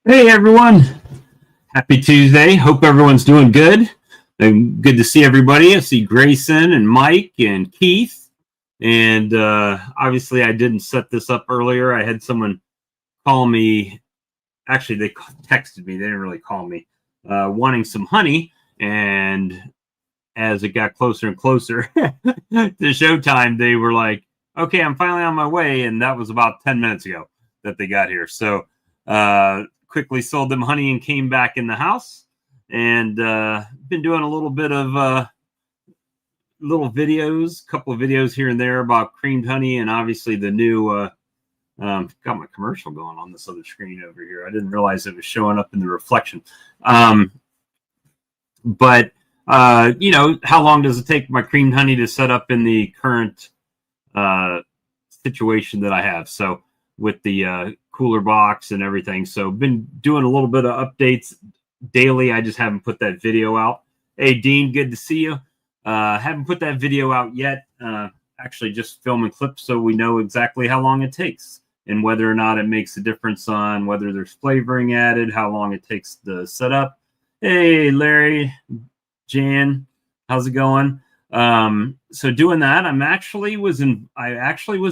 Hey everyone, happy Tuesday. Hope everyone's doing good. Good to see everybody. I see Grayson and Mike and Keith. And obviously I didn't set this up earlier. I had someone call me. Actually, they texted me. They didn't really call me, wanting some honey. And as it got closer and closer to showtime, they were like, okay, I'm finally on my way. And that was about 10 minutes ago that they got here. So quickly sold them honey and came back in the house, and been doing a little bit of little videos, couple of videos here and there about creamed honey, and obviously the new got my commercial going on this other screen over here. I didn't realize it was showing up in the reflection. But you know, how long does it take my creamed honey to set up in the current situation that I have? So with the cooler box and everything. So been doing a little bit of updates daily. I just haven't put that video out. Hey, Dean, good to see you. Haven't put that video out yet. Actually just filming clips so we know exactly how long it takes and whether or not it makes a difference on whether there's flavoring added, how long it takes to set up. Hey, Larry, Jan, how's it going? So doing that, I actually was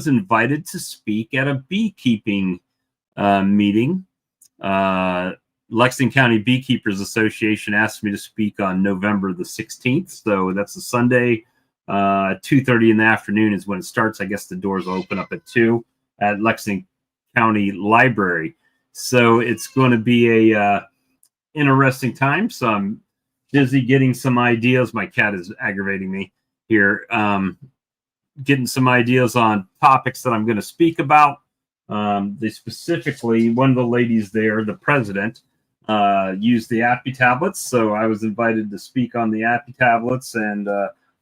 invited to speak at a beekeeping meeting. Lexington County Beekeepers Association asked me to speak on November the 16th. So that's a Sunday, 2:30 in the afternoon is when it starts. I guess the doors will open up at 2 at Lexington County Library. So it's going to be a interesting time. So I'm busy getting some ideas. My cat is aggravating me here. Getting some ideas on topics that I'm going to speak about. They specifically, one of the ladies there, the president, used the Appy tablets. So I was invited to speak on the Appy tablets, and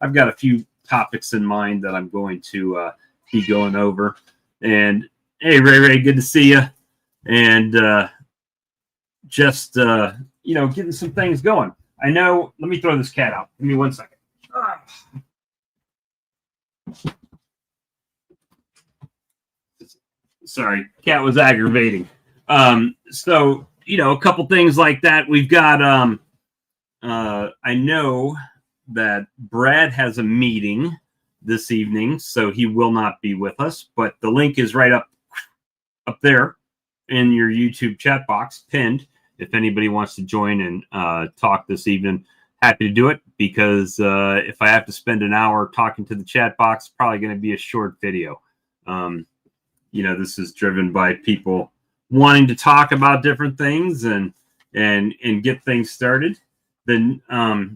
I've got a few topics in mind that I'm going to be going over. And hey, Ray, good to see you. And just, you know, getting some things going. I know, let me throw this cat out. Give me 1 second. Sorry, cat was aggravating. So, you know, a couple things like that. We've got, I know that Brad has a meeting this evening, so he will not be with us, but the link is right up there in your YouTube chat box, pinned. If anybody wants to join and talk this evening, happy to do it, because if I have to spend an hour talking to the chat box, it's probably going to be a short video. You know, this is driven by people wanting to talk about different things and get things started. The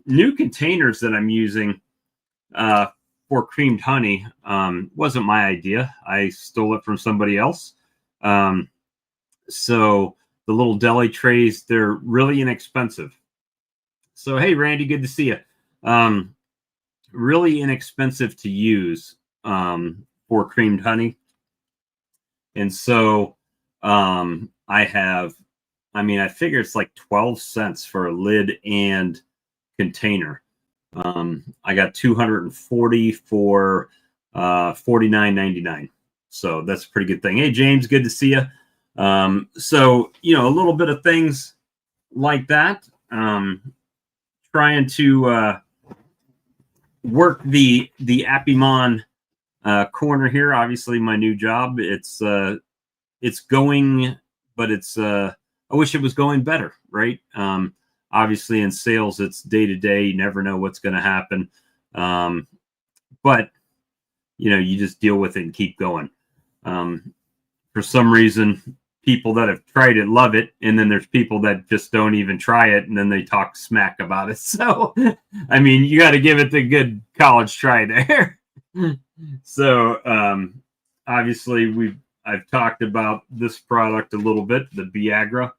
new containers that I'm using for creamed honey wasn't my idea. I stole it from somebody else. So the little deli trays, they're really inexpensive. So, hey, Randy, good to see you. Really inexpensive to use for creamed honey. And so I figure it's like 12 cents for a lid and container. I got 240 for $49.99. So that's a pretty good thing. Hey, James, good to see you. So, you know, a little bit of things like that. Trying to work the Appymon corner here. Obviously, my new job. It's going, but it's I wish it was going better, right? Obviously, in sales, it's day to day. You never know what's going to happen, but you know, you just deal with it and keep going. For some reason, people that have tried it love it, and then there's people that just don't even try it, and then they talk smack about it. So, I mean, you got to give it the good college try there. So, obviously, I've talked about this product a little bit, the Viagra.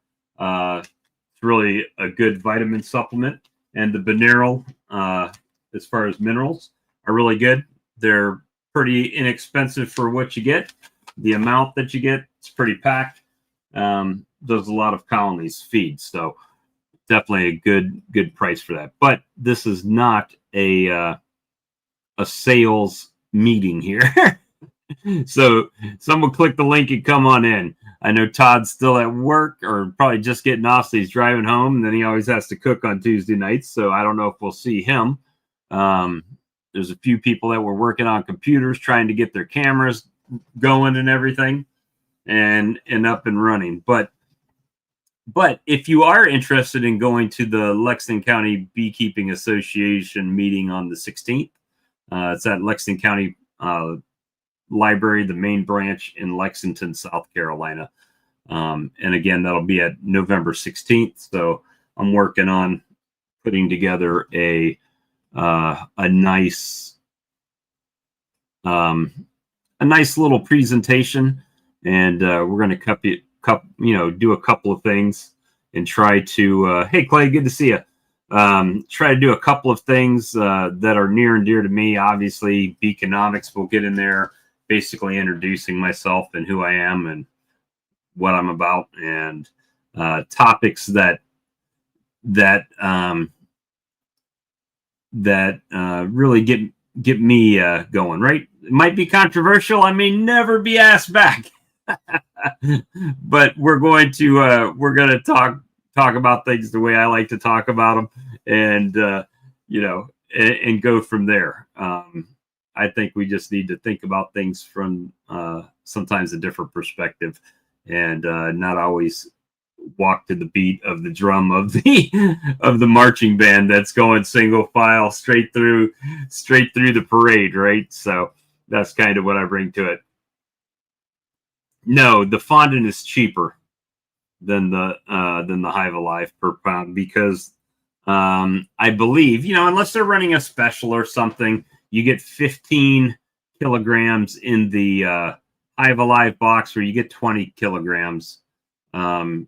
It's really a good vitamin supplement, and the Beneral, as far as minerals, are really good. They're pretty inexpensive for what you get. The amount that you get, it's pretty packed. Does a lot of colonies feed, so definitely a good price for that. But this is not a sales meeting here. So someone click the link and come on in. I know Todd's still at work or probably just getting off, so he's driving home. And then he always has to cook on Tuesday nights, so I don't know if we'll see him. There's a few people that were working on computers trying to get their cameras going and everything and up and running. But if you are interested in going to the Lexington County Beekeeping Association meeting on the 16th, it's at Lexington County Library, the main branch in Lexington, South Carolina. And again, that'll be at November 16th. So I'm working on putting together a nice little presentation, and we're going to do a couple of things and try to hey Clay, good to see you. Try to do a couple of things that are near and dear to me. Obviously, Beaconomics will get in there, basically introducing myself and who I am and what I'm about, and topics that really get me going. Right? It might be controversial. I may never be asked back. But we're going to talk about things the way I like to talk about them, and and go from there. I think we just need to think about things from sometimes a different perspective, and not always walk to the beat of the drum of the marching band that's going single file straight through the parade, right? So that's kind of what I bring to it. No, the fondant is cheaper than the Hive Alive per pound, because I believe, unless they're running a special or something, you get 15 kilograms in the Hive Alive box, where you get 20 kilograms in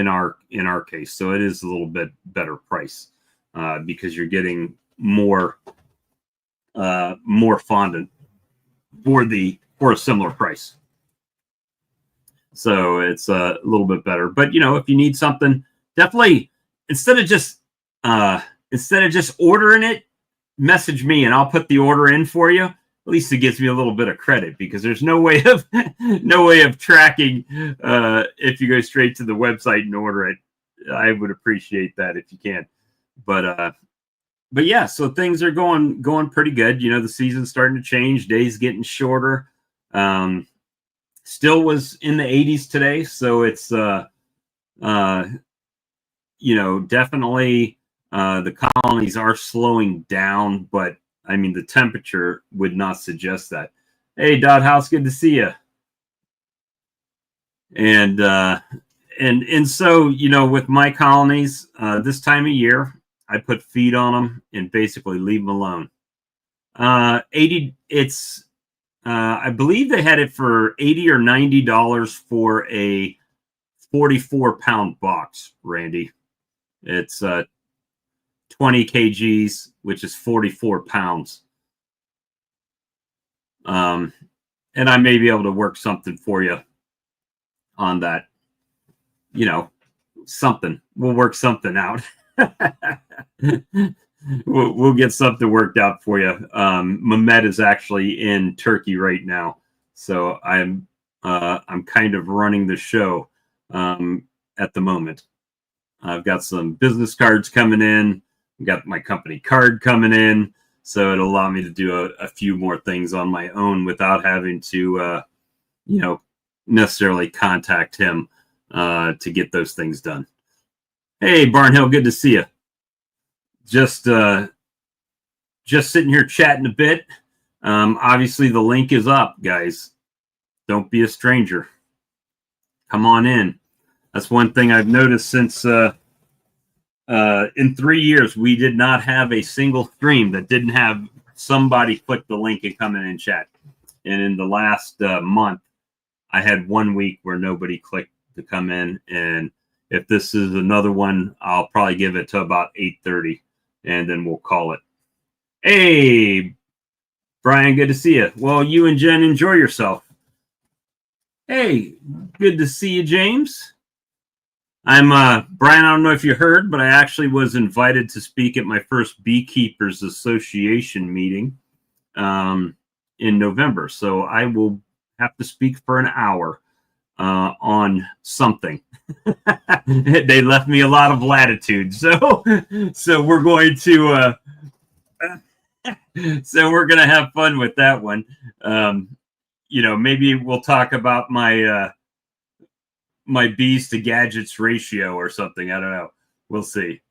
our case. So it is a little bit better price because you're getting more fondant for a similar price. So it's a little bit better. But if you need something, definitely instead of just ordering it, message me and I'll put the order in for you. At least it gives me a little bit of credit, because there's no way of tracking if you go straight to the website and order it. I would appreciate that if you can. But yeah, so things are going pretty good. The season's starting to change, days getting shorter. Still was in the 80s today, so it's definitely the colonies are slowing down, but I mean the temperature would not suggest that. Hey Dot House, good to see you. And so with my colonies this time of year, I put feed on them and basically leave them alone. 80, it's I believe they had it for $80 or $90 for a 44-pound box, Randy. It's 20 kgs, which is 44 pounds. And I may be able to work something for you on that. Something. We'll work something out. We'll get something worked out for you. Mehmet is actually in Turkey right now, so I'm kind of running the show at the moment. I've got some business cards coming in. I've got my company card coming in, so it'll allow me to do a few more things on my own without having to, necessarily contact him to get those things done. Hey, Barnhill, good to see you. Just sitting here chatting a bit. Obviously, the link is up, guys. Don't be a stranger. Come on in. That's one thing I've noticed since in 3 years, we did not have a single stream that didn't have somebody click the link and come in and chat. And in the last month, I had 1 week where nobody clicked to come in. And if this is another one, I'll probably give it to about 8:30, and then we'll call it. Hey, Brian, good to see you. Well, you and Jen, enjoy yourself. Hey, good to see you, James. I'm Brian. I don't know if you heard, but I actually was invited to speak at my first Beekeepers Association meeting in November. So I will have to speak for an hour. on something. They left me a lot of latitude, so we're going to have fun with that one. Maybe we'll talk about my my bees to gadgets ratio or something. I don't know. We'll see.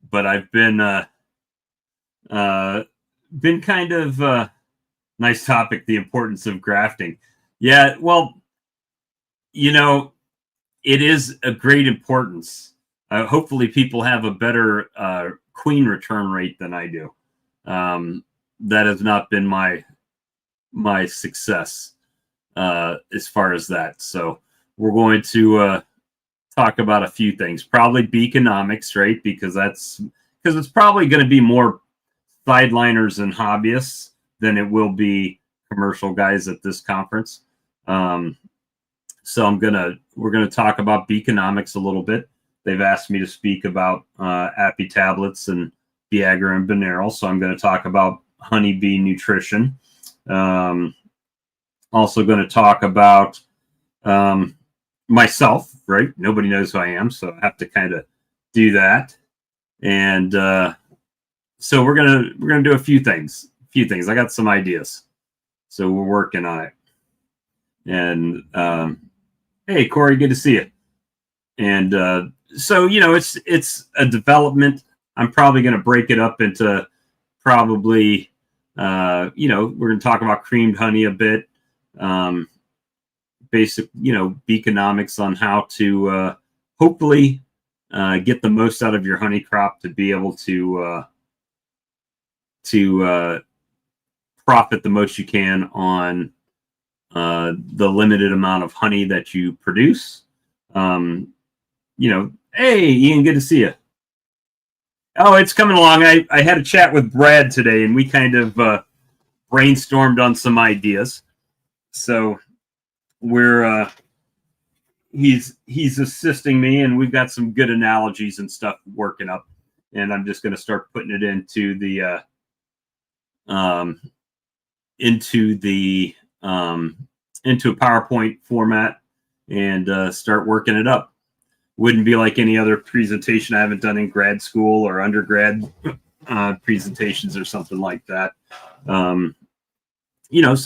But I've been kind of nice topic, the importance of grafting. Yeah, well, it is a great importance. Hopefully people have a better queen return rate than I do. That has not been my success as far as that. So we're going to talk about a few things, probably beaconomics, right? Because it's probably going to be more sideliners and hobbyists than it will be commercial guys at this conference. So we're gonna talk about beaconomics a little bit. They've asked me to speak about Appy tablets and Viagra and Beneral, so I'm going to talk about honeybee nutrition. Also going to talk about myself, right? Nobody knows who I am, so I have to kind of do that. And so we're gonna do a few things. I got some ideas, so we're working on it. And hey, Corey, good to see you. And so it's a development. I'm probably going to break it up into probably we're going to talk about creamed honey a bit. Basic, beaconomics on how to hopefully get the most out of your honey crop to be able to profit the most you can on the limited amount of honey that you produce. Hey, Ian, good to see you. Oh, it's coming along. I had a chat with Brad today, and we kind of brainstormed on some ideas. So we're he's assisting me, and we've got some good analogies and stuff working up. And I'm just going to start putting it into the into a PowerPoint format and start working it up. Wouldn't be like any other presentation I haven't done in grad school or undergrad presentations or something like that. So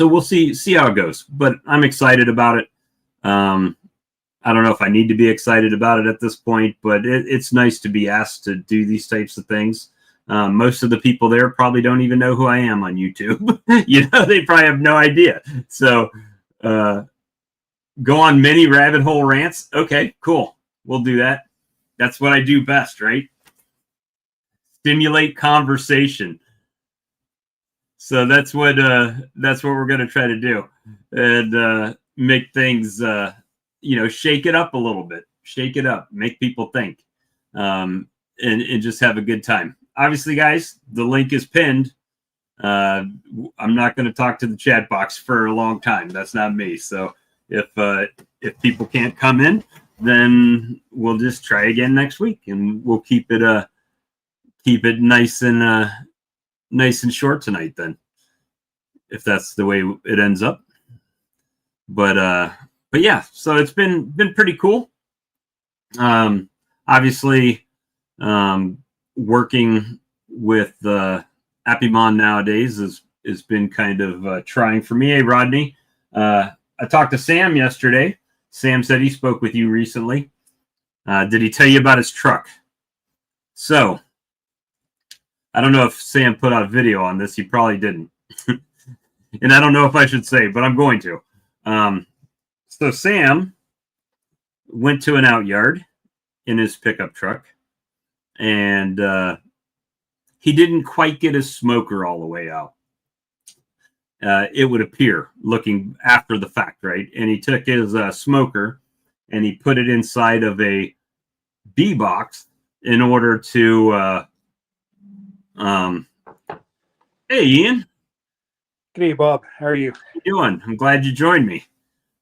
we'll see how it goes. But I'm excited about it. I don't know if I need to be excited about it at this point, but it's nice to be asked to do these types of things. Most of the people there probably don't even know who I am on YouTube. They probably have no idea. So go on many rabbit hole rants. Okay, cool. We'll do that. That's what I do best, right? Stimulate conversation. So that's what we're going to try to do, and make things, shake it up a little bit, shake it up, make people think, and just have a good time. Obviously, guys, the link is pinned. I'm not going to talk to the chat box for a long time. That's not me. So if people can't come in, then we'll just try again next week, and we'll keep it nice and short tonight then, if that's the way it ends up. But yeah, so it's been pretty cool. Obviously, working with Appymon nowadays has been kind of trying for me. Hey, Rodney, I talked to Sam yesterday. Sam said he spoke with you recently. Did he tell you about his truck? So I don't know if Sam put out a video on this. He probably didn't. And I don't know if I should say, but I'm going to. So Sam went to an out yard in his pickup truck, and he didn't quite get his smoker all the way out. It would appear, looking after the fact, right? And he took his smoker and he put it inside of a bee box in order to hey, Ian. Good day, Bob. How are you? How you doing? I'm glad you joined me.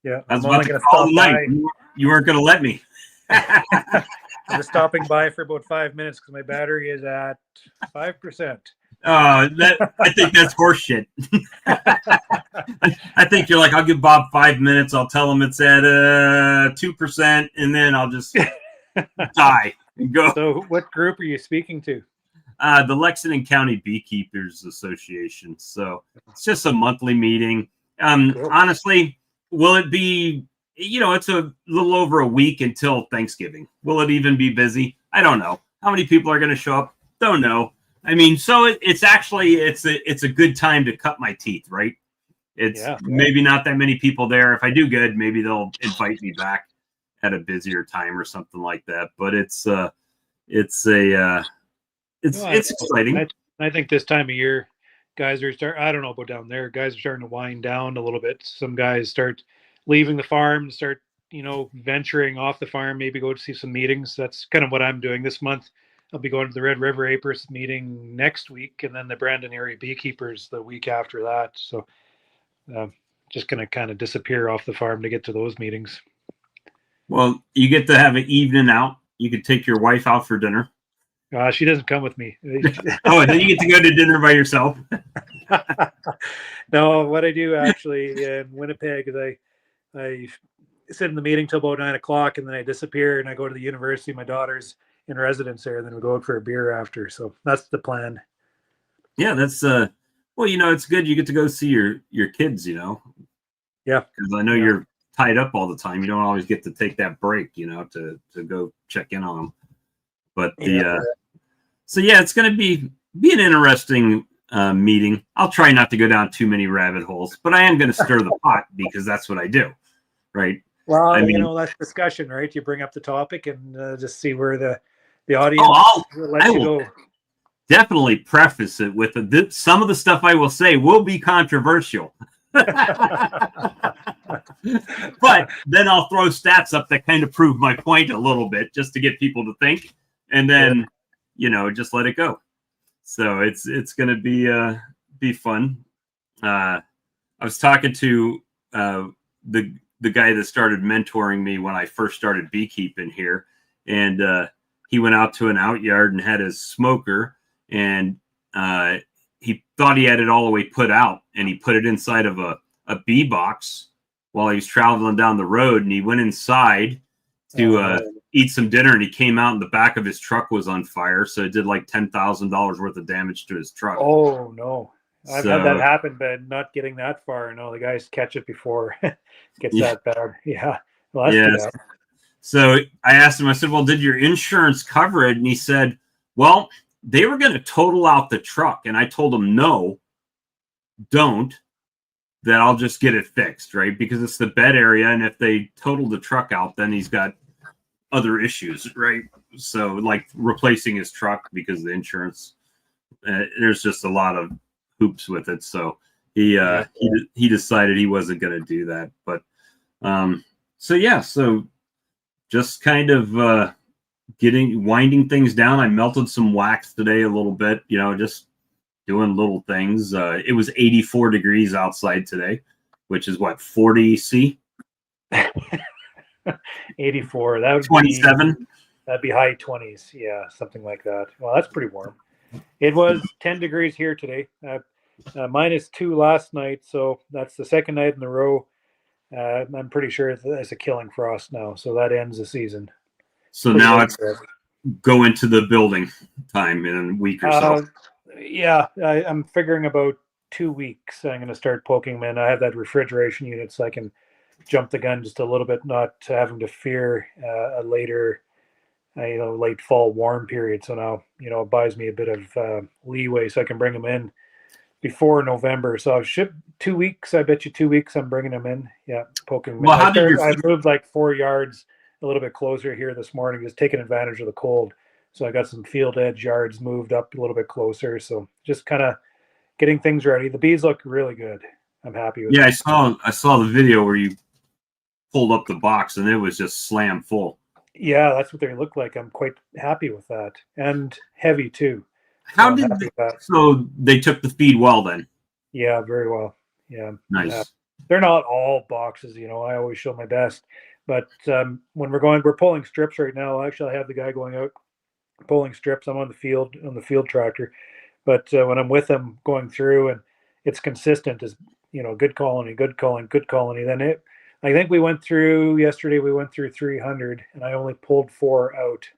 Yeah, I was about to call tonight. You weren't going to let me. I'm just stopping by for about 5 minutes because my battery is at 5%. I think that's horseshit. I think you're like, I'll give Bob 5 minutes. I'll tell him it's at 2%, and then I'll just die and go. So, what group are you speaking to? The Lexington County Beekeepers Association. So it's just a monthly meeting. Cool. Honestly, will it be? It's a little over a week until Thanksgiving. Will it even be busy? I don't know. How many people are going to show up? Don't know. I mean, so it's a good time to cut my teeth, right? It's maybe not that many people there. If I do good, maybe they'll invite me back at a busier time or something like that. But it's exciting. I think this time of year, guys are I don't know about down there. Guys are starting to wind down a little bit. Some guys start leaving the farm, start venturing off the farm. Maybe go to see some meetings. That's kind of what I'm doing this month. I'll be going to the Red River Apers meeting next week, and then the Brandon Area Beekeepers the week after that. So, just going to kind of disappear off the farm to get to those meetings. Well, you get to have an evening out. You could take your wife out for dinner. She doesn't come with me. Oh, then you get to go to dinner by yourself. No, what I do actually in Winnipeg is I sit in the meeting till about 9 o'clock, and then I disappear and I go to the university. My daughter's in residence there, and then we go out for a beer after. So that's the plan. Yeah, that's well, it's good. You get to go see your kids. Yeah, because I know you're tied up all the time. You don't always get to take that break, to go check in on them. But so it's going to be an interesting meeting. I'll try not to go down too many rabbit holes, but I am going to stir the pot because that's what I do, right? Well, I mean, that's discussion, right? You bring up the topic and just see where the audience lets you go. Definitely preface it with some of the stuff I will say will be controversial. But then I'll throw stats up that kind of prove my point a little bit just to get people to think, and then just let it go. So it's going to be fun. I was talking to the guy that started mentoring me when I first started beekeeping here, and he went out to an outyard and had his smoker, and he thought he had it all the way put out, and he put it inside of a bee box while he was traveling down the road, and he went inside to eat some dinner, and he came out and the back of his truck was on fire, so it did like $10,000 worth of damage to his truck. Oh no, I've had that happen, but not getting that far. No, the guys catch it before it gets that bad. Yeah, well, that's too bad. So I asked him, I said, well, did your insurance cover it? And he said, well, they were going to total out the truck. And I told him, no, don't, that I'll just get it fixed, right? Because it's the bed area. And if they total the truck out, then he's got other issues, right? So like replacing his truck because of the insurance, there's just a lot of hoops with it. So he decided he wasn't going to do that. But so just kind of winding things down. I melted some wax today a little bit, just doing little things. It was 84 degrees outside today, which is what, 40 C? 84. That would 27. That'd be high 20s. Yeah, something like that. Well, that's pretty warm. It was 10 degrees here today. -2 last night, so that's the second night in a row. I'm pretty sure it's a killing frost now, so that ends the season. So now it's go into the building time in a week or so. Yeah, I'm figuring about 2 weeks. I'm going to start poking them in. I have that refrigeration unit, so I can jump the gun just a little bit, not having to fear a later, late fall warm period. So now, it buys me a bit of leeway, so I can bring them in before November. So I've shipped 2 weeks. I bet you 2 weeks I'm bringing them in. Yeah, poking them in. I moved like 4 yards a little bit closer here this morning, just taking advantage of the cold. So I got some field edge yards moved up a little bit closer. So just kind of getting things ready. The bees look really good. I'm happy with it. Yeah, I saw the video where you pulled up the box and it was just slam full. Yeah, that's what they look like. I'm quite happy with that. And heavy too. So they took the feed well then? Yeah, very well. Yeah. Nice. They're not all boxes, I always show my best. But when we're pulling strips right now. Actually, I have the guy going out pulling strips. I'm on the field tractor. But when I'm with them going through and it's consistent, as good colony, good colony, good colony. Then I think we went through yesterday. We went through 300, and I only pulled 4 out.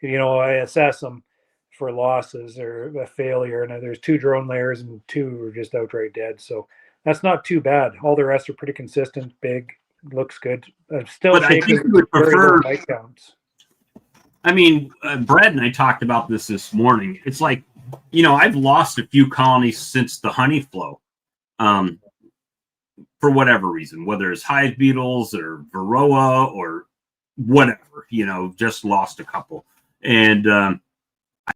I assess them for losses or a failure, and there's 2 drone layers and 2 were just outright dead. So that's not too bad. All the rest are pretty consistent, big, looks good. I'm still But I think shaking you would very low prefer. bite counts. I mean, Brad and I talked about this morning. It's like, I've lost a few colonies since the honey flow, for whatever reason, whether it's hive beetles or varroa or whatever, just lost a couple. And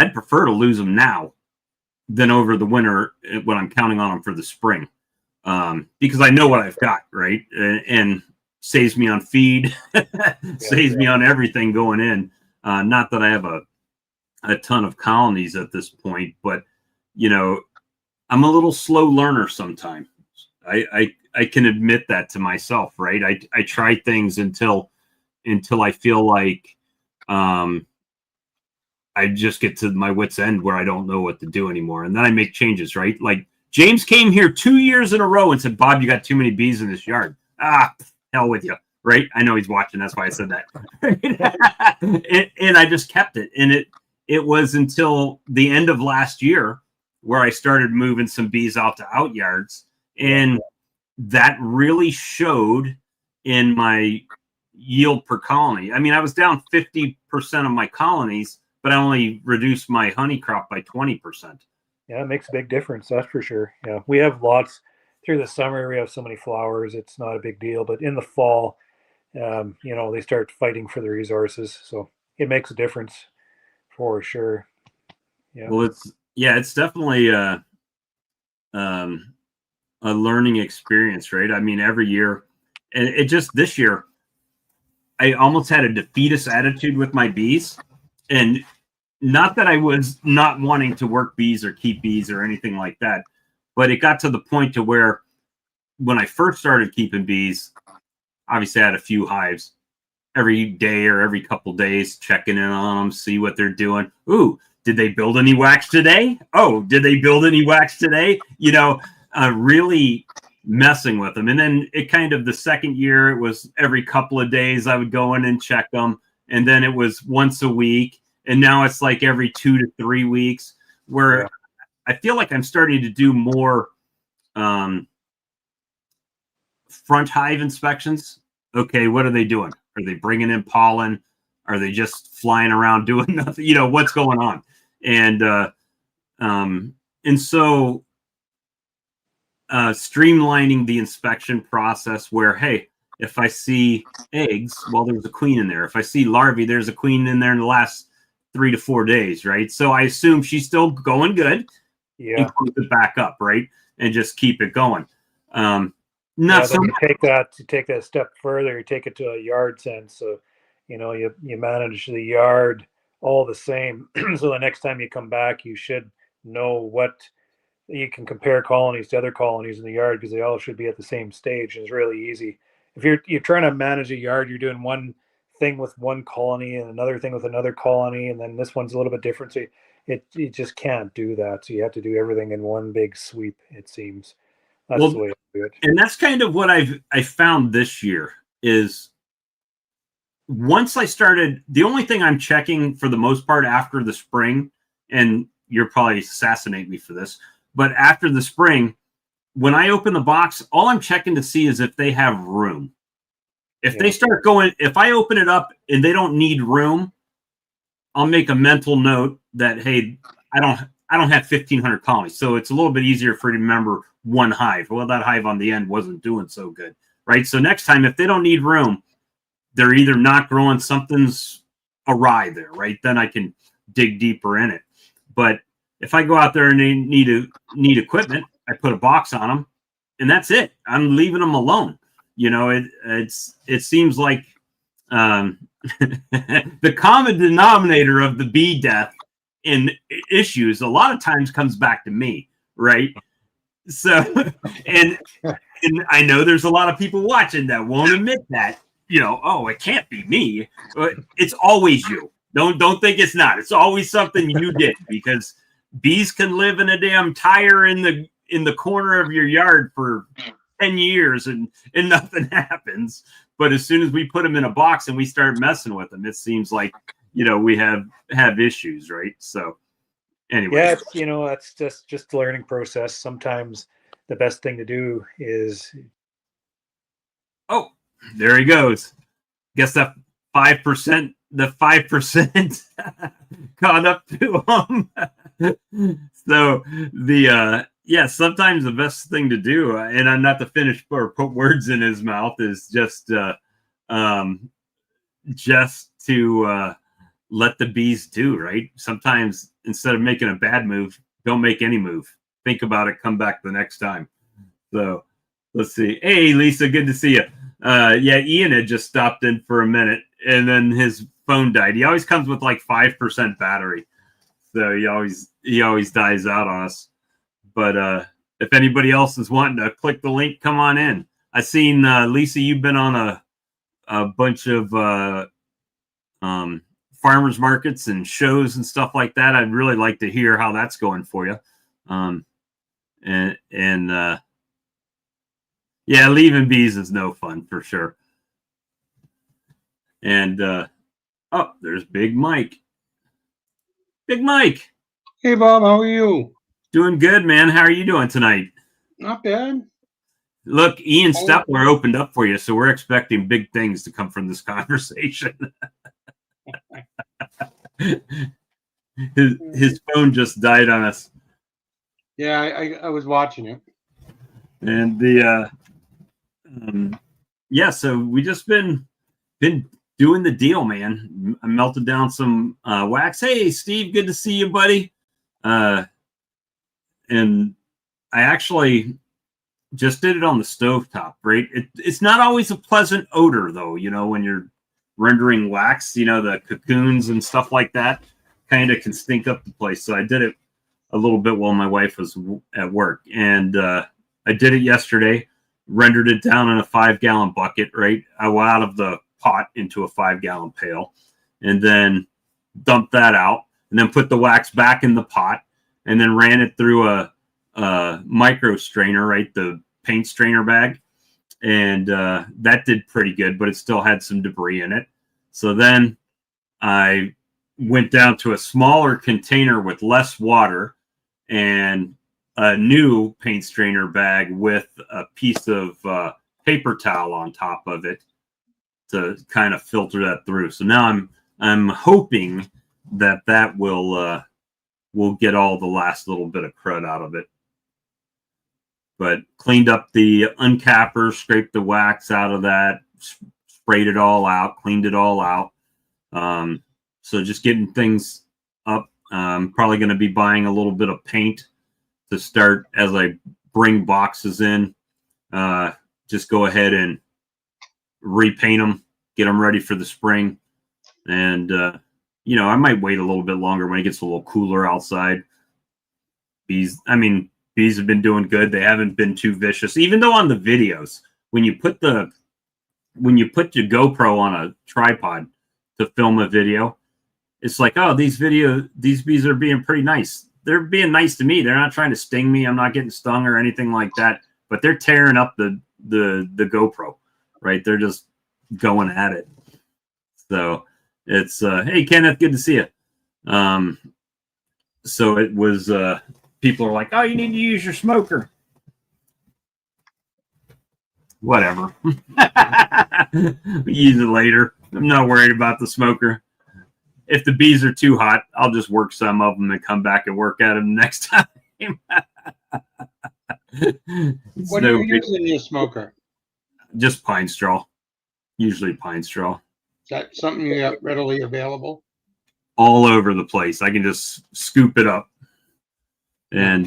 I'd prefer to lose them now than over the winter when I'm counting on them for the spring, because I know what I've got, right? And saves me on feed, saves me on everything going in. Not that I have a ton of colonies at this point, but I'm a little slow learner sometimes. I can admit that to myself, right? I try things until I feel like I just get to my wit's end where I don't know what to do anymore, and then I make changes, right? Like James came here 2 years in a row and said, "Bob, you got too many bees in this yard." Hell with you. Right? I know he's watching. That's why I said that. and I just kept it. And it was until the end of last year where I started moving some bees out to out yards. And that really showed in my yield per colony. I mean, I was down 50% of my colonies, but I only reduced my honey crop by 20%. Yeah, it makes a big difference. That's for sure. Yeah. We have lots through the summer. We have so many flowers. It's not a big deal. But in the fall, they start fighting for the resources, so it makes a difference for sure. Yeah. Well, it's definitely a learning experience, right? I mean, every year, and it just this year, I almost had a defeatist attitude with my bees, and not that I was not wanting to work bees or keep bees or anything like that, but it got to the point to where when I first started keeping bees, obviously I had a few hives every day or every couple days, checking in on them, see what they're doing. Ooh, did they build any wax today? Oh, did they build any wax today? Really messing with them. And then it kind of the second year, it was every couple of days I would go in and check them. And then it was once a week. And now it's like every 2 to 3 weeks, where I feel like I'm starting to do more front hive inspections. Okay, what are they doing? Are they bringing in pollen? Are they just flying around doing nothing? What's going on? And so streamlining the inspection process where, hey, if I see eggs, well, there's a queen in there. If I see larvae, there's a queen in there in the last 3 to 4 days, right? So I assume she's still going good. Yeah. And put it back up, right? And just keep it going. Not so much. You take that step further, you take it to a yard sense. So, you manage the yard all the same. So the next time you come back, you should know what you can compare colonies to other colonies in the yard, because they all should be at the same stage. It's really easy. If you're trying to manage a yard, you're doing one thing with one colony and another thing with another colony, and then this one's a little bit different. So you just can't do that. So you have to do everything in one big sweep, it seems. That's the way to do it. And that's kind of what I found this year is once I started, the only thing I'm checking for the most part after the spring, and you'll probably assassinate me for this, but after the spring, when I open the box, all I'm checking to see is if they have room. If they start going, if I open it up and they don't need room, I'll make a mental note that, hey, I don't have 1,500 colonies. So it's a little bit easier for you to remember one hive. Well, that hive on the end wasn't doing so good, right? So next time, if they don't need room, they're either not growing, something's awry there, right? Then I can dig deeper in it. But if I go out there and they need equipment, I put a box on them, and that's it. I'm leaving them alone. It seems like the common denominator of the bee death in issues a lot of times comes back to me, right? So, and I know there's a lot of people watching that won't admit that, oh, it can't be me. It's always you. Don't think it's not. It's always something you did, because bees can live in a damn tire in the corner of your yard for 10 years and nothing happens. But as soon as we put them in a box and we start messing with them, it seems like, we have issues, right? So anyway. Yeah, it's, that's just a learning process. Sometimes the best thing to do is, Oh, there he goes. Guess that 5%, the 5% caught up to him. So sometimes the best thing to do, and I'm not to finish or put words in his mouth, is just to let the bees do, right? Sometimes instead of making a bad move, don't make any move. Think about it, come back the next time. So let's see. Hey, Lisa, good to see you. Ian had just stopped in for a minute and then his phone died. He always comes with like 5% battery. So he always dies out on us. But if anybody else is wanting to click the link, come on in. I seen Lisa, you've been on a bunch of farmers markets and shows and stuff like that. I'd really like to hear how that's going for you. Leaving bees is no fun for sure. And there's Big Mike. Big Mike. Hey Bob, how are you? Doing good, man. How are you doing tonight? Not bad. Look, Ian Steppler opened up for you, so we're expecting big things to come from this conversation. his phone just died on us. Yeah, I was watching it. And so we just been doing the deal, man. I melted down some wax. Hey, Steve, good to see you, buddy. And I actually just did it on the stovetop, right? It's not always a pleasant odor, though, when you're rendering wax, the cocoons and stuff like that kind of can stink up the place. So I did it a little bit while my wife was at work. And I did it yesterday, rendered it down in a 5-gallon bucket, right? I went out of the pot into a 5-gallon pail and then dumped that out and then put the wax back in the pot and then ran it through a micro strainer, right? The paint strainer bag. And that did pretty good, but it still had some debris in it. So then I went down to a smaller container with less water and a new paint strainer bag with a piece of paper towel on top of it to kind of filter that through. So now I'm hoping that will get all the last little bit of crud out of it. But cleaned up the uncapper, scraped the wax out of that, sprayed it all out, cleaned it all out. So just getting things up. I'm probably going to be buying a little bit of paint to start as I bring boxes in. Just go ahead and repaint them, get them ready for the spring. And, I might wait a little bit longer when it gets a little cooler outside. Bees have been doing good. They haven't been too vicious, even though on the videos, when you put your GoPro on a tripod to film a video, it's like, oh, these bees are being pretty nice. They're being nice to me. They're not trying to sting me. I'm not getting stung or anything like that, but they're tearing up the GoPro, right? They're just going at it. So it's, hey, Kenneth, good to see you. So it was, people are like, oh, you need to use your smoker. Whatever. Use it later. I'm not worried about the smoker. If the bees are too hot, I'll just work some of them and come back and work at them next time. What are you using in your smoker? Just pine straw. Usually pine straw. Is that something you have readily available? All over the place. I can just scoop it up and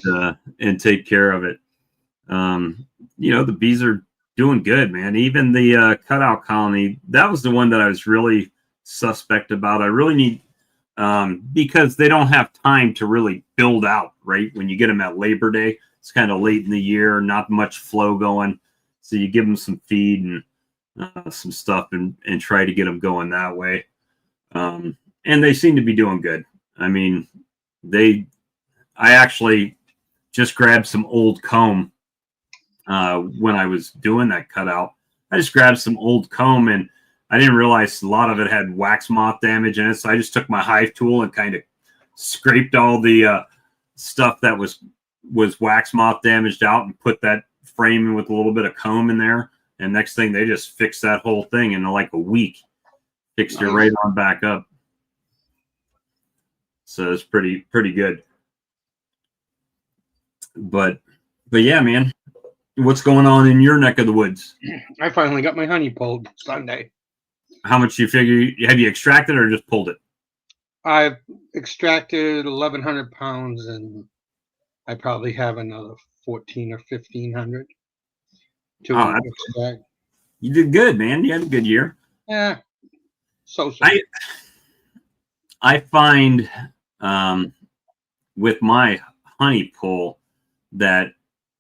take care of it. The bees are doing good, man. Even the cutout colony, that was the one that I was really suspect about. I really need, because they don't have time to really build out, right? When you get them at Labor Day, it's kind of late in the year, not much flow going. So you give them some feed and some stuff and try to get them going that way. And they seem to be doing good. I mean, I actually just grabbed some old comb when I was doing that cutout. I just grabbed some old comb, and I didn't realize a lot of it had wax moth damage in it. So I just took my hive tool and kind of scraped all the stuff that was wax moth damaged out and put that frame in with a little bit of comb in there. And next thing, they just fixed that whole thing in like a week. Fixed it right on back up. So it's pretty good. But yeah, man, what's going on in your neck of the woods? I finally got my honey pulled Sunday. How much you figure? Have you extracted or just pulled it? I've extracted 1,100 pounds, and I probably have another 14 or 1,500 to extract. You did good, man. You had a good year. Yeah. So. I find with my honey pull that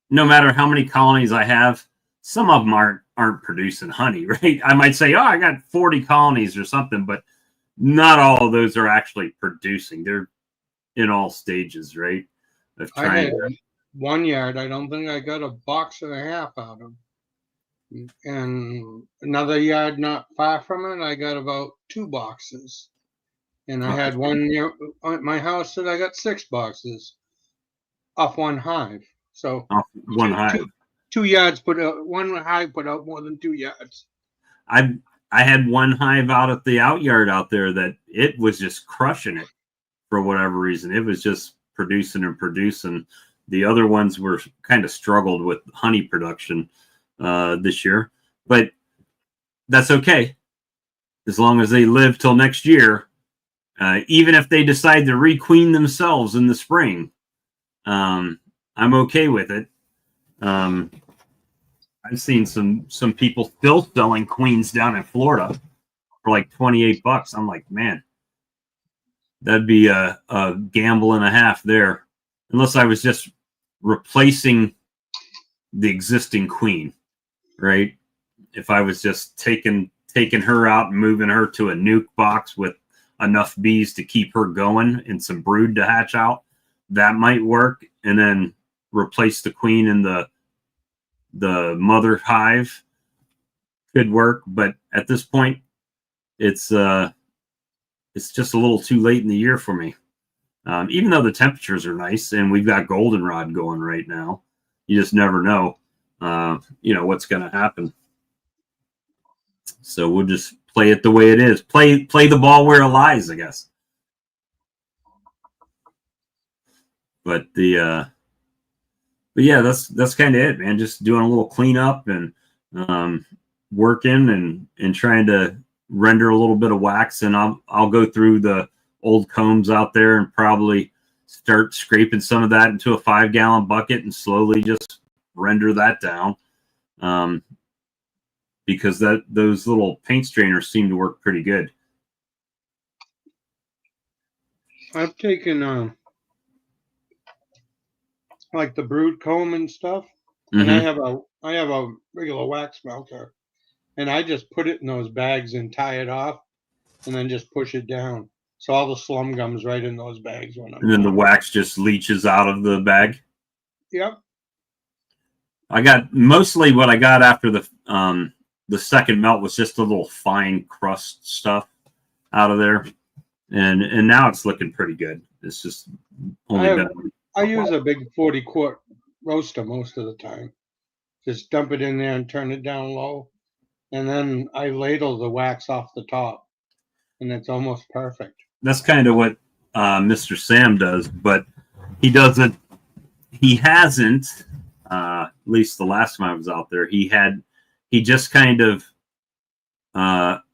no matter how many colonies I have, some of them aren't producing honey, right? I might say, oh, I got 40 colonies or something, but not all of those are actually producing. They're in all stages, right? Of trying I had 1 yard. I don't think I got a box and a half out of them. And another yard not far from it, I got about 2 boxes. And I had one near my house that I got 6 boxes off one hive. So off one hive. 2 yards put out, one hive put out more than 2 yards. I had one hive out at the out yard out there that it was just crushing it for whatever reason. It was just producing and producing. The other ones were kind of struggled with honey production this year, but that's okay. As long as they live till next year, even if they decide to requeen themselves in the spring, I'm okay with it. I've seen some people still selling queens down in Florida for like $28. I'm like, man, that'd be a gamble and a half there, unless I was just replacing the existing queen, right? If I was just taking her out and moving her to a nuke box with enough bees to keep her going and some brood to hatch out, that might work, and then replace the queen in the mother hive could work. But at this point, it's just a little too late in the year for me. Even though the temperatures are nice and we've got goldenrod going right now, you just never know, what's going to happen. So we'll just play it the way it is. Play the ball where it lies, I guess. But yeah, that's kind of it, man. Just doing a little cleanup and working and trying to render a little bit of wax. And I'll go through the old combs out there and probably start scraping some of that into a 5-gallon bucket and slowly just render that down. Because those little paint strainers seem to work pretty good. I've taken like the brood comb and stuff, and I have a regular wax melter, and I just put it in those bags and tie it off, and then just push it down. So all the slum gum's right in those bags when I'm and then the wax just leaches out of the bag. Yep. I got mostly what I got after the second melt was just a little fine crust stuff out of there, and now it's looking pretty good. It's just only I use a big 40-quart roaster most of the time. Just dump it in there and turn it down low, and then I ladle the wax off the top, and it's almost perfect. That's kind of what Mr. Sam does, but he hasn't, at least the last time I was out there, he just kind of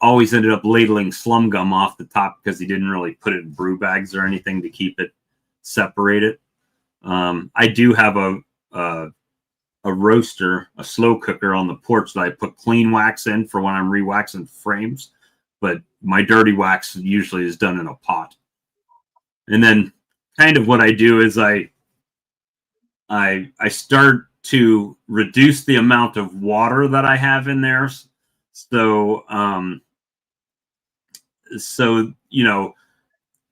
always ended up ladling slum gum off the top because he didn't really put it in brew bags or anything to keep it separated. I do have a roaster, a slow cooker on the porch that I put clean wax in for when I'm rewaxing frames, but my dirty wax usually is done in a pot. And then kind of what I do is I start to reduce the amount of water that I have in there. So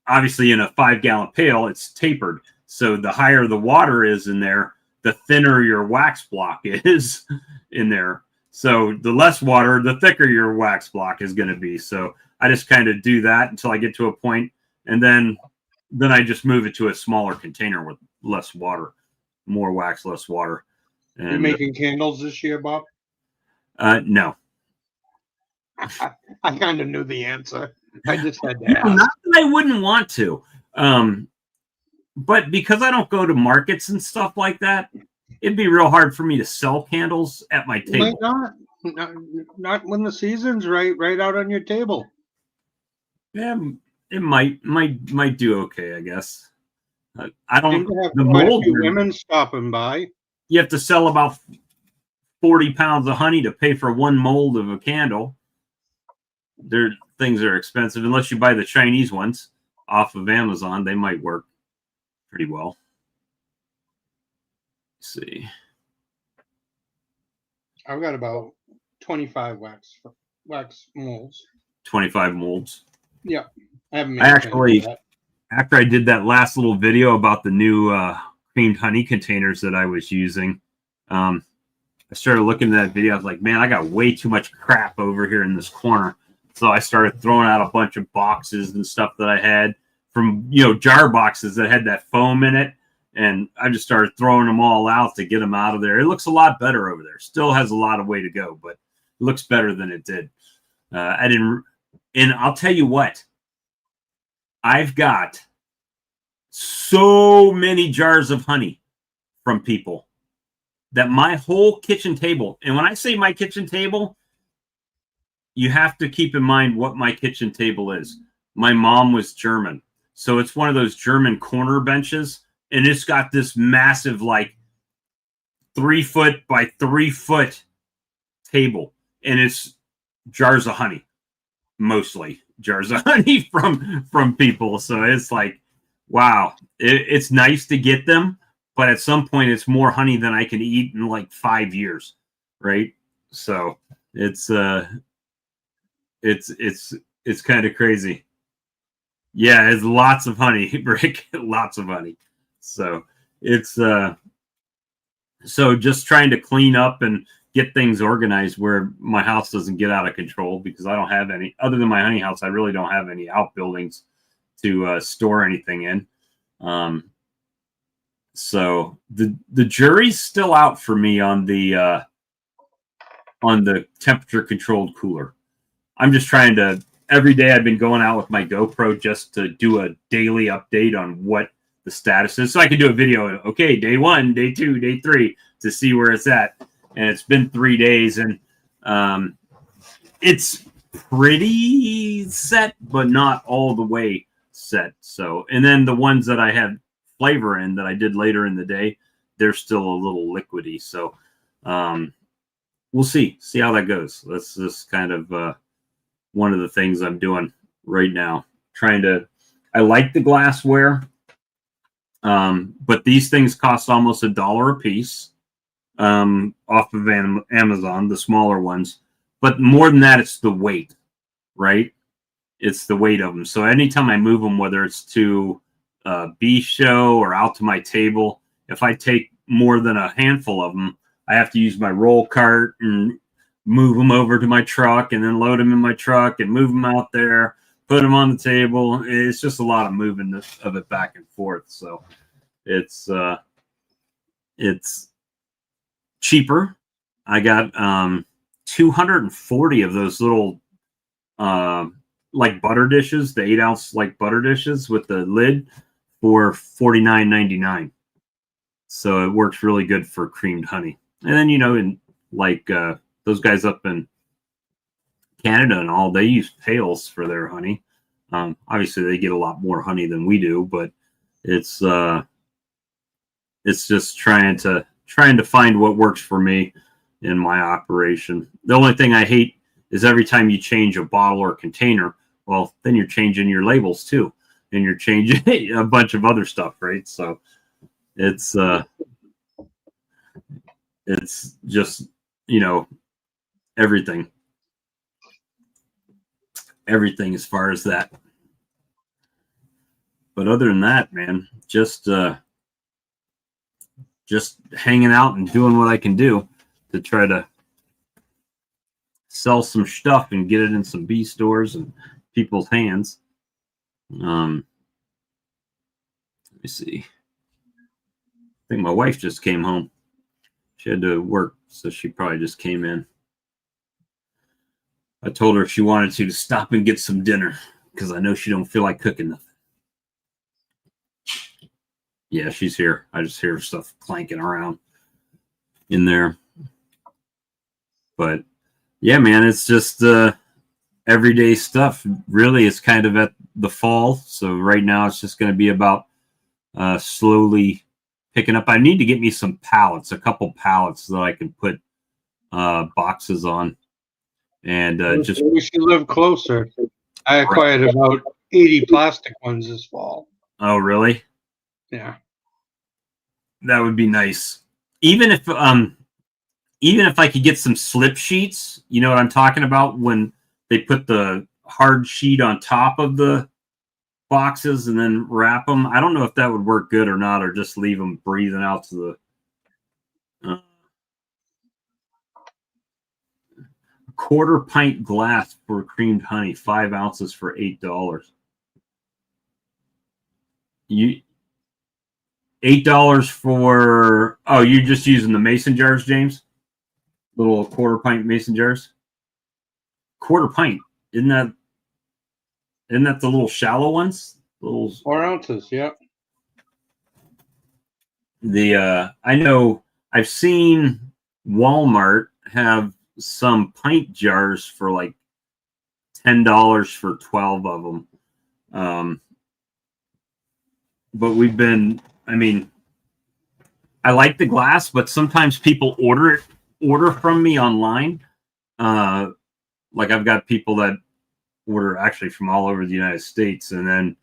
obviously in a 5-gallon pail, it's tapered. So the higher the water is in there, the thinner your wax block is in there. So the less water, the thicker your wax block is going to be. So I just kind of do that until I get to a point, and then I just move it to a smaller container with less water, more wax, less water. And You making candles this year, Bob? no. I kind of knew the answer. I just had to No, ask. not that I wouldn't want to. But because I don't go to markets and stuff like that, it'd be real hard for me to sell candles at my You might table. not when the season's right out on your table. Yeah, it might do okay, I guess. I Seem don't. to have The quite a mold. few women stopping by. You have to sell about 40 pounds of honey to pay for one mold of a candle. Their things are expensive unless you buy the Chinese ones off of Amazon. They might work pretty well. Let's see. I've got about 25 wax molds. 25 molds. Yeah, I haven't made I actually, that. after I did that last little video about the new creamed honey containers that I was using, I started looking at that video. I was like, man, I got way too much crap over here in this corner. So I started throwing out a bunch of boxes and stuff that I had from, jar boxes that had that foam in it. And I just started throwing them all out to get them out of there. It looks a lot better over there. Still has a lot of way to go, but it looks better than it did. And I'll tell you what, I've got so many jars of honey from people that my whole kitchen table, and when I say my kitchen table, you have to keep in mind what my kitchen table is. My mom was German, so it's one of those German corner benches, and it's got this massive, like 3 foot by 3 foot table, and it's jars of honey, mostly jars of honey from people. So it's like, wow, it's nice to get them, but at some point it's more honey than I can eat in like 5 years, right? So it's kind of crazy. Yeah, it's lots of honey, Rick, lots of honey. So it's so just trying to clean up and get things organized where my house doesn't get out of control, because I don't have any, other than my honey house, I really don't have any outbuildings to store anything in. So the jury's still out for me on the temperature controlled cooler. I'm just trying to, every day I've been going out with my GoPro just to do a daily update on what the status is. So I can do a video, okay, day 1, day 2, day 3, to see where it's at. And it's been 3 days, and it's pretty set, but not all the way set. So, and then the ones that I had flavor in that I did later in the day, they're still a little liquidy. So we'll see how that goes. That's just kind of one of the things I'm doing right now. I like the glassware, but these things cost almost $1 a piece off of Amazon, the smaller ones. But more than that, it's the weight, right? It's the weight of them. So anytime I move them, whether it's to a bee show or out to my table, if I take more than a handful of them, I have to use my roll cart and move them over to my truck, and then load them in my truck and move them out there, put them on the table. It's just a lot of moving of it back and forth. So it's cheaper. I got 240 of those little like butter dishes, the 8-ounce like butter dishes with the lid, for $49.99. So it works really good for creamed honey. And then, in like those guys up in Canada and all, they use pails for their honey. Obviously they get a lot more honey than we do, but it's just trying to find what works for me in my operation. The only thing I hate is every time you change a bottle or container, well, then you're changing your labels too, and you're changing a bunch of other stuff, right? So it's just, everything as far as that. But other than that, man, just just hanging out and doing what I can do to try to sell some stuff and get it in some bee stores and people's hands. Let me see. I think my wife just came home. She had to work, so she probably just came in. I told her if she wanted to stop and get some dinner because I know she don't feel like cooking nothing. Yeah, she's here. I just hear stuff clanking around in there. But yeah, man, it's just everyday stuff. Really, it's kind of at the fall. So right now it's just going to be about slowly picking up. I need to get me some pallets, a couple pallets that I can put boxes on. And just we should live closer. I acquired about 80 plastic ones this fall. Oh, really? Yeah. That would be nice. Even if I could get some slip sheets, you know what I'm talking about, when they put the hard sheet on top of the boxes and then wrap them. I don't know if that would work good or not, or just leave them breathing out to the quarter pint glass for creamed honey, 5 ounces for $8. $8 for, oh, you're just using the mason jars, James? Little quarter pint mason jars? Quarter pint. Isn't that the little shallow ones? Little 4 ounces, yep. I know I've seen Walmart have some pint jars for like $10 for 12 of them. But I like the glass, but sometimes people order from me online. Like I've got people that order actually from all over the United States. And then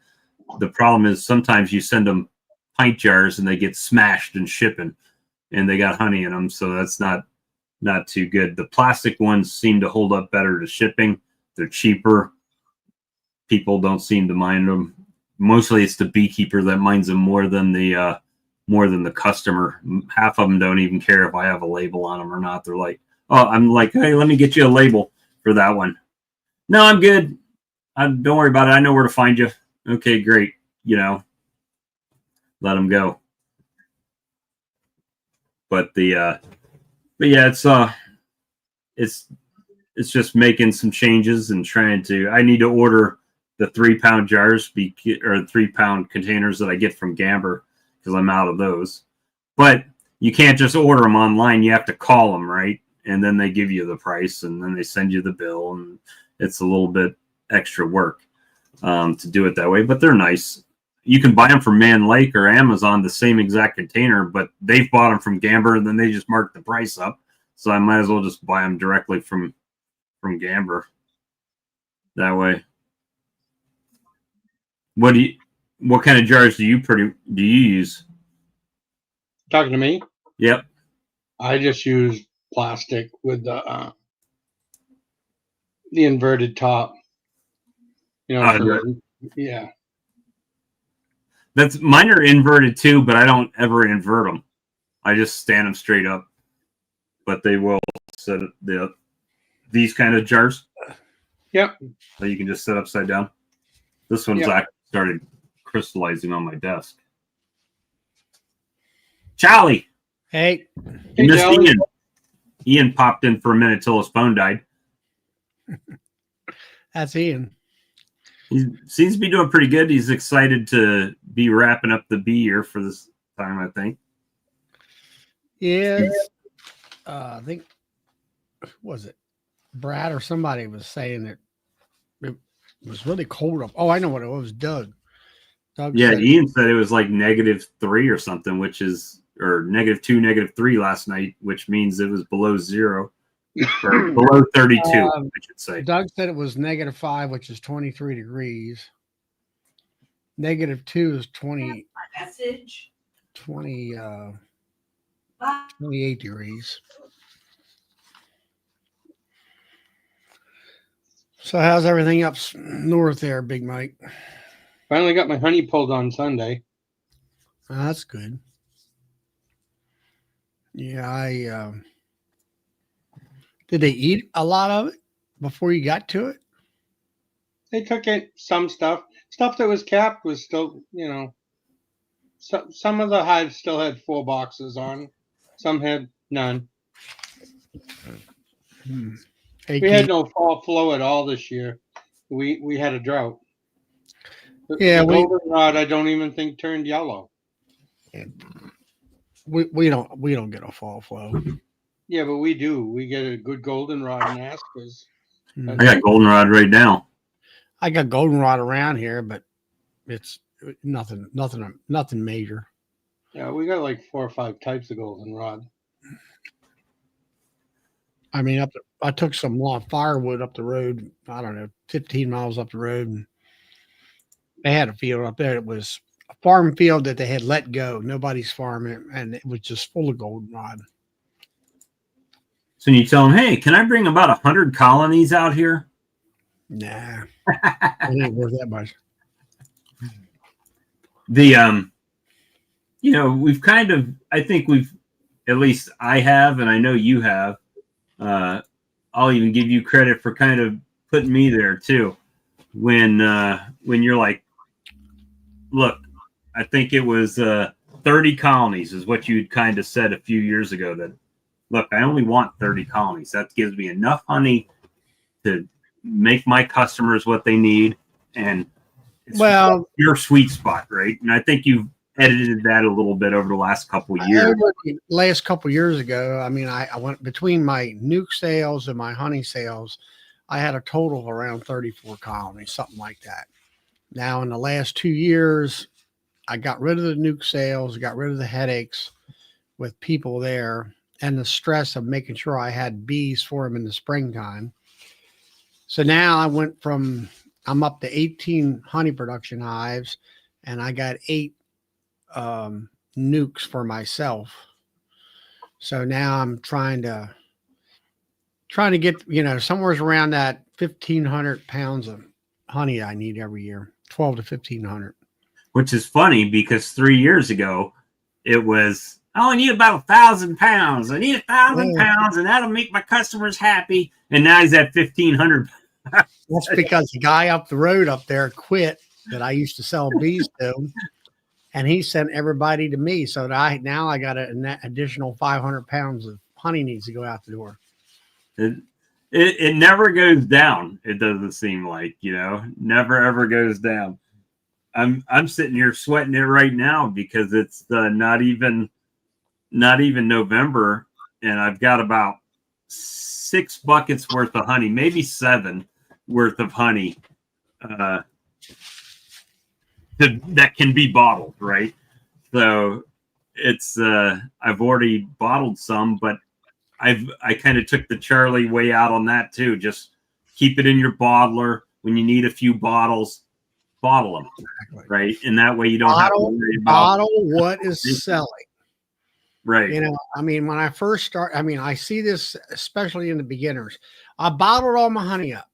the problem is sometimes you send them pint jars and they get smashed in shipping and they got honey in them. So that's not too good. The plastic ones seem to hold up better to shipping. They're cheaper. People don't seem to mind them. Mostly it's the beekeeper that minds them more than the customer. Half of them don't even care if I have a label on them or not. They're like, oh, I'm like, hey, let me get you a label for that one. No, I'm good. Don't worry about it. I know where to find you. Okay, great. Let them go. But yeah, it's just making some changes and trying to. I need to order the 3-pound jars or 3-pound containers that I get from Gamber because I'm out of those. But you can't just order them online. You have to call them, right? And then they give you the price and then they send you the bill. And it's a little bit extra work to do it that way. But they're nice. You can buy them from Man Lake or Amazon, the same exact container, but they've bought them from Gamber and then they just mark the price up. So I might as well just buy them directly from Gamber that way. What kind of jars do you use? Talking to me? Yep. I just use plastic with the inverted top. Yeah. Mine are inverted too, but I don't ever invert them. I just stand them straight up. But they will set these kind of jars. Yep. So you can just set upside down. This one's actually started crystallizing on my desk. Charlie. Hey. You missed Ian. Ian popped in for a minute till his phone died. That's Ian. He seems to be doing pretty good. He's excited to be wrapping up the bee year for this time, I think. Yeah. I think, was it Brad or somebody was saying that it was really cold up. Oh, I know what it was. Doug Ian said it was like -3 or something, or -2, -3 last night, which means it was below 0 or below 32, I should say. Doug said it was -5, which is 23 degrees. -2 is 28 degrees. So how's everything up north there, Big Mike? Finally got my honey pulled on Sunday. Oh, that's good. Yeah, did they eat a lot of it before you got to it? They took it some stuff. Stuff that was capped was still, some of the hives still had 4 boxes on. Some had none. Hmm. We had no fall flow at all this year. We had a drought. Yeah, the goldenrod I don't even think turned yellow. we don't get a fall flow. Yeah, but we do. We get a good goldenrod in Aspers. I got goldenrod right now. I got goldenrod around here, but it's nothing major. Yeah, we got like 4 or 5 types of goldenrod. I mean, I took some firewood up the road. I don't know, 15 miles up the road, and they had a field up there. It was a farm field that they had let go. Nobody's farming, and it was just full of goldenrod. So you tell them, hey, can I bring about 100 colonies out here? Nah, it ain't worth that much. We've kind of, I think we've, at least I have, and I know you have. I'll even give you credit for kind of putting me there too. When you're like, look, I think it was 30 colonies is what you'd kind of said a few years ago. That, look, I only want 30 colonies. That gives me enough honey to make my customers what they need, and it's your sweet spot, right? And I think you've edited that a little bit over the last couple of years. Last couple of years ago, I mean, I went between my nuke sales and my honey sales, I had a total of around 34 colonies, something like that. Now, in the last 2 years, I got rid of the nuke sales, got rid of the headaches with people there, and the stress of making sure I had bees for them in the springtime. So now I'm up to 18 honey production hives, and I got 8 nukes for myself. So now I'm trying to get, somewhere around that 1,500 pounds of honey I need every year, 12 to 1,500. Which is funny because 3 years ago it was, I need about 1,000 pounds. I need 1,000 pounds, and that'll make my customers happy. And now he's at 1,500. That's because the guy up the road up there quit that I used to sell bees to, and he sent everybody to me. So that now I got an additional 500 pounds of honey needs to go out the door. It never goes down. It doesn't seem like, never ever goes down. I'm sitting here sweating it right now because it's not even November, and I've got about 6 buckets worth of honey, maybe 7 worth of honey that can be bottled, right? So it's I've already bottled some, but I kind of took the Charlie way out on that too. Just keep it in your bottler. When you need a few bottles, bottle them, right? And that way you don't have to worry about bottle what is selling. Right. I mean, when I first start, I see this especially in the beginners. I bottled all my honey up.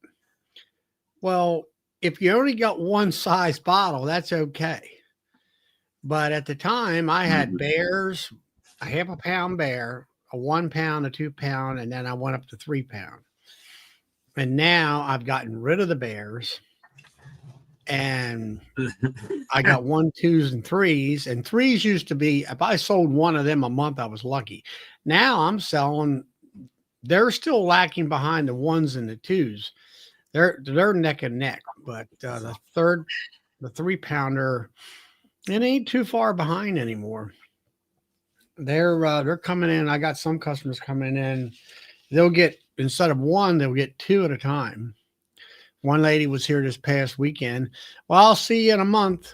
Well, if you only got one size bottle, that's okay. But at the time, I had bears, a half a pound bear, a 1 pound, a 2 pound, and then I went up to 3 pound. And now I've gotten rid of the bears, and I got 1, 2s, and 3s. And 3s used to be, if I sold one of them a month, I was lucky. Now I'm selling, they're still lacking behind the 1s and the 2s. They're neck and neck, but the 3 pounder, it ain't too far behind anymore. They're coming in. I got some customers coming in. They'll get, instead of 1, they'll get 2 at a time. One lady was here this past weekend. Well, I'll see you in a month.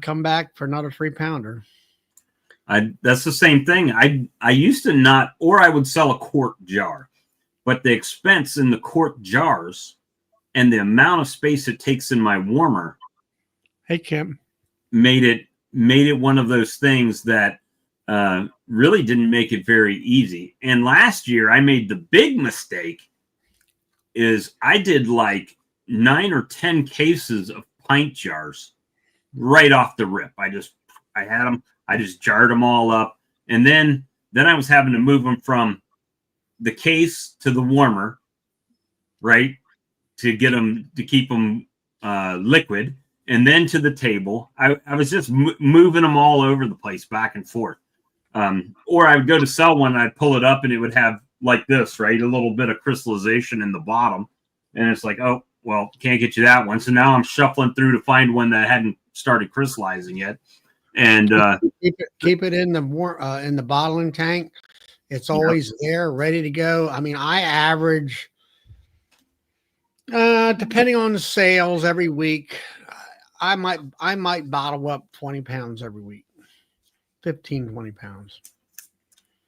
Come back for another 3 pounder. That's the same thing. I used to not, or I would sell a quart jar. But the expense in the quart jars and the amount of space it takes in my warmer, hey Kim, made it one of those things that really didn't make it very easy. And last year I made the big mistake is I did like 9 or 10 cases of pint jars right off the rip. I had them, I just jarred them all up, and then Then I was having to move them from the case to the warmer, right, to get them to keep them liquid, and then to the table. I was just moving them all over the place, back and forth. Or I would go to sell one, and I'd pull it up, and it would have like this, right, a little bit of crystallization in the bottom, and it's like, oh, well, can't get you that one. So now I'm shuffling through to find one that hadn't started crystallizing yet. And keep it in the bottling tank. It's always there, ready to go. I mean, I average, depending on the sales every week, I might bottle up 20 pounds every week, 15, 20 pounds.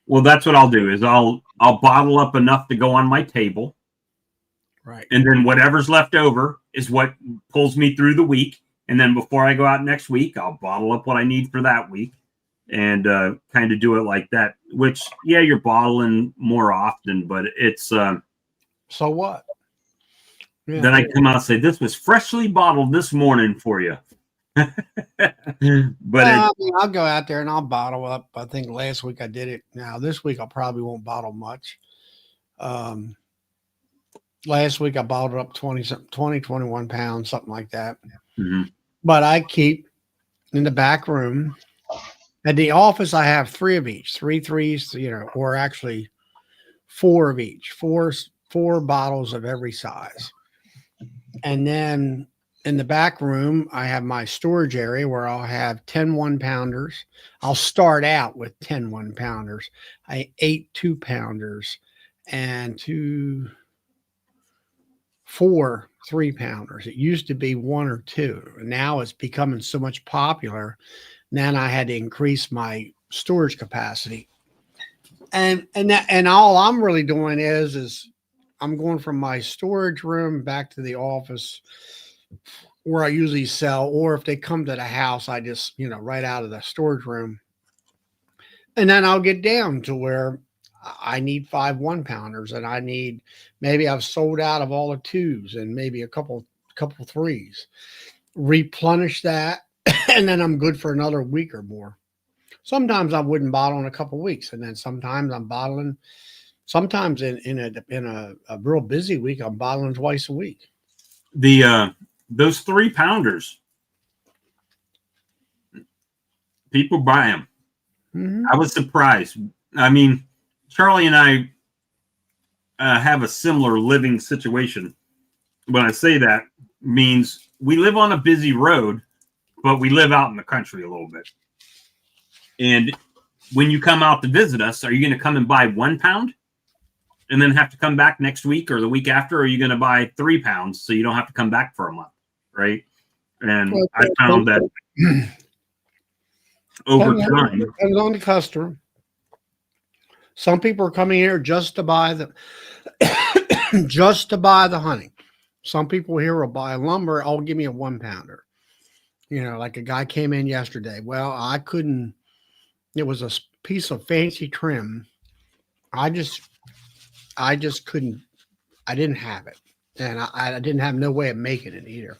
Well, that's what I'll do is I'll bottle up enough to go on my table. Right. And then whatever's left over is what pulls me through the week. And then before I go out next week, I'll bottle up what I need for that week and kind of do it like that, which, yeah, you're bottling more often, but it's so what? Yeah. Then I come out and say, this was freshly bottled this morning for you. But I mean, I'll go out there and I'll bottle up. I think last week I did it. Now this week I probably won't bottle much. Last week I bottled up 21 pounds, something like that. Mm-hmm. But I keep in the back room. At the office, I have 3 of each, 3 threes, or actually 4 of each, four bottles of every size. And then in the back room, I have my storage area where I'll have 10 1-pounders. I'll start out with 10 1-pounders. 8 2-pounders and 4 3-pounders. It used to be 1 or 2. Now it's becoming so much popular. Then I had to increase my storage capacity. And all I'm really doing is I'm going from my storage room back to the office where I usually sell, or if they come to the house, I just, right out of the storage room. And then I'll get down to where I need 5 1-pounders, and maybe I've sold out of all the 2s and maybe a couple 3s. Replenish that, and then I'm good for another week or more. Sometimes I wouldn't bottle in a couple weeks, and then sometimes I'm bottling. Sometimes in a real busy week, I'm bottling twice a week. Those 3-pounders, people buy them. Mm-hmm. I was surprised. I mean, Charlie and I have a similar living situation. When I say that, means we live on a busy road, but we live out in the country a little bit. And when you come out to visit us, are you going to come and buy 1 pound and then have to come back next week or the week after? Or are you going to buy 3 pounds so you don't have to come back for a month? Right. And I found that over time. Depends on the customer. Some people are coming here just to buy the honey. Some people here will buy lumber. Oh, give me a 1-pounder. Like a guy came in yesterday. Well, I couldn't. It was a piece of fancy trim. I just couldn't. I didn't have it, and I didn't have no way of making it either.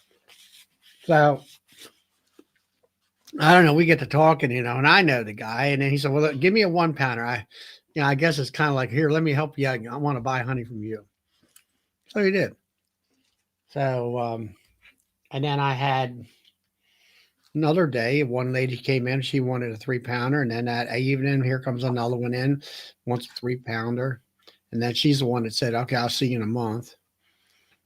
So I don't know. We get to talking, and I know the guy, and then he said, "Well, look, give me a 1-pounder." I guess it's kind of like, here, let me help you. I want to buy honey from you. So he did. So, and then I had another day, one lady came in, she wanted a 3-pounder. And then that evening, here comes another one in, wants a 3-pounder. And then she's the one that said, okay, I'll see you in a month.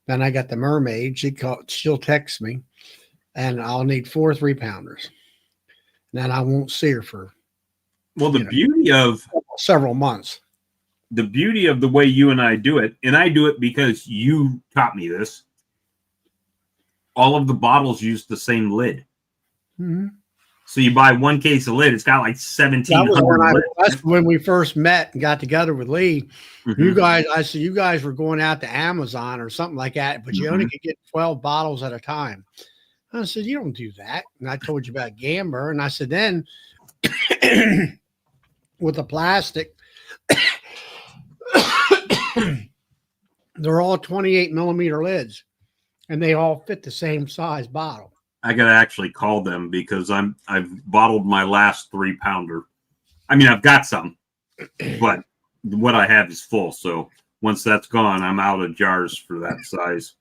Then I got the mermaid. She'll text me, and I'll need 4 3-pounders. And then I won't see her for beauty of several months. The beauty of the way you and I do it, and I do it because you taught me this. All of the bottles use the same lid. Mm-hmm. So you buy 1 case of lid, it's got like 1,700. That's when we first met and got together with Lee. Mm-hmm. I said, you guys were going out to Amazon or something like that, but you only could get 12 bottles at a time. I said, you don't do that. And I told you about Gamber. And I said, then with the plastic, they're all 28 millimeter lids, and they all fit the same size bottle. I got to actually call them because I've bottled my last 3-pounder. I mean, I've got some, but what I have is full. So once that's gone, I'm out of jars for that size.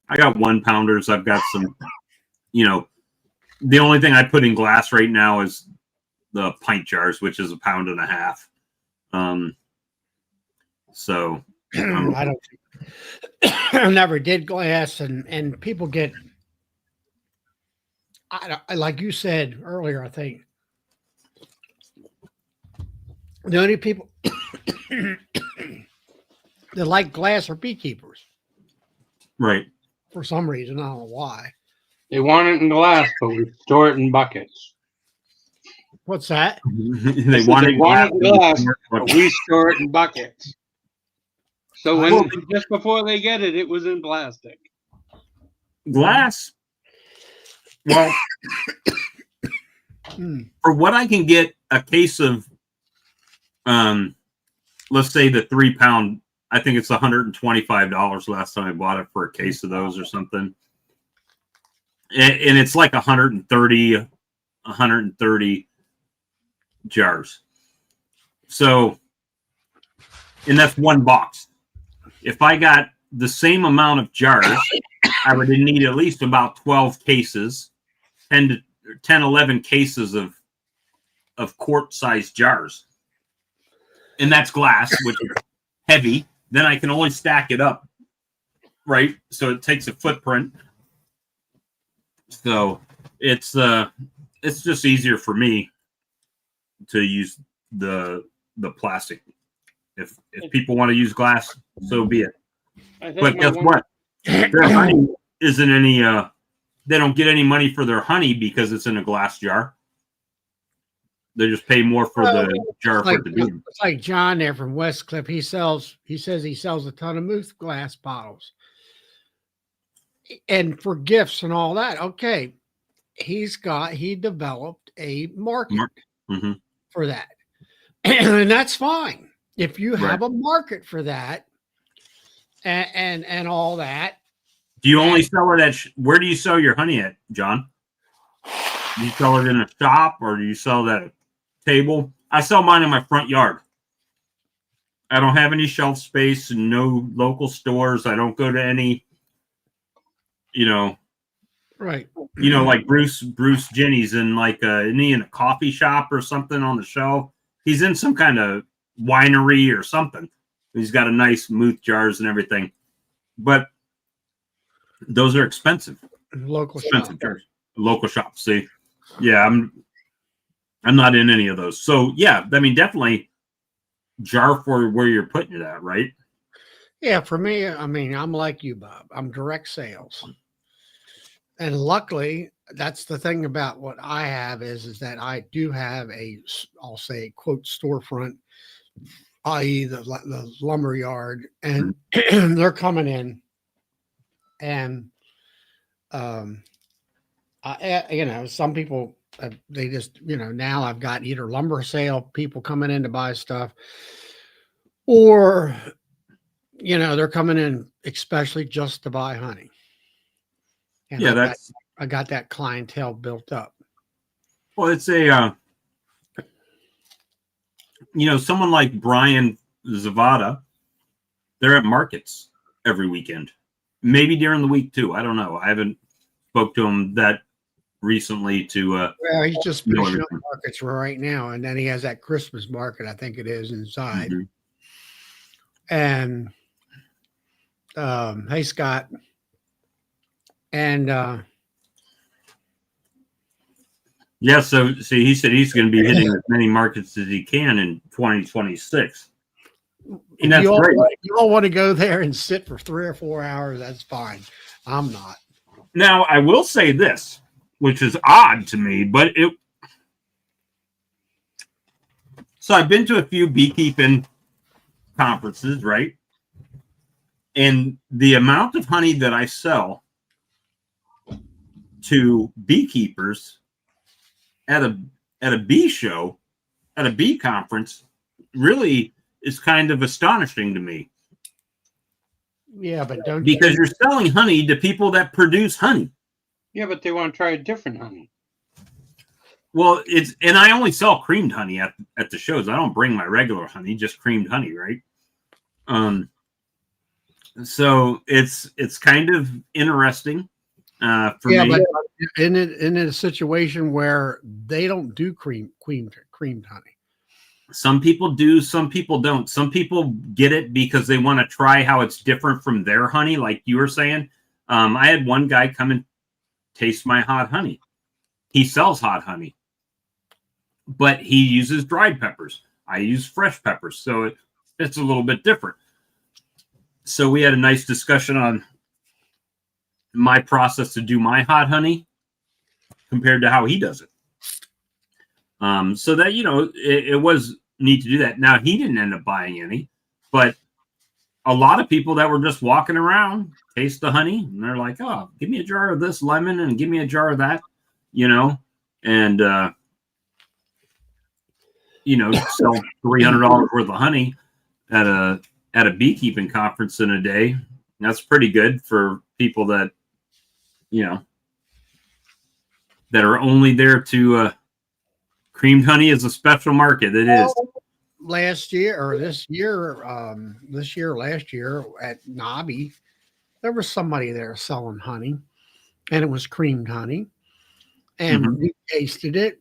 I got 1 pounders. I've got some, the only thing I put in glass right now is the pint jars, which is 1.5 pounds. So I don't. I never did glass, and people get. I like you said earlier. I think the only people that like glass are beekeepers right. for some reason. I don't know why. They want it in glass, but we store it in buckets. What's that? They want it in glass, but we store it in buckets. So when just before they get it, it was in plastic. glass. Well, for what I can get a case of, let's say the 3 pound, I think it's $125 last time I bought it for a case of those or something. And it's like 130 jars. So, and that's 1 box. If I got the same amount of jars, I would need at least about 12 cases, 10, 11 cases of quart-sized jars. And that's glass, which is heavy. Then I can only stack it up, right? So it takes a footprint. So it's just easier for me to use the plastic. If people want to use glass, so be it. But guess what? Their honey isn't any. They don't get any money for their honey because it's in a glass jar. They just pay more for the jar for it to be. It's like John there from Westcliff. He says he sells a ton of moose glass bottles, and for gifts and all that. Okay, he developed a market for that, and that's fine if you have a market for that, and all that. Do you only sell it at? Where do you sell your honey at, John? Do you sell it in a shop or do you sell it at a table? I sell mine in my front yard. I don't have any shelf space and no local stores. I don't go to any, right. Like Bruce Jenny's in like isn't he in a coffee shop or something on the shelf? He's in some kind of winery or something. He's got a nice Muth jars and everything, but those are expensive. Local shops. See, yeah, I'm not in any of those. So yeah, I mean, definitely jar for where you're putting it at, right? Yeah, for me, I mean, I'm like you, Bob. I'm direct sales, and luckily, that's the thing about what I have is that I do have I'll say quote storefront, i.e. the lumber yard, and they're coming in. And, some people, they just, now I've got either lumber sale people coming in to buy stuff, or, they're coming in especially just to buy honey. And yeah, I got that clientele built up. Well, it's a, someone like Brian Zavada, they're at markets every weekend. Maybe during the week too. I don't know. I haven't spoke to him that recently to. Well, he's just finishing up markets right now, and then he has that Christmas market. I think it is inside. And hey, Scott, and yeah. So see, he said he's going to be hitting as many markets as he can in 2026. And that's great. You all want to go there and sit for 3 or 4 hours? That's fine. I'm not. Now, I will say this, which is odd to me, but so I've been to a few beekeeping conferences, right? And the amount of honey that I sell to beekeepers at a bee show, at a bee conference, really is kind of astonishing to me. Yeah, but because you're selling honey to people that produce honey. Yeah, but they want to try a different honey. Well, and I only sell creamed honey at the shows. I don't bring my regular honey, just creamed honey, right? So it's kind of interesting for me. But in a situation where they don't do creamed honey. Some people do, some people don't. Some people get it because they want to try how it's different from their honey, like you were saying. I had one guy come and taste my hot honey. He sells hot honey, but he uses dried peppers. I use fresh peppers, so it's a little bit different. So we had a nice discussion on my process to do my hot honey compared to how he does it. So that, it was neat to do that. Now, he didn't end up buying any, but a lot of people that were just walking around taste the honey, and they're like, oh, give me a jar of this lemon and give me a jar of that, and, sell $300 worth of honey at a beekeeping conference in a day. That's pretty good for people that, that are only there to, creamed honey is a special market. It is. Last year or last year at Nobby, there was somebody there selling honey, and it was creamed honey. And we tasted it,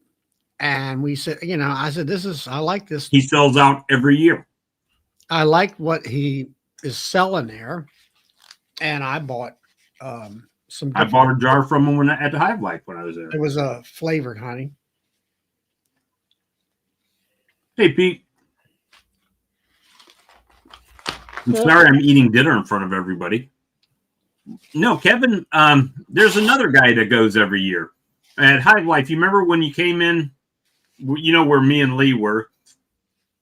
and we said, I said, I like this. He sells out every year. I like what he is selling there. And I bought some. I bought a jar from him at the Hive Life when I was there. It was a flavored honey. Hey, Pete. I'm sorry I'm eating dinner in front of everybody. No, Kevin, there's another guy that goes every year at Hive Life. You remember when you came in, where me and Lee were,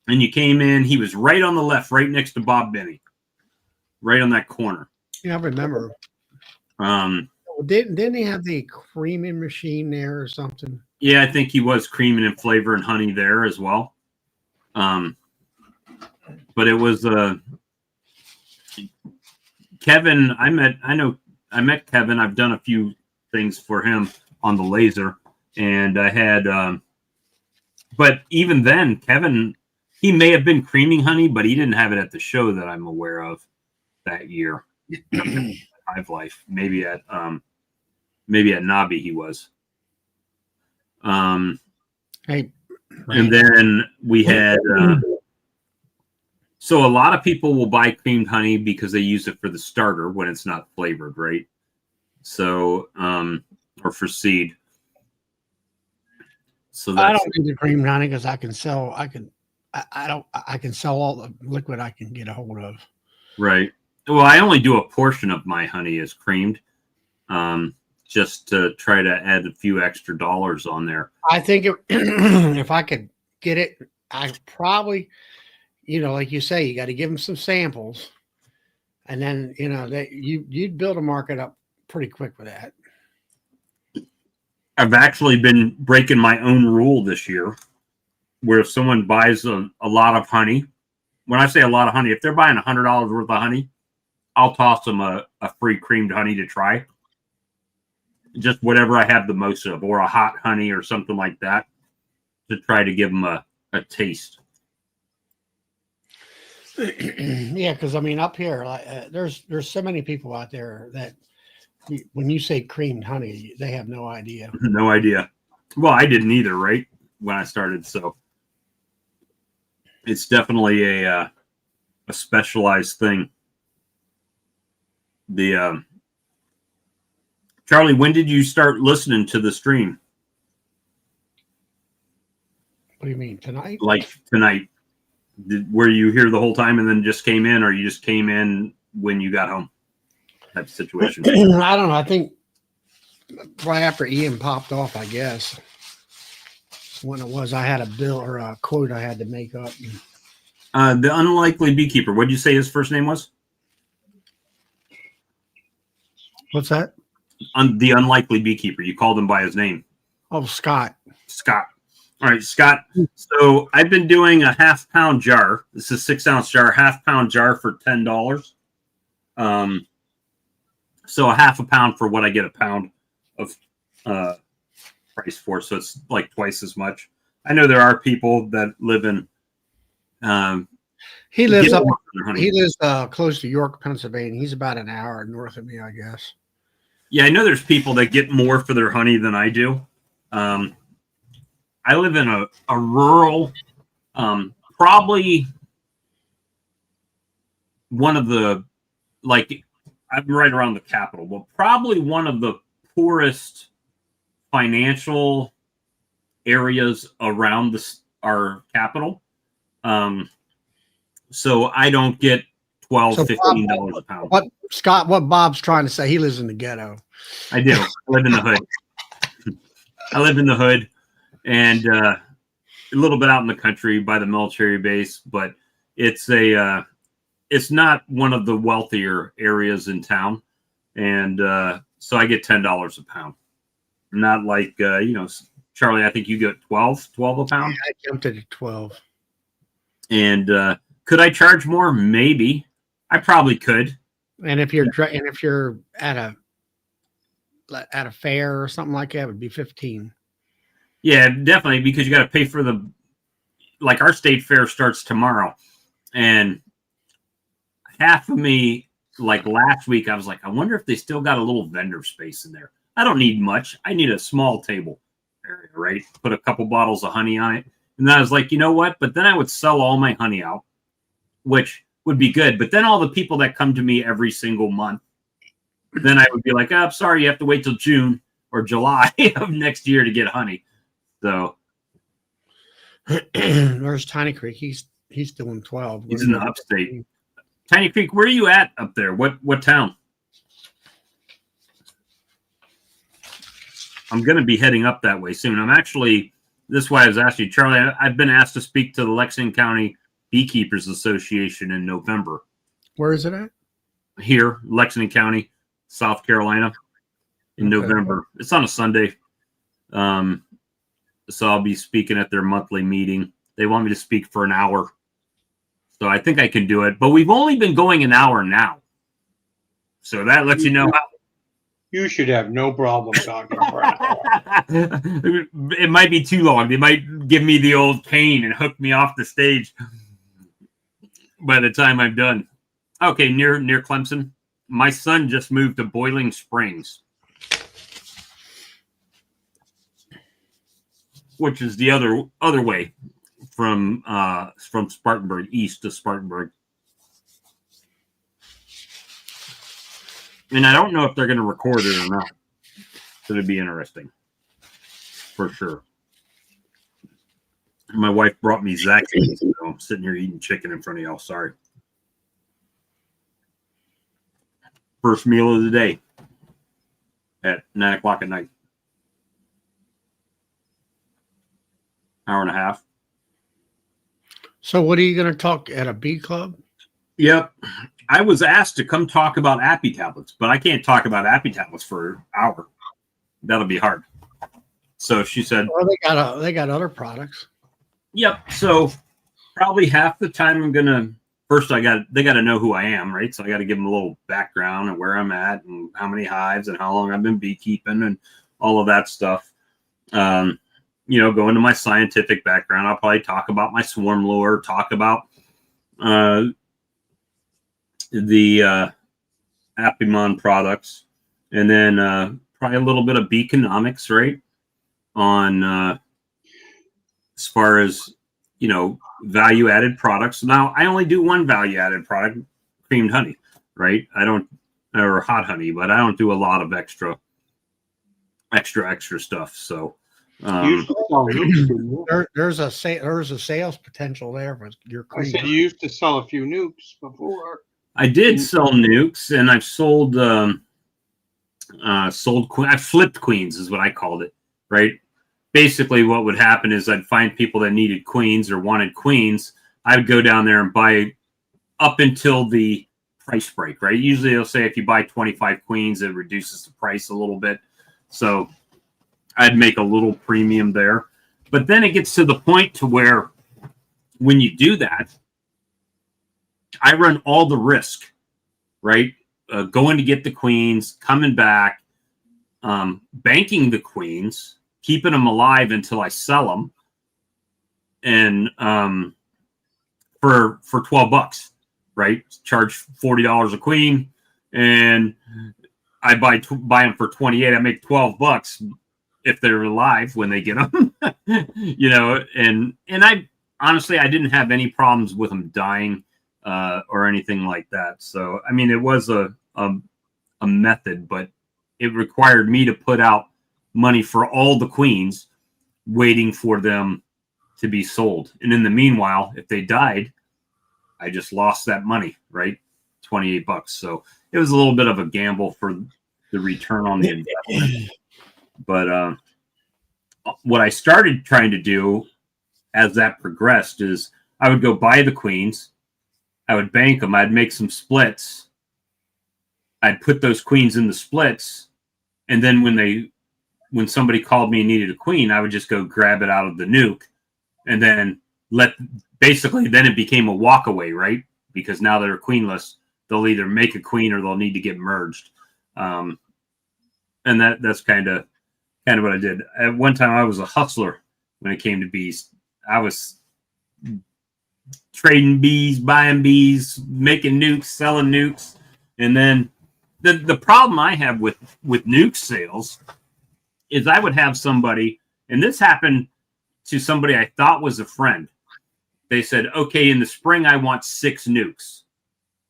and you came in, he was right on the left, right next to Bob Benny, right on that corner. Yeah, I remember. Didn't he have the creaming machine there or something? Yeah, I think he was creaming and flavoring honey there as well. But it was Kevin. I met Kevin. I've done a few things for him on the laser, and I had but even then, Kevin, he may have been creaming honey, but he didn't have it at the show that I'm aware of that year. Hive Life, maybe at Nobby he was. Hey, and then we had so a lot of people will buy creamed honey because they use it for the starter when it's not flavored, right? So or for seed. So I don't need the creamed honey because I can sell all the liquid I can get a hold of. Right. Well, I only do a portion of my honey as creamed, just to try to add a few extra dollars on there. I think if I could get it, I probably, like you say, you got to give them some samples, and then you'd build a market up pretty quick with that. I've actually been breaking my own rule this year, where if someone buys a lot of honey, when I say a lot of honey, if they're buying $100 worth of honey, I'll toss them a free creamed honey to try. Just whatever I have the most of, or a hot honey or something like that, to try to give them a taste. Yeah, because up here, there's so many people out there that when you say creamed honey, they have no idea. No idea. Well, I didn't either, right, when I started. So it's definitely a specialized thing. Charlie, when did you start listening to the stream? What do you mean, tonight? Like tonight. Were you here the whole time and then just came in, or you just came in when you got home? Type of situation. I don't know. I think right after Ian popped off, I guess. When it was, I had a bill or a quote I had to make up. The Unlikely Beekeeper. What did you say his first name was? What's that? The Unlikely Beekeeper. You called him by his name. Oh, Scott. Scott. All right, Scott. So I've been doing a half-pound jar. This is a 6-ounce jar, half-pound jar for $10. So a half a pound for what I get a pound of price for, so it's like twice as much. I know there are people that live in. He lives get up. more for their honey. He lives close to York, Pennsylvania. He's about an hour north of me, I guess. Yeah, I know there's people that get more for their honey than I do. I live in a rural, probably one of the, like, I'm right around the capital, but probably one of the poorest financial areas around our capital. So I don't get $12, So $15 a pound. What Bob's trying to say, he lives in the ghetto. I do. I live in the hood. I live in the hood and a little bit out in the country by the military base, but it's it's not one of the wealthier areas in town. And so I get $10 a pound. Not like, Charlie, I think you get 12 a pound. I jumped it to 12. And could I charge more? Maybe. I probably could. And if you're at a fair or something like that, it would be 15. Yeah, definitely, because you got to pay for like our state fair starts tomorrow. And half of me, like last week, I was like, I wonder if they still got a little vendor space in there. I don't need much. I need a small table area, right? Put a couple bottles of honey on it. And then I was like, you know what? But then I would sell all my honey out, which would be good. But then all the people that come to me every single month, then I would be like, I'm sorry, you have to wait till June or July of next year to get honey. So There's Tiny Creek. He's doing 12. he's in the upstate. Tiny Creek, where are you at up there? What town? I'm going to be heading up that way soon. This is why I was asking you, Charlie. I've been asked to speak to the Lexington County Beekeepers Association in November. Where is it at? Here, Lexington County, South Carolina, in November. It's on a Sunday. So I'll be speaking at their monthly meeting. They want me to speak for an hour. So I think I can do it. But we've only been going an hour now. So that lets you know how. You should have no problem talking for an hour. It might be too long. They might give me the old cane and hook me off the stage by the time I'm done. Okay, near Clemson. My son just moved to Boiling Springs, which is the other way from Spartanburg, east to Spartanburg. And I don't know if they're going to record it or not. So it'd be interesting. For sure. My wife brought me Zaxby's, so I'm sitting here eating chicken in front of y'all. Sorry. First meal of the day at 9 o'clock at night. Hour and a half. So what are you going to talk at a bee club? Yep. I was asked to come talk about Appy tablets, but I can't talk about Appy tablets for an hour. That'll be hard. So she said, well, they got other products. Yep. So probably half the time I'm gonna they got to know who I am, right? So I got to give them a little background and where I'm at and how many hives and how long I've been beekeeping and all of that stuff. Go into my scientific background. I'll probably talk about my swarm lure, talk about the Appymon products, and then probably a little bit of beeconomics, right? On as far as value-added products. Now, I only do one value-added product, creamed honey, right? Or hot honey, but I don't do a lot of extra stuff. So there's a sales potential there for your cream. I said you used to sell a few nukes before. I did sell nukes, and I've sold I flipped queens is what I called it, right? Basically what would happen is I'd find people that needed queens or wanted queens. I would go down there and buy up until the price break, right? Usually they'll say if you buy 25 queens, it reduces the price a little bit. So I'd make a little premium there. But then it gets to the point to where when you do that, I run all the risk, right? Going to get the queens, coming back, banking the queens, keeping them alive until I sell them, and for $12, right? Charge $40 a queen, and I buy them for 28. I make $12 if they're alive when they get them, you know. And I honestly, I didn't have any problems with them dying or anything like that. So I mean, it was a method, but it required me to put out money for all the queens, waiting for them to be sold. And in the meanwhile, if they died, I just lost that money, right? $28. So it was a little bit of a gamble for the return on the investment. But what I started trying to do as that progressed is I would go buy the queens, I would bank them, I'd make some splits, I'd put those queens in the splits, and then when somebody called me and needed a queen, I would just go grab it out of the nuke, and then then it became a walk away, right? Because now they're queenless, they'll either make a queen or they'll need to get merged. And that's kind of what I did. At one time, I was a hustler when it came to bees. I was trading bees, buying bees, making nukes, selling nukes. And then the problem I have with nuke sales is I would have somebody, and this happened to somebody I thought was a friend. They said, okay, in the spring, I want 6 nukes,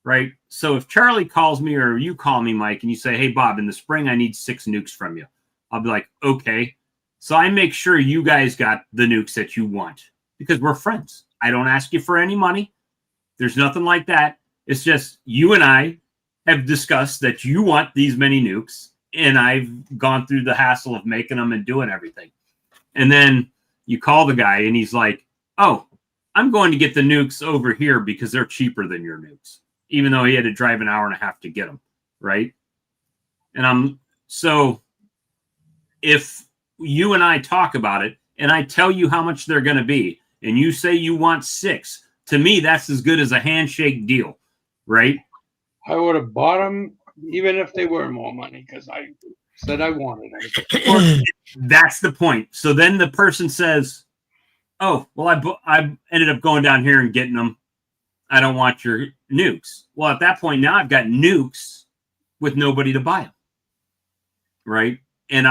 right? So if Charlie calls me or you call me, Mike, and you say, hey, Bob, in the spring, I need 6 nukes from you. I'll be like, okay. So I make sure you guys got the nukes that you want because we're friends. I don't ask you for any money. There's nothing like that. It's just you and I have discussed that you want these many nukes, and I've gone through the hassle of making them and doing everything. And then you call the guy, and he's like, oh, I'm going to get the nukes over here because they're cheaper than your nukes, even though he had to drive an hour and a half to get them, right? And so if you and I talk about it, and I tell you how much they're going to be, and you say you want 6, to me, that's as good as a handshake deal, right? I would have bought them even if they were more money because I said I wanted them. That's the point. So then the person says, oh, well, I ended up going down here and getting them. I don't want your nukes. Well, at that point, now I've got nukes with nobody to buy them, right? And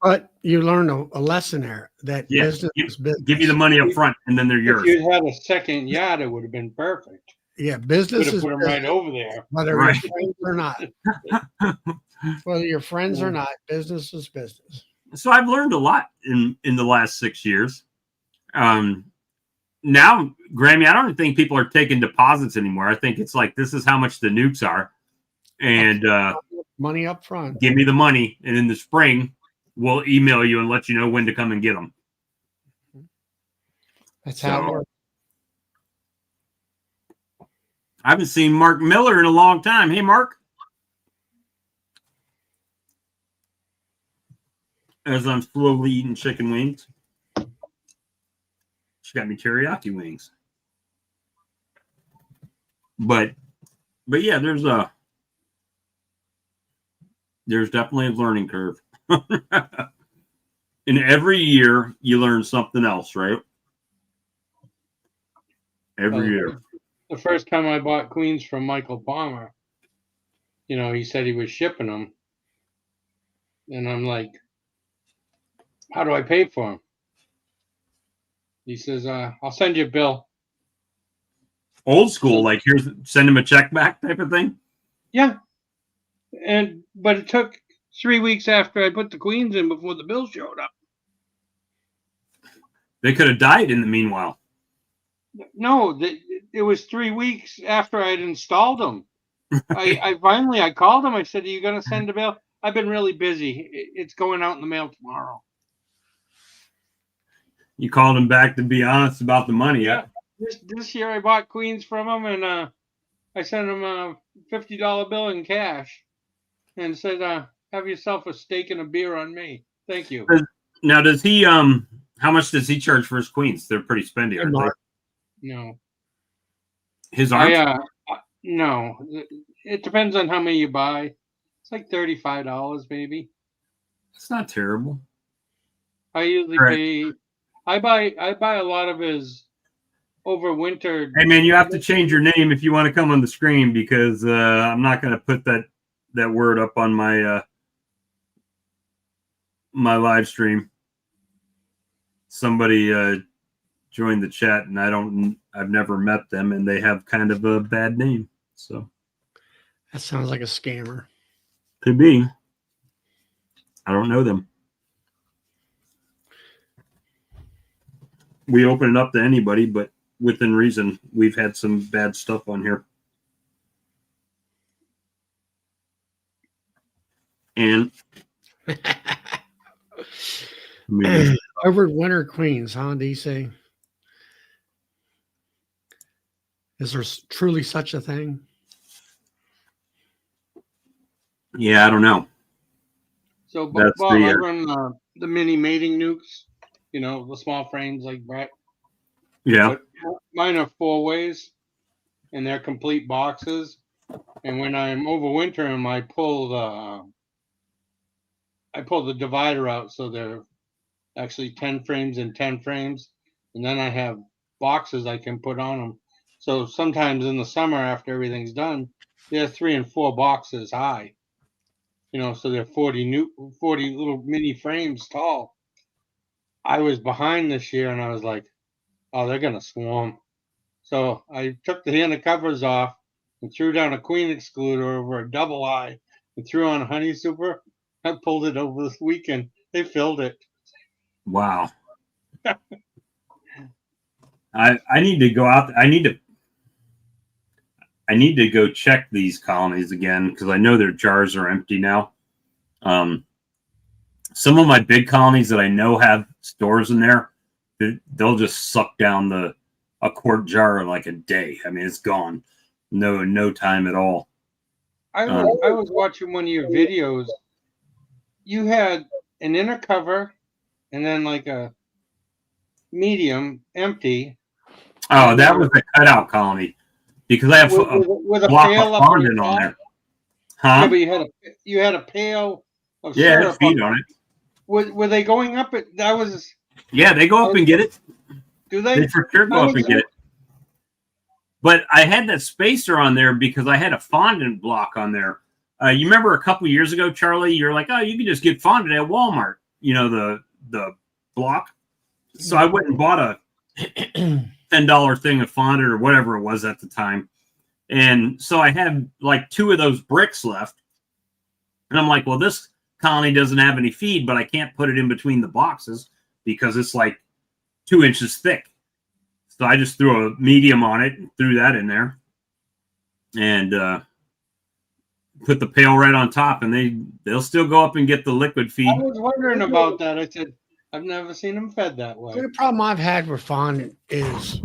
But you learn a lesson there that business is business. Give you the money up front, and then they're yours. If you'd had a second yard, it would have been perfect. Yeah, business Could have is put them right over there. whether Right. you're friends or not. Whether you're friends or not, business is business. So I've learned a lot in the last 6 years. Now, Grammy, I don't think people are taking deposits anymore. I think it's like, this is how much the nukes are, and Money up front. give me the money, and in the spring, we'll email you and let you know when to come and get them. That's how it So- works. I haven't seen Mark Miller in a long time. Hey, Mark. As I'm slowly eating chicken wings. She got me teriyaki wings. But yeah, there's definitely a learning curve. And every year you learn something else, right? Every year. The first time I bought queens from Michael Palmer, he said he was shipping them. And I'm like, how do I pay for them? He says, I'll send you a bill. Old school, like send him a check back type of thing. Yeah. But it took 3 weeks after I put the queens in before the bill showed up. They could have died in the meanwhile. No, it was 3 weeks after I'd installed them. I finally called him. I said, are you going to send a bill? I've been really busy. It's going out in the mail tomorrow. You called him back to be honest about the money. Yeah. This year I bought queens from him, and I sent him a $50 bill in cash and said, have yourself a steak and a beer on me. Thank you. Now, does he how much does he charge for his queens? They're pretty spendy, aren't they? No. His arms? No. It depends on how many you buy. It's like $35 maybe. It's not terrible. I usually Correct. pay. I buy a lot of his overwintered. Hey man, you have to change your name if you want to come on the screen, because I'm not going to put that word up on my my live stream. Somebody joined the chat, and I've never met them, and they have kind of a bad name. So That sounds like a scammer. could be. I don't know them. We open it up to anybody, but within reason. We've had some bad stuff on here. And Overwinter Queens, huh, DC? Is there truly such a thing? yeah, I don't know. So, That's Bob, the, I run the mini mating nukes. You know, the small frames like Brett. Yeah. But mine are 4-ways, and they're complete boxes. And when I'm overwintering, I pull the divider out, so they're actually 10 frames and 10 frames, and then I have boxes I can put on them. So sometimes in the summer, after everything's done, they're 3 and 4 boxes high. You know, so they're 40 little mini frames tall. I was behind this year, and I was like, "Oh, they're gonna swarm." So I took the hand covers off and threw down a queen excluder over a double eye and threw on honey super. I pulled it over this weekend. They filled it. Wow. I need to go out. I need to go check these colonies again, because I know their jars are empty now. Some of my big colonies that I know have stores in there, they'll just suck down a quart jar in like a day. I mean, it's gone. No time at all. I was watching one of your videos. You had an inner cover and then like a medium empty. Oh, that was a cutout colony, because I have with a block pail of up on fondant on top. there. Huh? Yeah, but you had a pail of Yeah, syrup feed on it. Were they going up? That was. Yeah, they go up and get it. Do they? They for sure go up and get it. But I had that spacer on there because I had a fondant block on there. You remember a couple years ago, Charlie? You're like, oh, you can just get fondant at Walmart. You know, the block. So I went and bought a $10 thing of fondant or whatever it was at the time. And so I had like 2 of those bricks left. And I'm like, well, this colony doesn't have any feed, but I can't put it in between the boxes because it's like 2 inches thick. So I just threw a medium on it and threw that in there, and put the pail right on top, and they'll still go up and get the liquid feed. I was wondering about that. I said, I've never seen them fed that way. The problem I've had with fondant is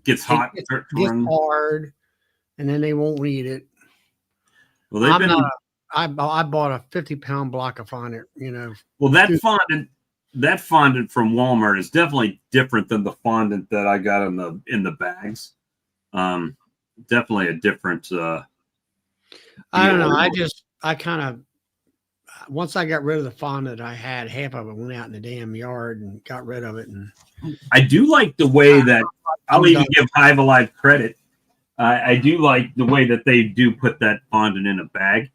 Gets hot, gets hard, and then they won't eat it. Well, I bought a 50-pound block of fondant. You know. Well, that fondant from Walmart is definitely different than the fondant that I got in the bags. Definitely a different. I don't know. I kind of, once I got rid of the fondant I had, half of it went out in the damn yard and got rid of it. And I do like the way that I'll even give Hive Alive credit. I do like the way that they do put that fondant in a bag.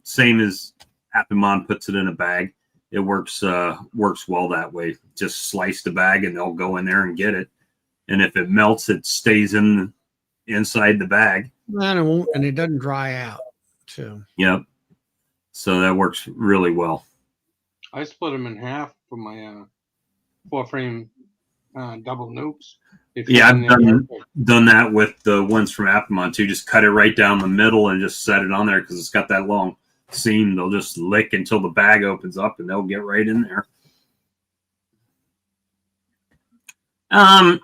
Same as Appamon puts it in a bag. It works well that way. Just slice the bag and they'll go in there and get it. And if it melts, it stays inside the bag. And it won't, and it doesn't dry out. So yep. So that works really well. I split them in half for my 4-frame double nukes. Yeah, I've done that with the ones from Appamon too. Just cut it right down the middle and just set it on there because it's got that long seam. They'll just lick until the bag opens up and they'll get right in there. I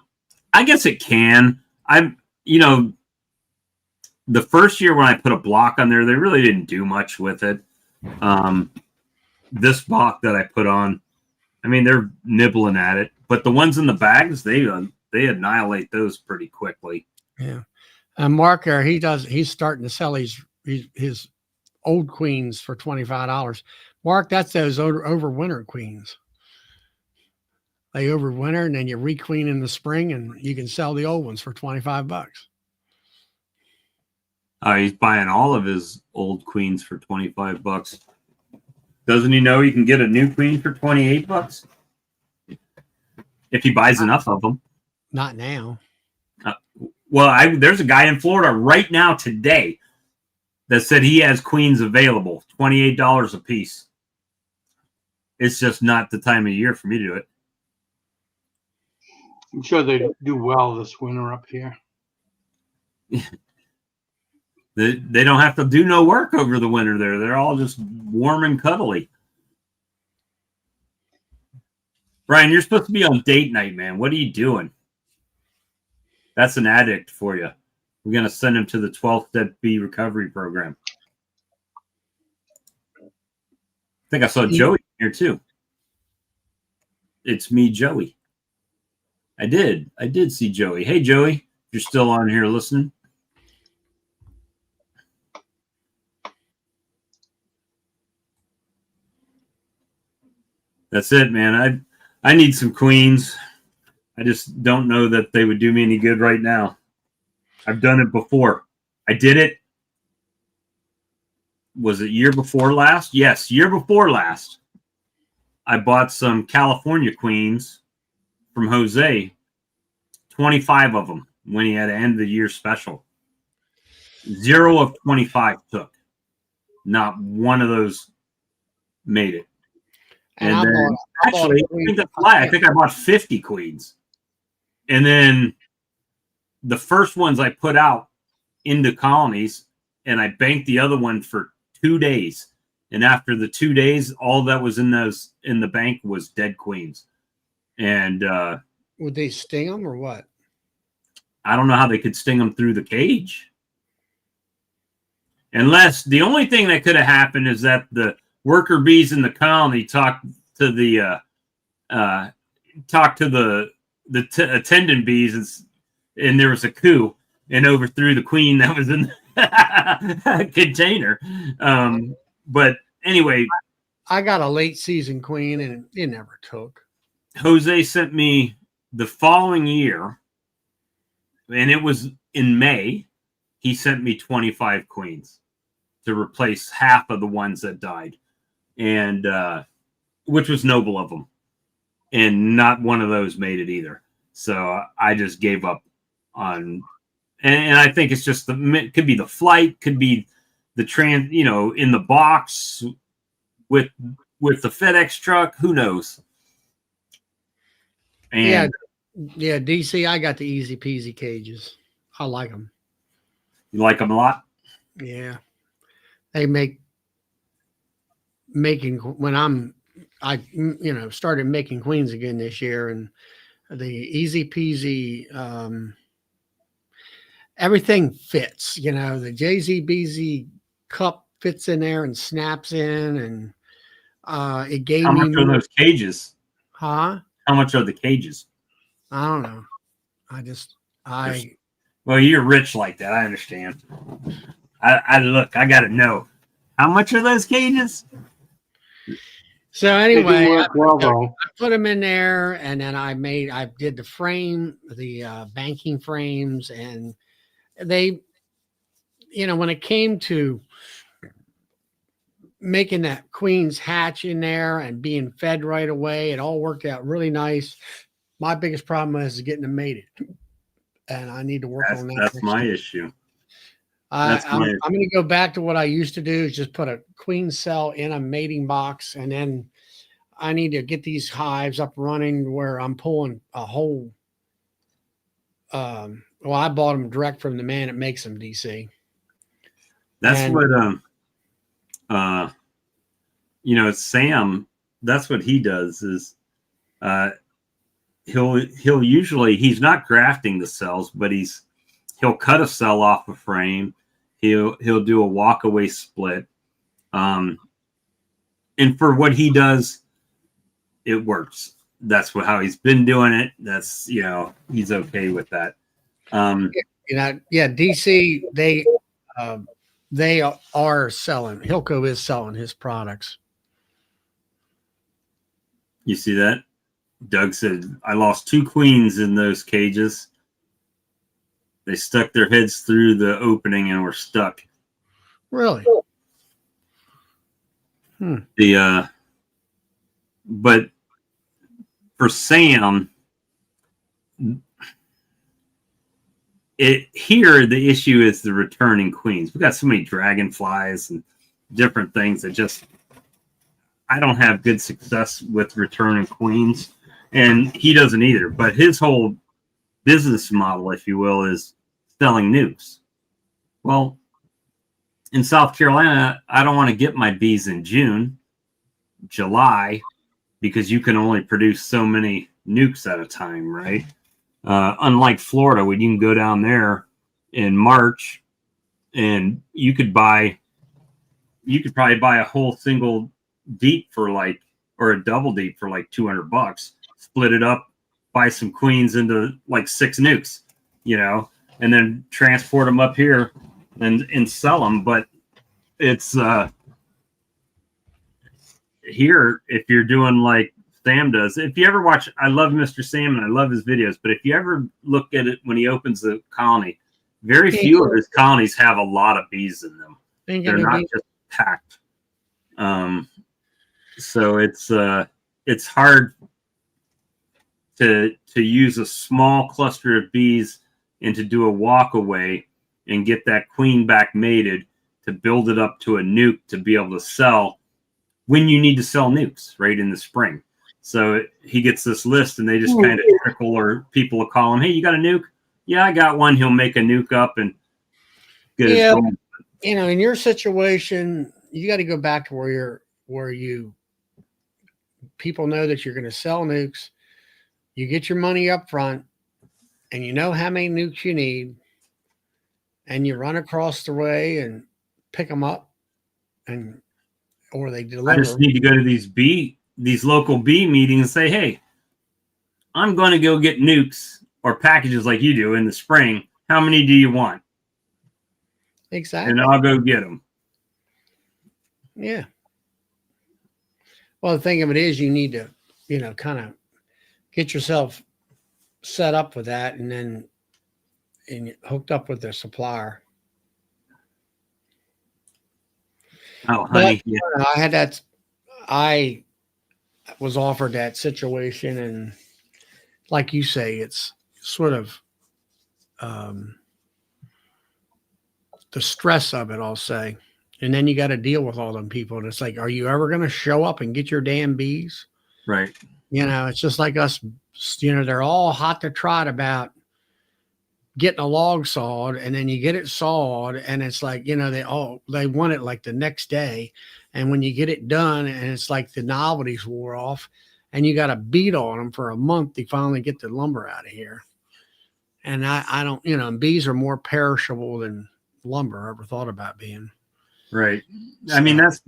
guess it can. The first year when I put a block on there, they really didn't do much with it. This block that I put on, I mean, they're nibbling at it, but the ones in the bags, they annihilate those pretty quickly. Yeah. Mark there, he's starting to sell his old queens for $25, Mark, that's those overwinter queens. They overwinter and then you requeen in the spring and you can sell the old ones for $25. He's buying all of his old queens for $25. Doesn't he know he can get a new queen for $28 if he buys enough of them? Not now. Well, there's a guy in Florida right now today that said he has queens available, $28 a piece. It's just not the time of year for me to do it. I'm sure they do well this winter up here. They don't have to do no work over the winter there. They're all just warm and cuddly. Brian, you're supposed to be on date night, man. What are you doing? That's an addict for you. We're going to send him to the 12th Step B recovery program. I think I saw Joey here too. It's me, Joey. I did see Joey. Hey, Joey, if you're still on here listening. That's it, man. I need some queens. I just don't know that they would do me any good right now. I've done it before. I did it. Was it year before last? Yes, year before last. I bought some California queens from Jose, 25 of them when he had an end of the year special. 0 of 25 took. Not one of those made it. And then, actually, I think that's a lie. I think I bought 50 queens. And then the first ones I put out into colonies, and I banked the other one for 2 days. And after the 2 days, all that was in the bank was dead queens. And would they sting them or what? I don't know how they could sting them through the cage. Unless the only thing that could have happened is that the worker bees in the colony talked to the attendant bees, and there was a coup and overthrew the queen that was in the container. But anyway, I got a late season queen and it never took. Jose sent me the following year, and it was in May. He sent me 25 queens to replace half of the ones that died, and which was noble of them. And not one of those made it either. So I just gave up on, and I think it's just it could be the flight, could be the in the box with the FedEx truck, who knows? And yeah, DC, I got the easy peasy cages. I like them. You like them a lot? Yeah. They when I started making queens again this year, and the easy peasy, everything fits, the JZBZ cup fits in there and snaps in, and it gave How me much are those cages? Huh? How much are the cages? I don't know. Well, you're rich like that. I understand. I got to know. How much are those cages? So anyway, I put them in there, and then I did the frame, the banking frames, and they, when it came to making that queen's hatch in there and being fed right away, it all worked out really nice. My biggest problem is getting them mated, and I need to work on that. That's my issue. I'm going to go back to what I used to do, is just put a queen cell in a mating box, and then I need to get these hives up running where I'm pulling a whole. I bought them direct from the man that makes them, DC. That's what Sam. That's what he does. Is he'll usually, he's not grafting the cells, but he'll cut a cell off a frame. He'll do a walk away split. And for what he does, it works. That's how he's been doing it. That's, he's okay with that. DC, they are selling, Hilco is selling his products. You see that? Doug said, I lost 2 queens in those cages. They stuck their heads through the opening and were stuck. Really? But for Sam, here the issue is the returning queens. We've got so many dragonflies and different things that just, I don't have good success with returning queens, and he doesn't either. But his whole business model, if you will, is selling nukes. Well, in South Carolina, I don't want to get my bees in June, July, because you can only produce so many nukes at a time, right? Unlike Florida, when you can go down there in March and you could probably buy a whole single deep for like, or a double deep for like $200, split it up, buy some queens into like 6 nukes, and then transport them up here and sell them. But it's here, if you're doing like Sam does, if you ever watch, I love Mr. Sam and I love his videos, but if you ever look at it when he opens the colony, very few of his colonies have a lot of bees in them. They're not just packed. So it's hard to use a small cluster of bees and to do a walk away and get that queen back mated to build it up to a nuke to be able to sell when you need to sell nukes right in the spring. So he gets this list and they just kind of trickle, or people will call him, hey, you got a nuke? Yeah, I got one. He'll make a nuke up and get his going. In your situation, you got to go back to where people know that you're going to sell nukes. You get your money up front and you know how many nukes you need, and you run across the way and pick them up, or they deliver. I just need to go to these local bee meetings and say, hey, I'm going to go get nukes or packages like you do in the spring. How many do you want? Exactly. And I'll go get them. Yeah. Well, the thing of it is, you need to, kind of get yourself set up with that and hooked up with the supplier. Oh, honey. But, I was offered that situation, and like you say, it's sort of the stress of it, I'll say. And then you got to deal with all them people. And it's like, are you ever going to show up and get your damn bees? Right. It's just like us, they're all hot to trot about getting a log sawed, and then you get it sawed and it's like, they want it like the next day. And when you get it done and it's like the novelties wore off and you got to beat on them for a month to finally get the lumber out of here. And I don't, bees are more perishable than lumber. I ever thought about being. Right. I mean, that's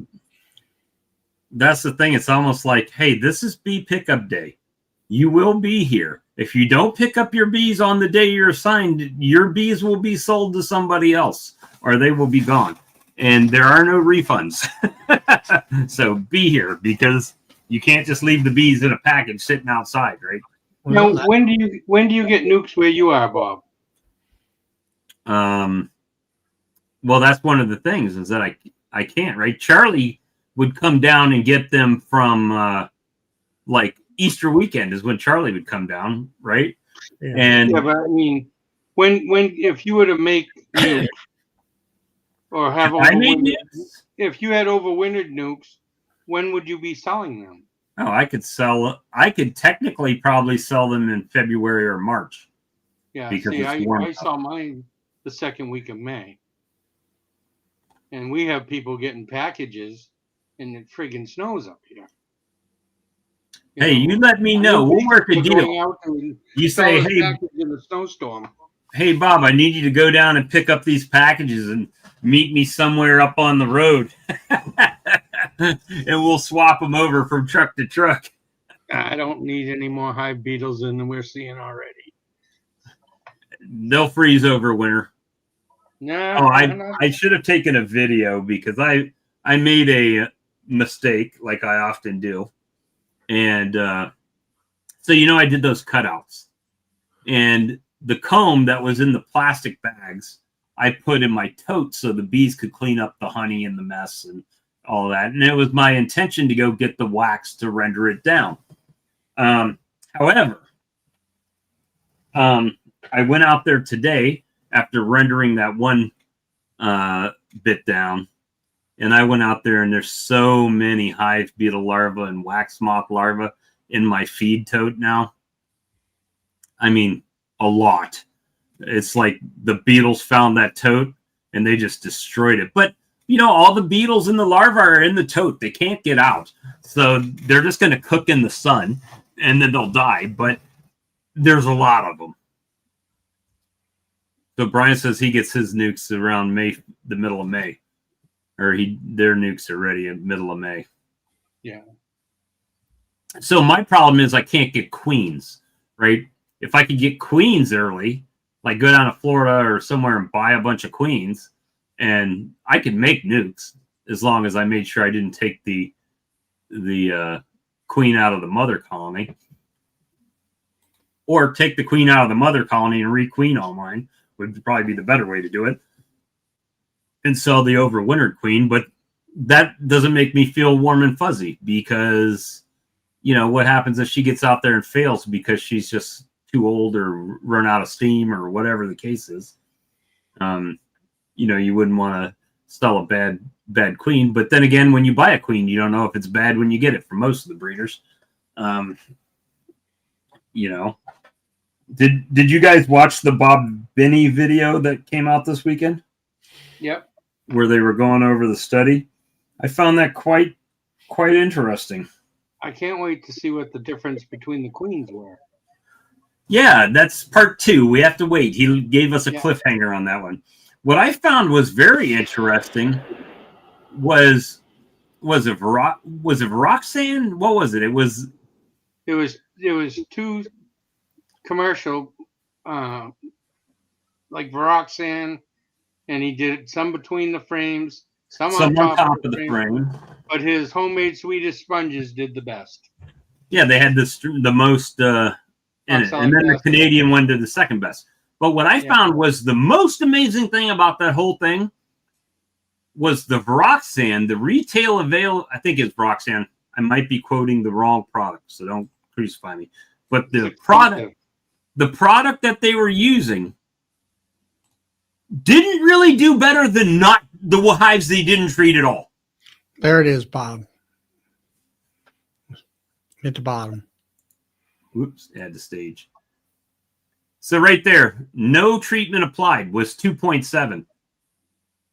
the thing. It's almost like, hey, this is bee pickup day. You will be here. If you don't pick up your bees on the day you're assigned, your bees will be sold to somebody else or they will be gone. And there are no refunds. So be here, because you can't just leave the bees in a package sitting outside, right? Now, when do you get nukes where you are, Bob? Well, that's one of the things is that I can't, right? Charlie would come down and get them from like Easter weekend is when Charlie would come down, right? Yeah. And but I mean, when if you were to make nukes or have if you had overwintered nukes, when would you be selling them? Oh, I could technically probably sell them in February or March. Yeah, because see, it's warm I saw mine the second week of May. And we have people getting packages and it friggin' snows up here. You let me know. We'll work a deal. You say, hey, in the snowstorm. Hey, Bob, I need you to go down and pick up these packages and meet me somewhere up on the road. And we'll swap them over from truck to truck. I don't need any more hive beetles than we're seeing already. They'll freeze over winter. No, I should have taken a video because I made a mistake like I often do. And so, I did those cutouts. And the comb that was in the plastic bags, I put in my tote so the bees could clean up the honey and the mess and all that. And it was my intention to go get the wax to render it down. However, I went out there today after rendering that one bit down, and I went out there, and there's so many hive beetle larvae and wax moth larvae in my feed tote now. I mean, a lot. It's like the beetles found that tote and they just destroyed it. But all the beetles and the larvae are in the tote. They can't get out, so they're just going to cook in the sun and then they'll die. But there's a lot of them. So Brian says he gets his nukes around the middle of May, or their nukes are ready in the middle of May. Yeah. So my problem is I can't get queens, right? If I could get queens early, like go down to Florida or somewhere and buy a bunch of queens, and I could make nukes as long as I made sure I didn't take the queen out of the mother colony, or take the queen out of the mother colony and re-queen all mine. Would probably be the better way to do it, and sell the overwintered queen. But that doesn't make me feel warm and fuzzy, because what happens if she gets out there and fails because she's just too old or run out of steam or whatever the case is. You wouldn't want to sell a bad queen. But then again, when you buy a queen, you don't know if it's bad when you get it, for most of the breeders. Did you guys watch the Bob Binney video that came out this weekend? Yep. Where they were going over the study? I found that quite interesting. I can't wait to see what the difference between the queens were. Yeah, that's part 2. We have to wait. He gave us a cliffhanger on that one. What I found was very interesting was it Roxanne? What was it? It was 2 commercial, like Roxanne, and he did some between the frames, some on top of the frame. But his homemade Swedish sponges did the best. Yeah, they had the most in it, and then the Canadian one did the second best. But what I found was the most amazing thing about that whole thing was the Roxanne, the retail available. I think it's Roxanne. I might be quoting the wrong product, so don't crucify me. But the product that they were using didn't really do better than not the hives they didn't treat at all. There it is, Bob. At the bottom. Oops, add the stage. So right there, no treatment applied was 2.7.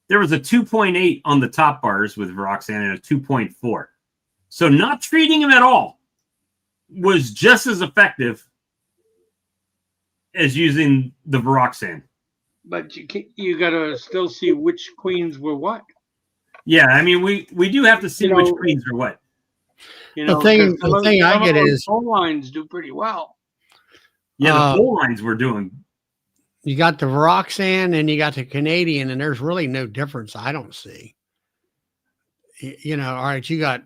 There was a 2.8 on the top bars with Roxanne and a 2.4. So not treating them at all was just as effective as using the Roxanne. But you got to still see which queens were what. Yeah, I mean, we do have to see which queens are what. The thing I get is phone lines do pretty well. Yeah, the phone lines were doing. You got the Roxanne and you got the Canadian, and there's really no difference I don't see. All right, you got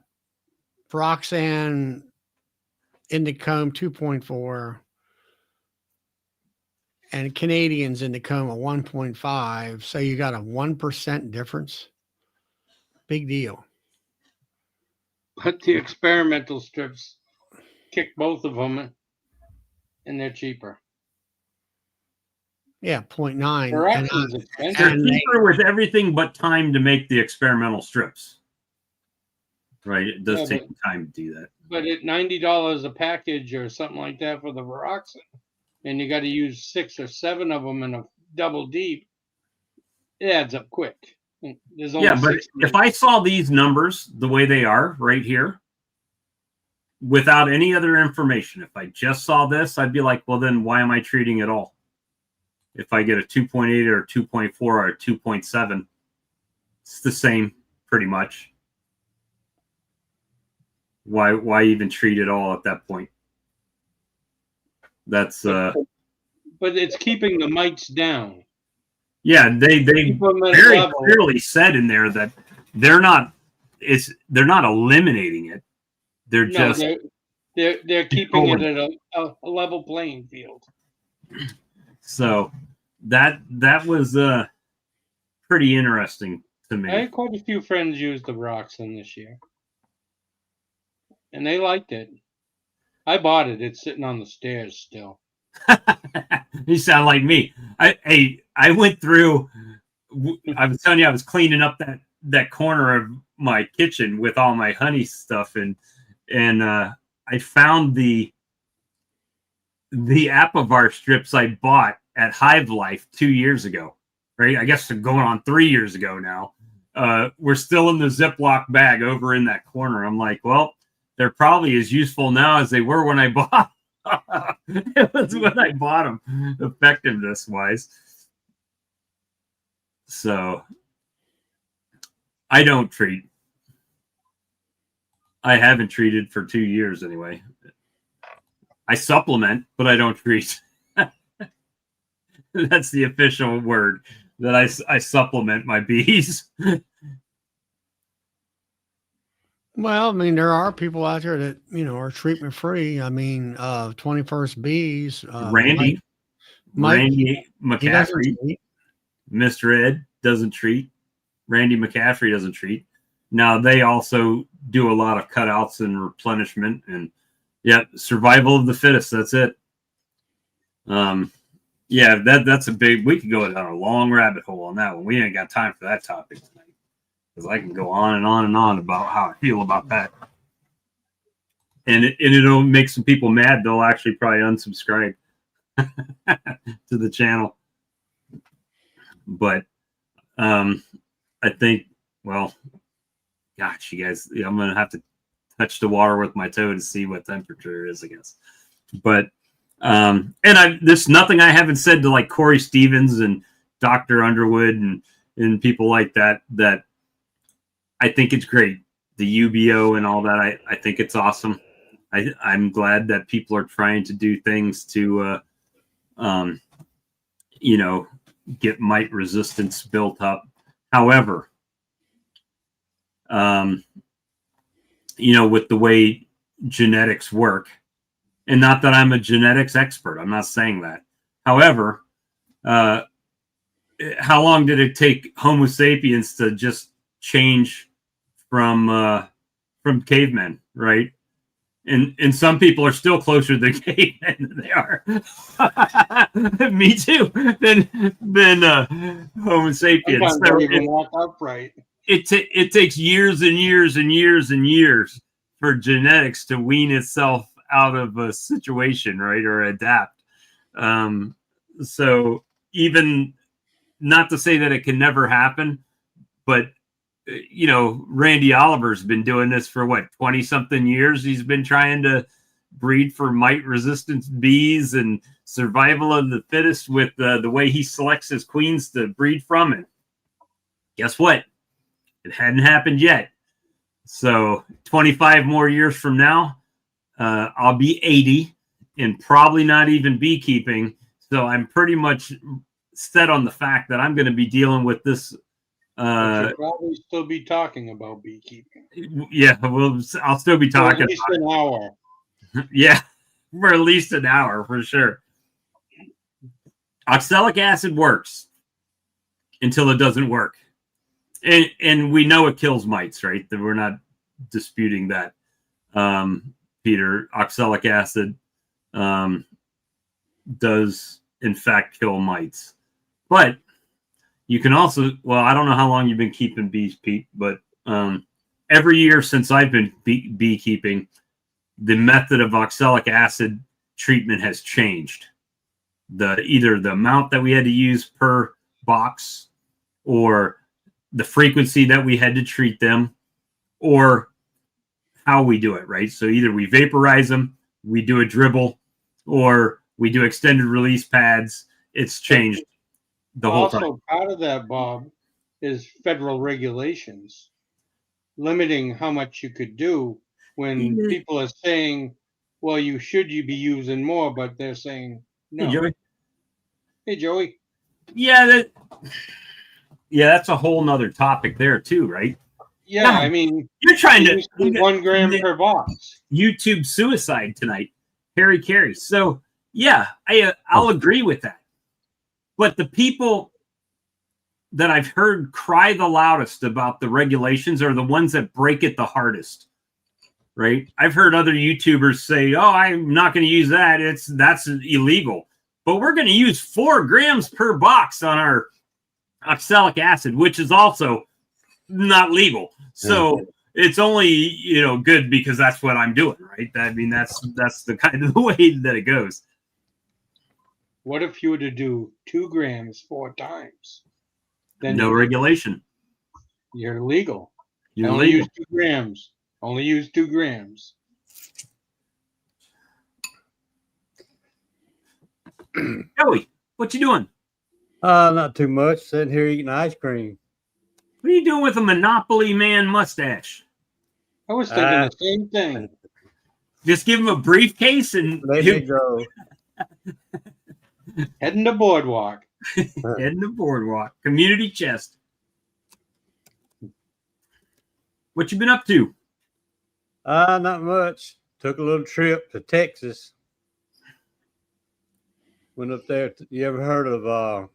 Roxanne in the comb 2.4 and Canadians in the comb a 1.5. So you got a 1% difference. Big deal. But the experimental strips kick both of them, and they're cheaper. Yeah, 0.9. They're cheaper with everything but time to make the experimental strips. Right, it does take time to do that. But at $90 a package or something like that for the Roxanne, and you got to use 6 or 7 of them in a double deep, it adds up quick. There's only but if I saw these numbers the way they are right here, without any other information, if I just saw this, I'd be like, well, then why am I treating at all? If I get a 2.8 or a 2.4 or a 2.7, it's the same pretty much. Why even treat it all at that point? That's but it's keeping the mites down. Yeah, they very clearly said in there that they're not eliminating it. They're They're keeping it at a level playing field. So that was pretty interesting to I me. had quite a few friends use the Roxen this year, and they liked it. I bought it. It's sitting on the stairs still. You sound like me. I went through. I was telling you, I was cleaning up that corner of my kitchen with all my honey stuff, and I found the Apivar strips I bought at Hive Life 2 years ago. Right, I guess going on 3 years ago now. We're still in the Ziploc bag over in that corner. I'm like, well, they're probably as useful now as they were when I bought. It was when I bought them, effectiveness wise. So I don't treat. I haven't treated for 2 years anyway. I supplement, but I don't treat. That's the official word, that I supplement my bees. Well, I mean, there are people out there that, are treatment free. I mean, 21st Bees. Randy He doesn't McCaffrey, treat. Mr. Ed doesn't treat. Randy McCaffrey doesn't treat. Now they also do a lot of cutouts and replenishment, and survival of the fittest. That's it. That's a big. We could go down a long rabbit hole on that one. We ain't got time for that topic tonight, because I can go on and on and on about how I feel about that, and it'll make some people mad. They'll actually probably unsubscribe to the channel. But I think, well, gosh, you guys, I'm gonna have to touch the water with my toe to see what temperature it is, I guess. But there's nothing I haven't said to like Corey Stevens and Dr. Underwood and people like that I think it's great. The UBO and all that, I think it's awesome. I'm glad that people are trying to do things to get mite resistance built up. However, with the way genetics work, and not that I'm a genetics expert, I'm not saying that. However, how long did it take Homo sapiens to just change from cavemen, right? And some people are still closer to cavemen than they are. Me too. Than Homo sapiens. Sometimes I even walk upright. It takes years and years and years and years for genetics to wean itself out of a situation, right, or adapt. So even, not to say that it can never happen, but Randy Oliver's been doing this for 20 something years. He's been trying to breed for mite resistant bees and survival of the fittest with the way he selects his queens to breed from. And guess what? It hadn't happened yet. So 25 more years from now, I'll be 80 and probably not even beekeeping. So I'm pretty much set on the fact that I'm going to be dealing with this. You'll probably still be talking about beekeeping. Yeah, I'll still be talking for at least an hour. Yeah, for at least an hour for sure. Oxalic acid works until it doesn't work, and we know it kills mites, right? That we're not disputing that. Peter, oxalic acid does in fact kill mites, but you can also, I don't know how long you've been keeping bees, Pete, but every year since I've been beekeeping, the method of oxalic acid treatment has changed. Either the amount that we had to use per box, or the frequency that we had to treat them, or how we do it, right? So either we vaporize them, we do a dribble, or we do extended release pads. It's changed the whole time. Also, part of that, Bob, is federal regulations limiting how much you could do when people are saying, well, you be using more, but they're saying no. Hey, Joey. Hey, Joey. Yeah, that's a whole nother topic there too, right? Yeah, God, I mean, you're trying it to used to be 1 gram per box. YouTube suicide tonight, Harry Carey. So yeah, I'll agree with that. But the people that I've heard cry the loudest about the regulations are the ones that break it the hardest. Right? I've heard other YouTubers say, "Oh, I'm not going to use that. That's illegal." But we're going to use 4 grams per box on our oxalic acid, which is also not legal. So it's only good because that's what I'm doing, right? I mean, that's the kind of the way that it goes. What if you were to do 2 grams 4 times? Then No regulation. you're legal. You're Only legal. use 2 grams. Only use 2 grams. Joey, what you doing? Not too much. Sitting here eating ice cream. What are you doing with a Monopoly man mustache? I was thinking the same thing. Just give him a briefcase and Let me go. Heading to boardwalk. heading to boardwalk. Community chest. What you been up to? Not much. Took a little trip to Texas. Went up there. You ever heard of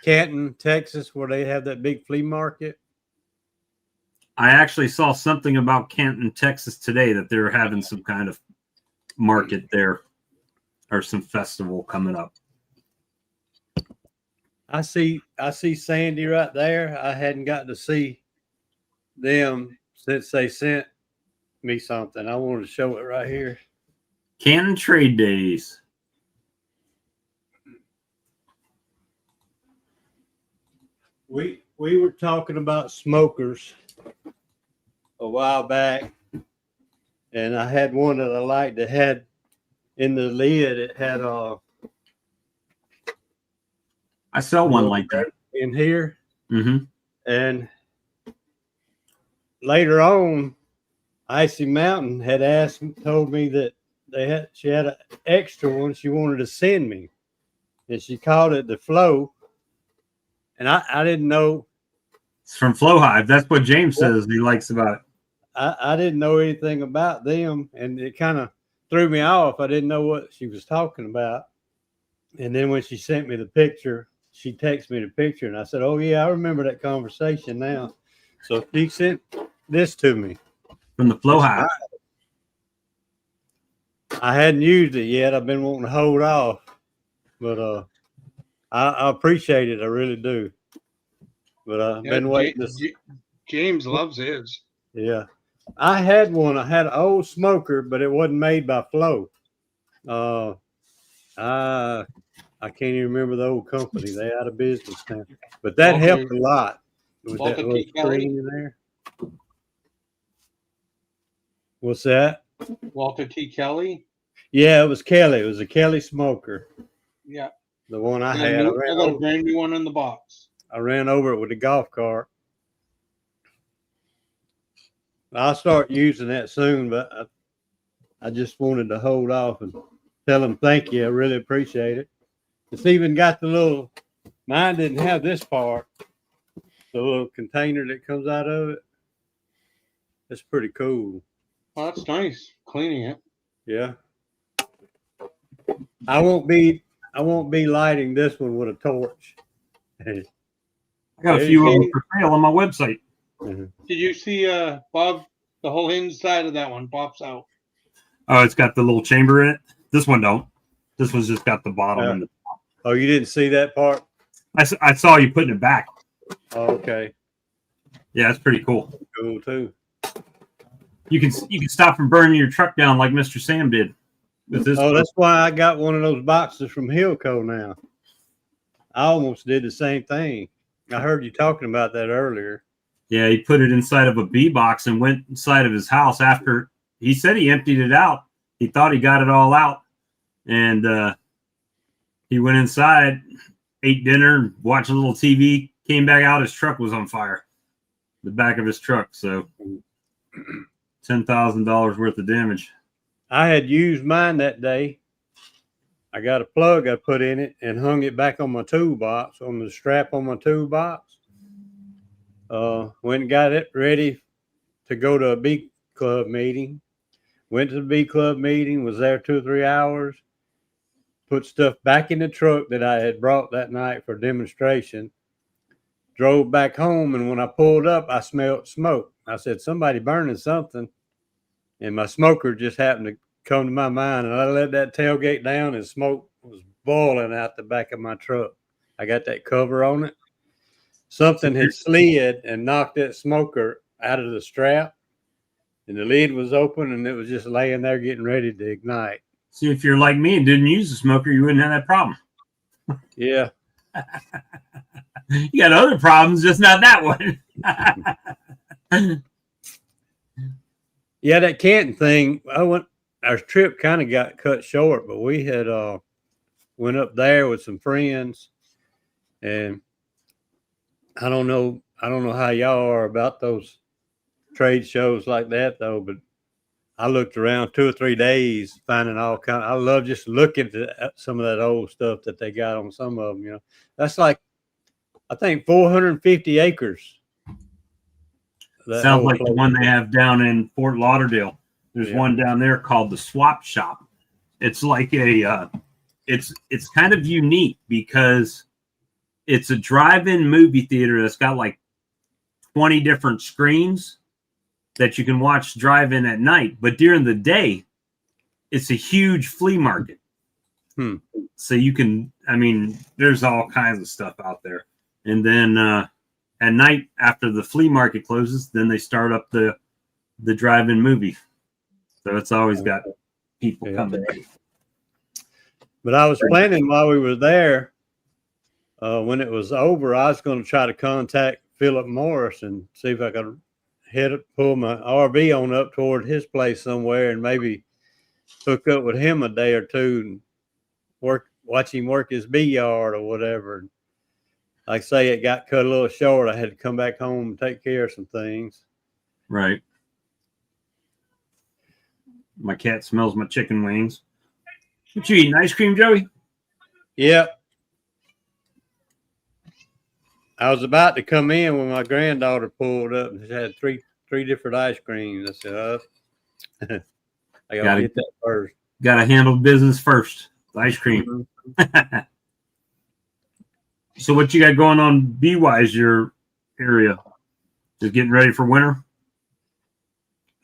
Canton, Texas, where they have that big flea market? I actually saw something about Canton, Texas today that they're having some kind of market there or some festival coming up. I see Sandy right there. I hadn't gotten to see them since they sent me something. I wanted to show it right here. Canton Trade Days. We were talking about smokers a while back, and I had one that I liked that had in the lid, it had I sell one like that in here. Mm-hmm. And later on, Icy Mountain had told me that she had an extra one she wanted to send me, and she called it the Flow. And I didn't know. It's from Flow Hive. That's what James says he likes about it. I didn't know anything about them, and it kind of threw me off. I didn't know what she was talking about. And then when she sent me the picture, she texted me the picture, and I said, "Oh yeah, I remember that conversation now." So she sent this to me from the Flow Hive. I hadn't used it yet. I've been wanting to hold off, but I appreciate it. I really do. But I've been waiting to. James loves his. Yeah. I had one. I had an old smoker, but it wasn't made by Flow. I can't even remember the old company. They out of business now. But that helped a lot. With that little screen in there. What's that? Walter T. Kelly? Yeah, it was Kelly. It was a Kelly smoker. Yeah. The one I had. I got a brand new one in the box. I ran over it with a golf cart. I'll start using that soon, but I just wanted to hold off and tell them thank you. I really appreciate it. It's even got the little, mine didn't have this part, the little container that comes out of it. It's pretty cool. Well, that's nice. Cleaning it. Yeah. I won't be lighting this one with a torch. I got a few of them for sale on my website. Mm-hmm. Did you see Bob? The whole inside of that one pops out. Oh, it's got the little chamber in it. This one don't. This one's just got the bottom and the top. Oh, you didn't see that part? I saw you putting it back. Oh, okay. Yeah, it's pretty cool. Cool too. You can stop from burning your truck down like Mr. Sam did with this. Oh, that's why I got one of those boxes from Hillco now. I almost did the same thing. I heard you talking about that earlier. Yeah, he put it inside of a bee box and went inside of his house after he said he emptied it out. He thought he got it all out. And he went inside, ate dinner, watched a little TV, came back out. His truck was on fire, the back of his truck. So $10,000 worth of damage. I had used mine that day. I got a plug I put in it and hung it back on my toolbox, on the strap on my toolbox. Went and got it ready to go to a bee club meeting. Went to the bee club meeting, was there 2 or 3 hours, put stuff back in the truck that I had brought that night for demonstration, drove back home, and when I pulled up, I smelled smoke. I said, somebody burning something, and my smoker just happened to come to my mind, and I let that tailgate down, and smoke was boiling out the back of my truck. I got that cover on it. Something had slid and knocked that smoker out of the strap, and the lid was open, and it was just laying there getting ready to ignite. See, if you're like me and didn't use the smoker, you wouldn't have that problem. Yeah. You got other problems, just not that one. Yeah, that Canton thing, our trip kind of got cut short, but we had went up there with some friends, and I don't know how y'all are about those trade shows like that though, but I looked around 2 or 3 days finding all kind. I love just looking at some of that old stuff that they got on some of them. You know, that's like I think 450 acres. Sounds like the one they have down in Fort Lauderdale. There's one down there called the Swap Shop. It's like a, it's kind of unique because it's a drive-in movie theater that's got like 20 different screens that you can watch drive-in at night. But during the day, it's a huge flea market. So you can, I mean, there's all kinds of stuff out there. And then at night after the flea market closes, then they start up the drive-in movie. So it's always got people coming in. But I was planning while we were there, when it was over, I was going to try to contact Philip Morris and see if I could pull my RV on up toward his place somewhere and maybe hook up with him a day or two and watch him work his bee yard or whatever. Like I say, it got cut a little short. I had to come back home and take care of some things. Right. My cat smells my chicken wings. What you eating? Ice cream, Joey? Yep. I was about to come in when my granddaughter pulled up and she had three different ice creams. I said, I gotta get that first. Gotta handle business first. The ice cream. Mm-hmm. So what you got going on bee-wise, your area? Just getting ready for winter?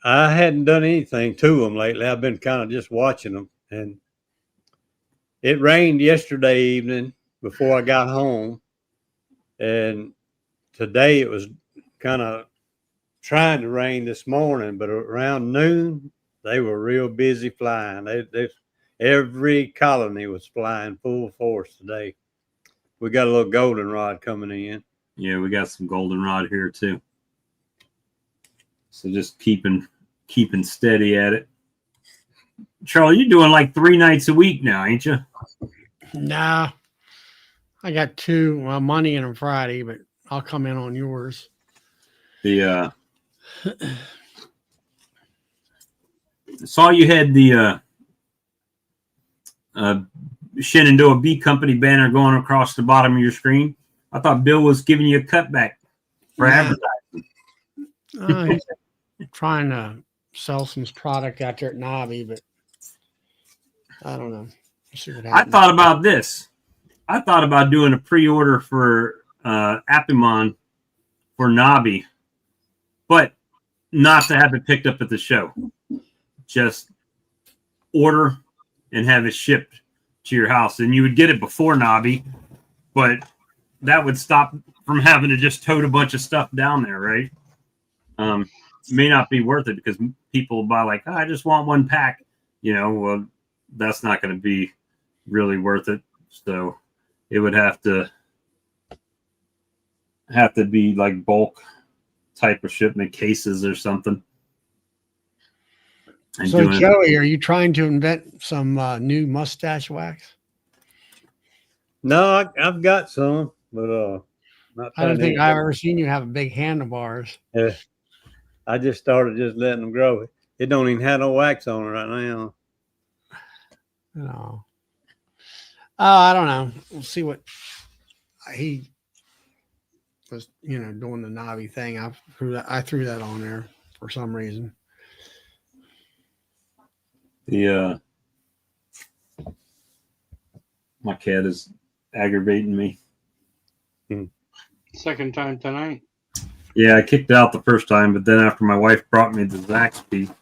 I hadn't done anything to them lately. I've been kind of just watching them. And it rained yesterday evening before I got home. And today it was kind of trying to rain this morning, but around noon, they were real busy flying. Every colony was flying full force today. We got a little goldenrod coming in. Yeah, we got some goldenrod here too. So just keeping steady at it. Charlie, you're doing like 3 nights a week now, ain't you? Nah, I got 2, well, Monday and Friday, but I'll come in on yours. The saw you had the Shenandoah Bee Company banner going across the bottom of your screen. I thought Bill was giving you a cutback for advertising. He's trying to sell some product out there at Nobby, but I don't know. See what happens. I thought about this. I thought about doing a pre-order for Apimon for Nobby, but not to have it picked up at the show. Just order and have it shipped to your house. And you would get it before Nobby, but that would stop from having to just tote a bunch of stuff down there, right? May not be worth it because people buy like, oh, I just want 1 pack. You know, well, that's not going to be really worth it. So it would have to be like bulk type of shipment, cases or something. And so Joey, are you trying to invent some new mustache wax? No, I've got some, but I don't think I've ever seen you have a big handlebars. Yeah, I just started just letting them grow. It don't even have no wax on it right now. No. Oh, I don't know. We'll see what he was, you know, doing the Navi thing. I threw that on there for some reason. The my cat is aggravating me. Second time tonight. Yeah, I kicked it out the first time, but then after my wife brought me the Zaxby,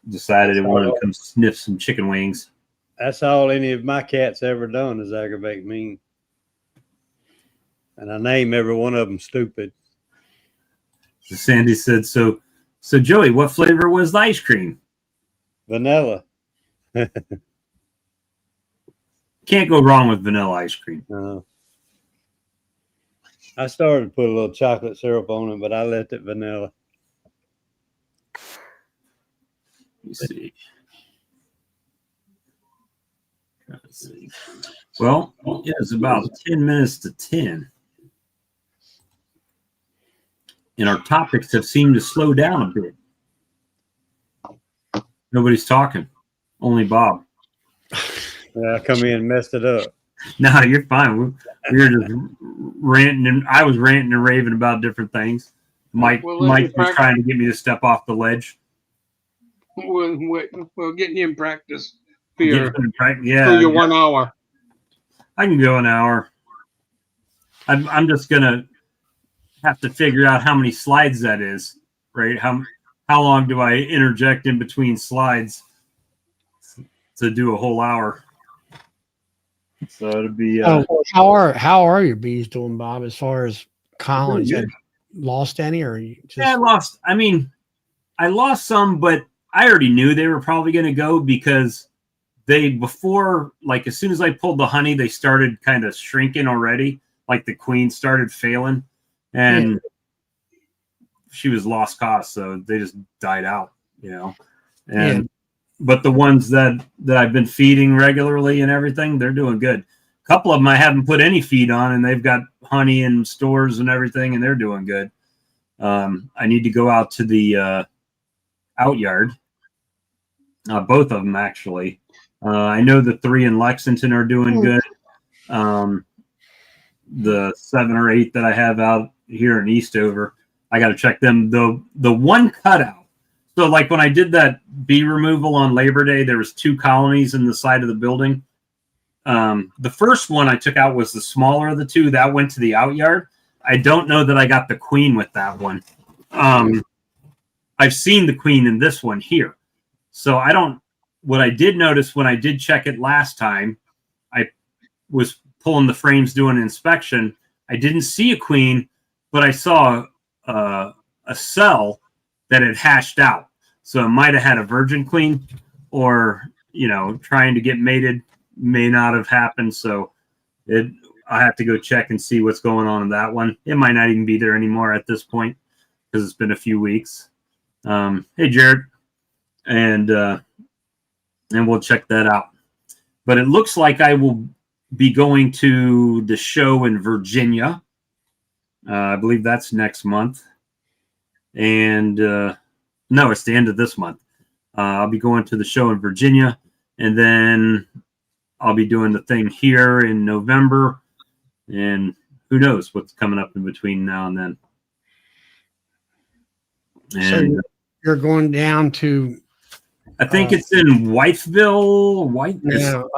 decided it wanted to come sniff some chicken wings. That's all any of my cats ever done is aggravate me. And I name every one of them stupid. So Sandy said, so Joey, what flavor was the ice cream? Vanilla. Can't go wrong with vanilla ice cream. I started to put a little chocolate syrup on it, but I left it vanilla. Let me see. Well, it's about 10 minutes to 10. And our topics have seemed to slow down a bit. Nobody's talking. Only Bob. Yeah, I come in and messed it up. No, you're fine. We were just ranting, and I was ranting and raving about different things. Mike was trying to get me to step off the ledge. We're getting you in practice for For your 1 hour. I can go an hour. I'm just gonna have to figure out how many slides that is, right? How long do I interject in between slides to do a whole hour? So it'd be. How are your bees doing, Bob? As far as Collins, had lost any, or you just... Yeah, I lost. I mean, I lost some, but I already knew they were probably going to go because as soon as I pulled the honey, they started kind of shrinking already. Like the queen started failing, and she was lost cause, so they just died out, you know. And but the ones that I've been feeding regularly and everything, they're doing good. A couple of them I haven't put any feed on, and they've got honey in stores and everything, and they're doing good. I need to go out to the out yard. Both of them, actually. I know the 3 in Lexington are doing good. The 7 or 8 that I have out here in Eastover, I got to check them. The one cutout. So, like when I did that bee removal on Labor Day, there was 2 colonies in the side of the building. The first one I took out was the smaller of the 2. That went to the out yard. I don't know that I got the queen with that one. I've seen the queen in this one here. So I don't. What I did notice when I did check it last time, I was pulling the frames doing an inspection. I didn't see a queen, but I saw a cell that had hashed out. So it might have had a virgin queen, or trying to get mated may not have happened. So I have to go check and see what's going on in that one. It might not even be there anymore at this point because it's been a few weeks. Hey, Jared, and we'll check that out. But it looks like I will be going to the show in Virginia. I believe that's next month. And no, it's the end of this month. I'll be going to the show in Virginia, and then I'll be doing the thing here in November. And who knows what's coming up in between now and then. And so you're going down to... I think it's in Whiteville, Whiteville.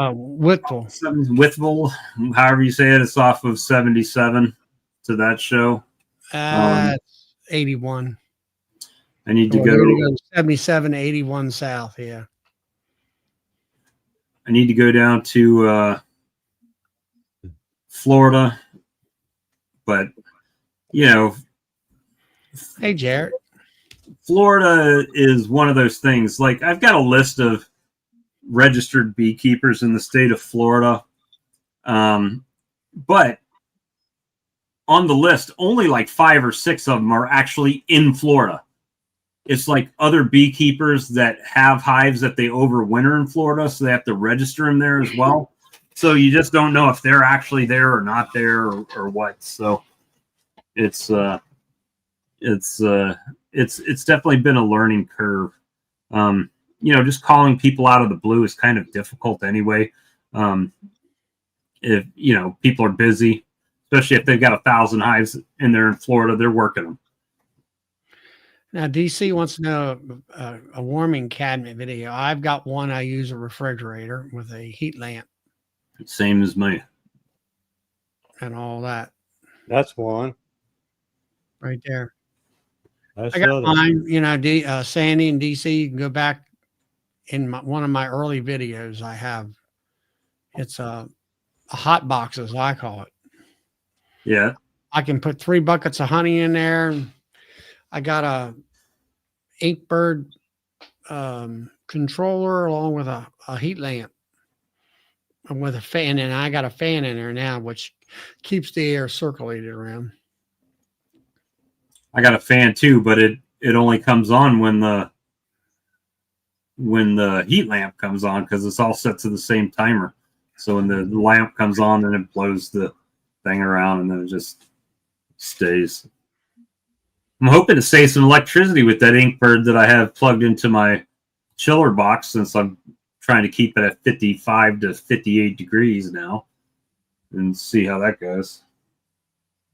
Whiteville, however you say it. It's off of 77 to that show. 81. I need to go 77, 81 south. Yeah. I need to go down to Florida, but Hey, Jared. Florida is one of those things. Like, I've got a list of registered beekeepers in the state of Florida. But on the list, only like 5 or 6 of them are actually in Florida. It's like other beekeepers that have hives that they overwinter in Florida, so they have to register them there as well. So you just don't know if they're actually there or not there or what. So it's definitely been a learning curve. Just calling people out of the blue is kind of difficult anyway. If people are busy, especially if they've got 1,000 hives in there in Florida. They're working them. Now, DC wants to know a warming cabinet video. I've got one. I use a refrigerator with a heat lamp Same as me. and all that That's one. right there. That's I got other. mine, you know, Sandy and DC. You can go back in one of my early videos. I have it's a hot box, as I call it. Yeah. I can put 3 buckets of honey in there. I got a Inkbird controller along with a heat lamp and with a fan, and I got a fan in there now, which keeps the air circulated around. I got a fan too, but it only comes on when the heat lamp comes on, because it's all set to the same timer. So when the lamp comes on, then it blows the thing around, and then it just stays. I'm hoping to save some electricity with that Inkbird that I have plugged into my chiller box, since I'm trying to keep it at 55 to 58 degrees now, and see how that goes.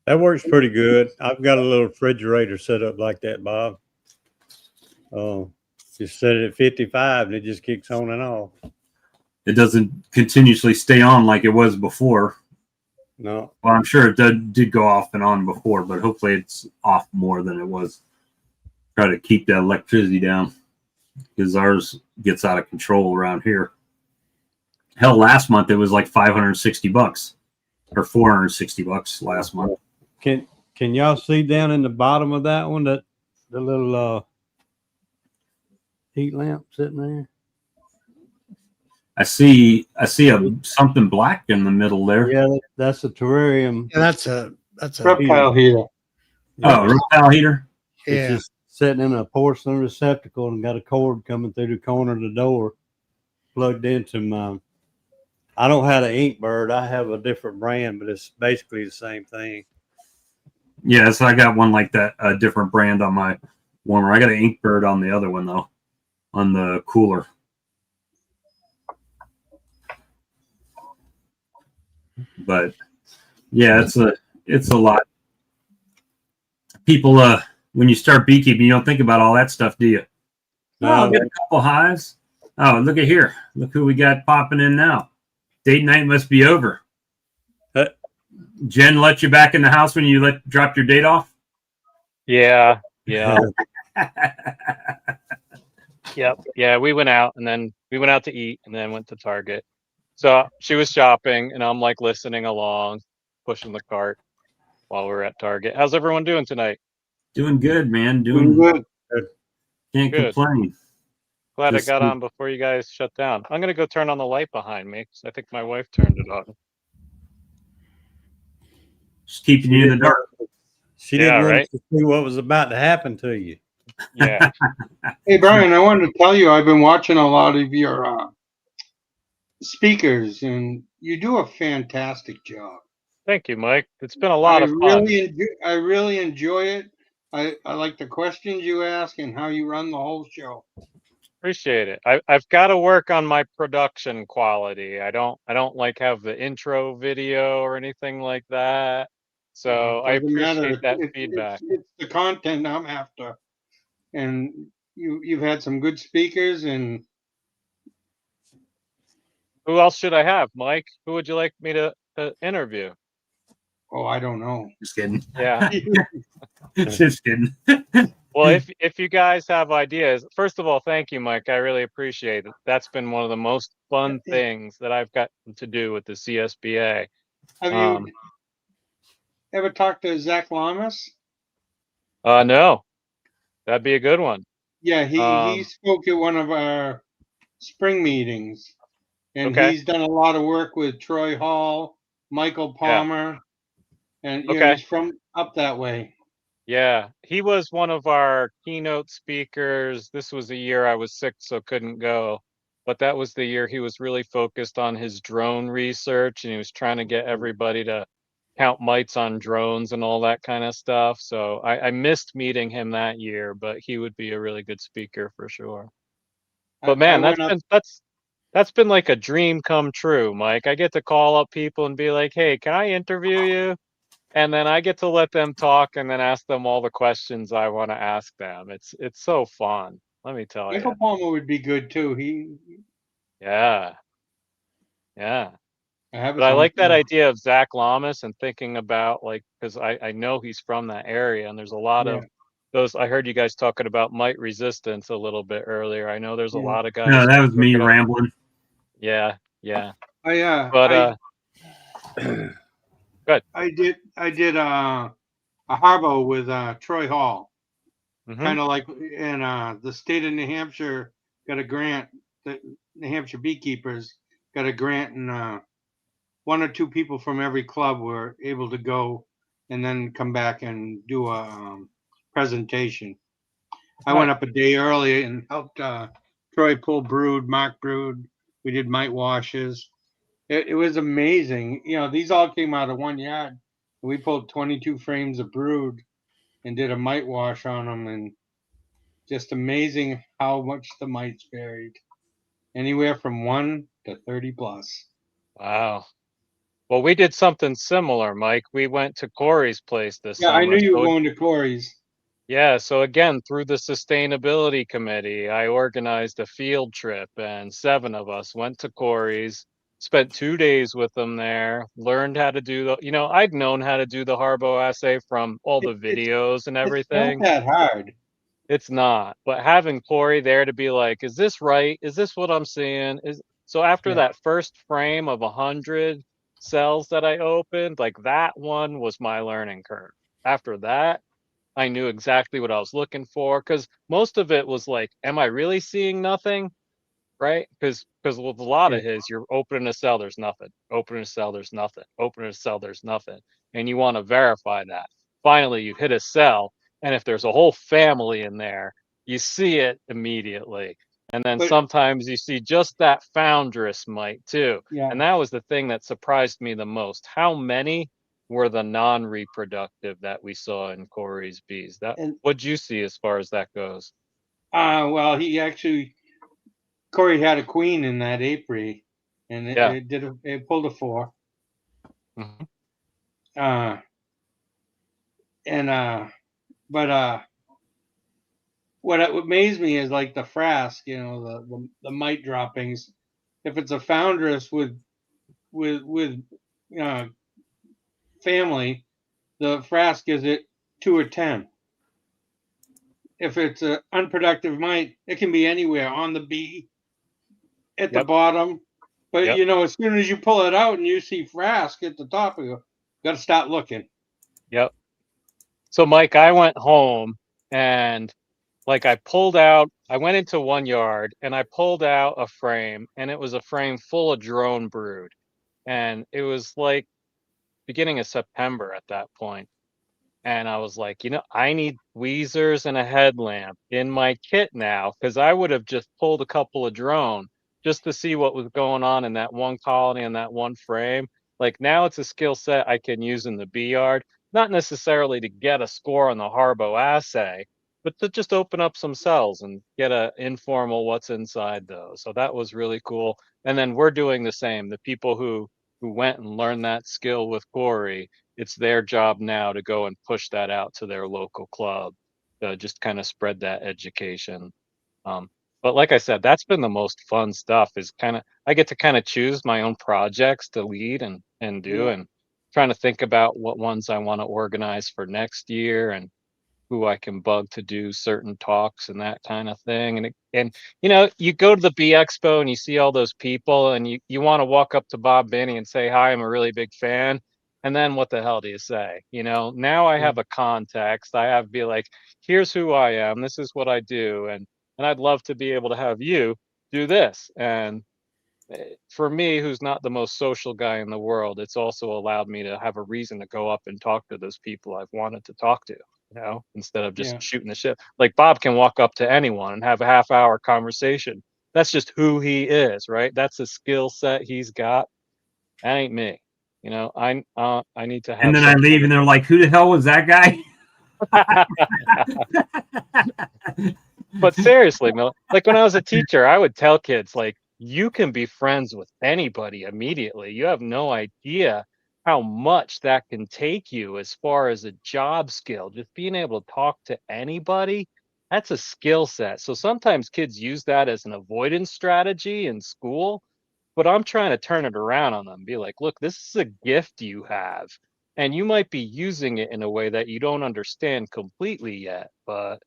That works pretty good. I've got a little refrigerator set up like that, Bob. Just set it at 55 and it just kicks on and off. It doesn't continuously stay on like it was before. No. Well, I'm sure it did go off and on before, but hopefully it's off more than it was. Try to keep that electricity down, because ours gets out of control around here. Hell, last month it was like $560 or $460 last month. Can y'all see down in the bottom of that one, that the little heat lamp sitting there? I see something black in the middle there. Yeah, that's a terrarium. Yeah, that's a Reptile heater. Oh, reptile heater. It's yeah. just sitting in a porcelain receptacle and got a cord coming through the corner of the door, plugged into my. I don't have an Inkbird. I have a different brand, but it's basically the same thing. Yeah, so I got one like that, a different brand on my warmer. I got an Inkbird on the other one though, on the cooler. But yeah, it's a lot. People, when you start beekeeping, you don't think about all that stuff, do you? No. Oh, get a couple hives. Oh, look at here. Look who we got popping in now. Date night must be over. Jen let you back in the house when you dropped your date off? Yeah. Yep. Yeah, we went out to eat and then went to Target. So she was shopping and I'm like listening along, pushing the cart while we're at Target. How's everyone doing tonight? Doing good, man. Doing good. Can't Good. complain. Glad Just I got on before you guys shut down. I'm gonna go turn on the light behind me because I think my wife turned it on. Just keeping you in the dark. She didn't Yeah, want right. us to see what was about to happen to you. Yeah. Hey, Brian, I wanted to tell you, I've been watching a lot of your speakers, and you do a fantastic job. Thank you, Mike. It's been a lot of fun. I really enjoy it. I like the questions you ask and how you run the whole show. Appreciate it. I've got to work on my production quality. I don't like have the intro video or anything like that. So I Doesn't matter. appreciate that feedback. It's the content I'm after, and you've had some good speakers, and Who else should I have, Mike? Who would you like me to interview? oh, I don't know. Just kidding. Yeah. Just kidding. Well, if you guys have ideas, first of all, thank you, Mike. I really appreciate it. That's been one of the most fun things that I've gotten to do with the CSBA. Have you ever talked to Zach Lamas? No, that'd be a good one. Yeah, he spoke at one of our spring meetings, and Okay. he's done a lot of work with Troy Hall, Michael Palmer, and Okay. he's from up that way. Yeah, he was one of our keynote speakers. This was the year I was sick, so couldn't go. But that was the year he was really focused on his drone research, and he was trying to get everybody to count mites on drones and all that kind of stuff. So I missed meeting him that year, but he would be a really good speaker for sure. But man, that's been like a dream come true, Mike. I get to call up people and be like, "Hey, can I interview you?" and then I get to let them talk and then ask them all the questions I want to ask them. It's so fun. Let me tell Michael you. Palmer would be good too. Yeah. Yeah. I have But his I home. like that idea of Zach Lamas and thinking about like, because I know he's from that area and there's a lot Yeah, of those. I heard you guys talking about mite resistance a little bit earlier. I know there's a yeah. lot of No, guys that was me working on. rambling. Yeah. Yeah. I But good. I did a harbor with Troy Hall, Hmm. kind of like in the state of New Hampshire got a grant. The New Hampshire beekeepers got a grant, and one or two people from every club were able to go and then come back and do a presentation. I went Nice. up a day early and helped Troy pull brood, Mark brood. We did mite washes. It was amazing. You know, these all came out of 1 yard. We pulled 22 frames of brood and did a mite wash on them, and just amazing how much the mites varied. Anywhere from 1 to 30 plus. Wow. Well, we did something similar, Mike. We went to Corey's place this Yeah, I knew summer. you were So going to Corey's. yeah, so again, through the sustainability committee, I organized a field trip and 7 of us went to Corey's, spent 2 days with them there, learned how to do I'd known how to do the Harbo assay from all It, the it's videos and it's not everything. that hard. It's not, but having Corey there to be like, is this right? Is this what I'm seeing? So after Yeah, that first frame of 100 cells that I opened, like that one was my learning curve. After that, I knew exactly what I was looking for because most of it was like, am I really seeing nothing? Right? Because with a lot yeah. of his, you're opening a cell, there's nothing. Opening a cell, there's nothing. Opening a cell, there's nothing. And you want to verify that. Finally, you hit a cell, and if there's a whole family in there, you see it immediately. And then But sometimes you see just that foundress mite too. yeah, And that was the thing that surprised me the most. How many were the non-reproductive that we saw in Corey's bees? That and what'd you see as far as that goes? well, he actually Corey had a queen in that apiary, and Yeah. it pulled a 4. Mhm. Uh, and but what amazed me is like the frask, you know, the mite droppings. If it's a foundress with uh, family, the frask is at 2 or 10. If it's an unproductive mite, it can be anywhere on the bee, at the Yep. bottom. But Yep. you know, as soon as you pull it out and you see frask at the top, you got to start looking. Yep. So Mike, I went home and like I went into 1 yard and I pulled out a frame and it was a frame full of drone brood. And it was like beginning of September at that point. And I was like, I need tweezers and a headlamp in my kit now because I would have just pulled a couple of drone just to see what was going on in that one colony and that one frame. Like now it's a skill set I can use in the bee yard, not necessarily to get a score on the Harbo assay, but to just open up some cells and get a informal what's inside those. So that was really cool. And then we're doing the same. The people who went and learned that skill with Corey, it's their job now to go and push that out to their local club to just kind of spread that education. Um, but like I said, that's been the most fun stuff is kind of, I get to kind of choose my own projects to lead and do Yeah, and trying to think about what ones I want to organize for next year and who I can bug to do certain talks and that kind of thing. And you go to the Bee Expo and you see all those people and you want to walk up to Bob Binney and say, hi, I'm a really big fan. And then what the hell do you say? Now I yeah, have a context. I have be like, here's who I am. This is what I do. And I'd love to be able to have you do this. And for me, who's not the most social guy in the world, it's also allowed me to have a reason to go up and talk to those people I've wanted to talk to, instead of just yeah, shooting the shit. Like Bob can walk up to anyone and have a half-hour conversation. That's just who he is, right? That's a skill set he's got. That ain't me. I need to And have then I some leave, kind and they're like, "Who the hell was that guy?" of. But seriously, like when I was a teacher, I would tell kids like you can be friends with anybody immediately. You have no idea how much that can take you as far as a job skill. Just being able to talk to anybody, that's a skill set. So sometimes kids use that as an avoidance strategy in school, but I'm trying to turn it around on them. Be like, look, this is a gift you have, and you might be using it in a way that you don't understand completely yet. But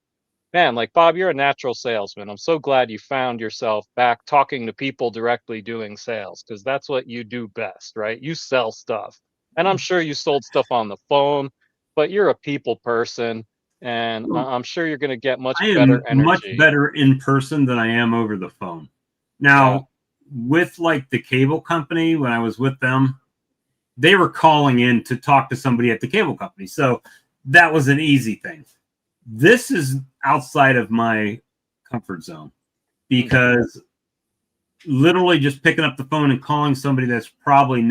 man, like Bob, you're a natural salesman. I'm so glad you found yourself back talking to people directly doing sales, because that's what you do best, right? You sell stuff. And I'm sure you sold stuff on the phone, but you're a people person, and I'm sure you're going to get much I better am much energy. better in person than I am over the phone. Yeah. Now, with like the cable company, when I was with them, they were calling in to talk to somebody at the cable company. So that was an easy thing. This is outside of my comfort zone because literally just picking up the phone and calling somebody that's probably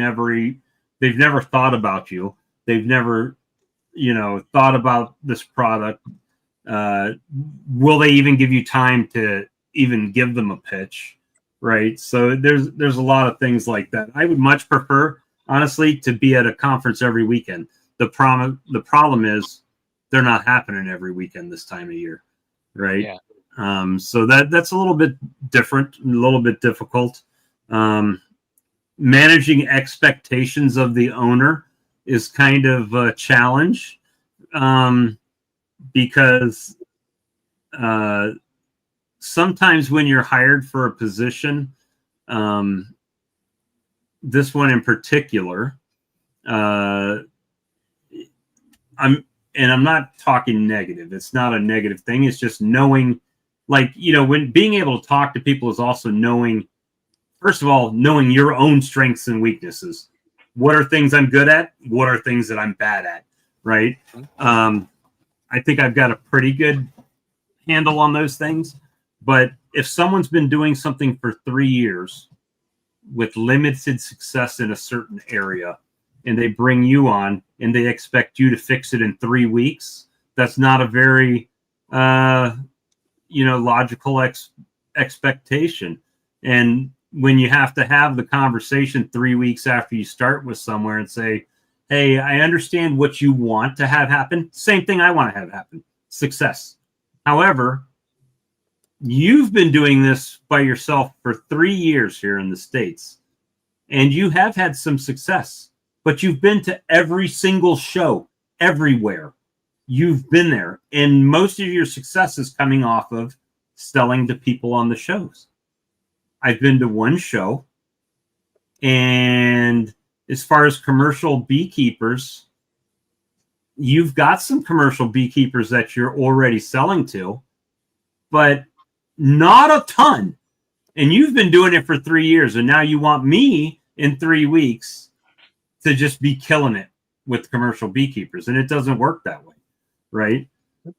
they've never thought about you. They've never, thought about this product. Will they even give you time to even give them a pitch? Right. So there's a lot of things like that. I would much prefer, honestly, to be at a conference every weekend. The problem is they're not happening every weekend this time of year. Right. Yeah. So that's a little bit different, a little bit difficult. Managing expectations of the owner is kind of a challenge, because sometimes when you're hired for a position, this one in particular, I'm not talking negative. It's not a negative thing. It's just knowing, when being able to talk to people is also knowing, first of all, knowing your own strengths and weaknesses. What are things I'm good at? What are things that I'm bad at? Right. I think I've got a pretty good handle on those things. But if someone's been doing something for 3 years with limited success in a certain area, and they bring you on and they expect you to fix it in 3 weeks, that's not a very, logical expectation. And when you have to have the conversation 3 weeks after you start with somewhere and say, hey, I understand what you want to have happen. Same thing I want to have happen. Success. However, you've been doing this by yourself for 3 years here in the States, and you have had some success, but you've been to every single show, everywhere. You've been there, and most of your success is coming off of selling to people on the shows. I've been to one show, and as far as commercial beekeepers, you've got some commercial beekeepers that you're already selling to, but not a ton. And you've been doing it for 3 years, and now you want me in 3 weeks to just be killing it with commercial beekeepers, and it doesn't work that way, right?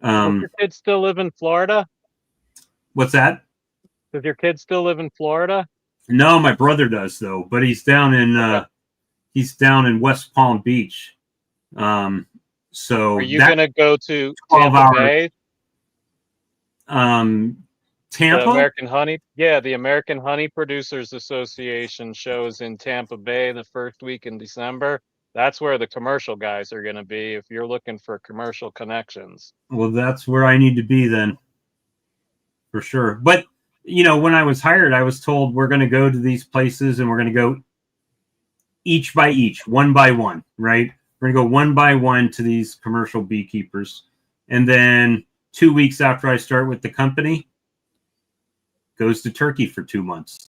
Does your kids still live in Florida? What's that? Does your kids still live in Florida? No, my brother does though, but he's down in West Palm Beach. So are you gonna go to 12 Tampa hours. Bay? Tampa? The American Honey, yeah, the American Honey Producers Association shows in Tampa Bay the first week in December. That's where the commercial guys are going to be if you're looking for commercial connections. Well, that's where I need to be then, for sure. But when I was hired, I was told we're going to go to these places and we're going to go each by each, one by one, right? We're going to go one by one to these commercial beekeepers. And then 2 weeks after I start with the company, goes to Turkey for 2 months.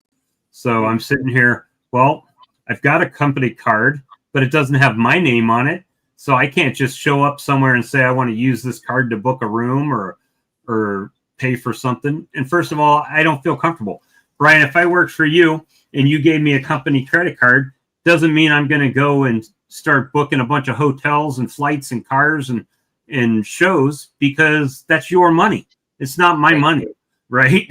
So I'm sitting here, well, I've got a company card, but it doesn't have my name on it. So I can't just show up somewhere and say I want to use this card to book a room or pay for something. And first of all, I don't feel comfortable. Brian, if I worked for you and you gave me a company credit card, doesn't mean I'm going to go and start booking a bunch of hotels and flights and cars and shows, because that's your money. It's not my money, right?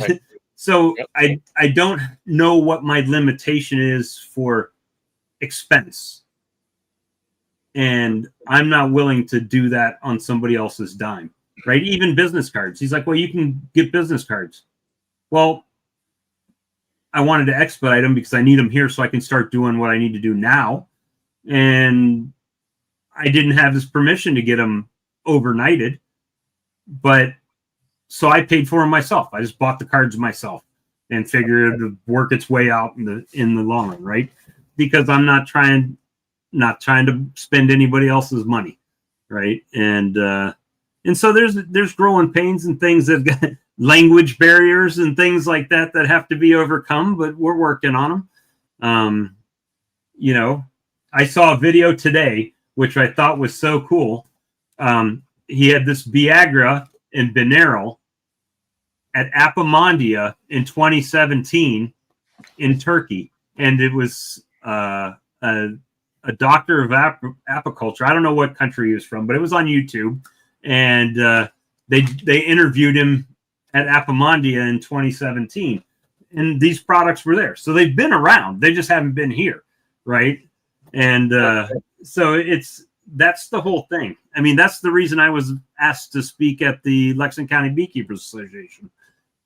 So I don't know what my limitation is for expense. And I'm not willing to do that on somebody else's dime, right? Even business cards. He's like, well, you can get business cards. Well, I wanted to expedite them because I need them here so I can start doing what I need to do now. and I didn't have his permission to get them overnighted, but so I paid for them myself. I just bought the cards myself and figured it would work its way out in the long run, right? Because I'm not trying to spend anybody else's money, right? And so there's growing pains and things that got language barriers and things like that have to be overcome, but we're working on them. You know, I saw a video today, which I thought was so cool. He had this Viagra and Beneral at Appomondia in 2017 in Turkey. And it was a doctor of apiculture. I don't know what country he was from, but it was on YouTube. And they interviewed him at Appomondia in 2017. And these products were there. So they've been around. They just haven't been here, right? And so that's the whole thing. I mean, that's the reason I was asked to speak at the Lexington County Beekeepers Association,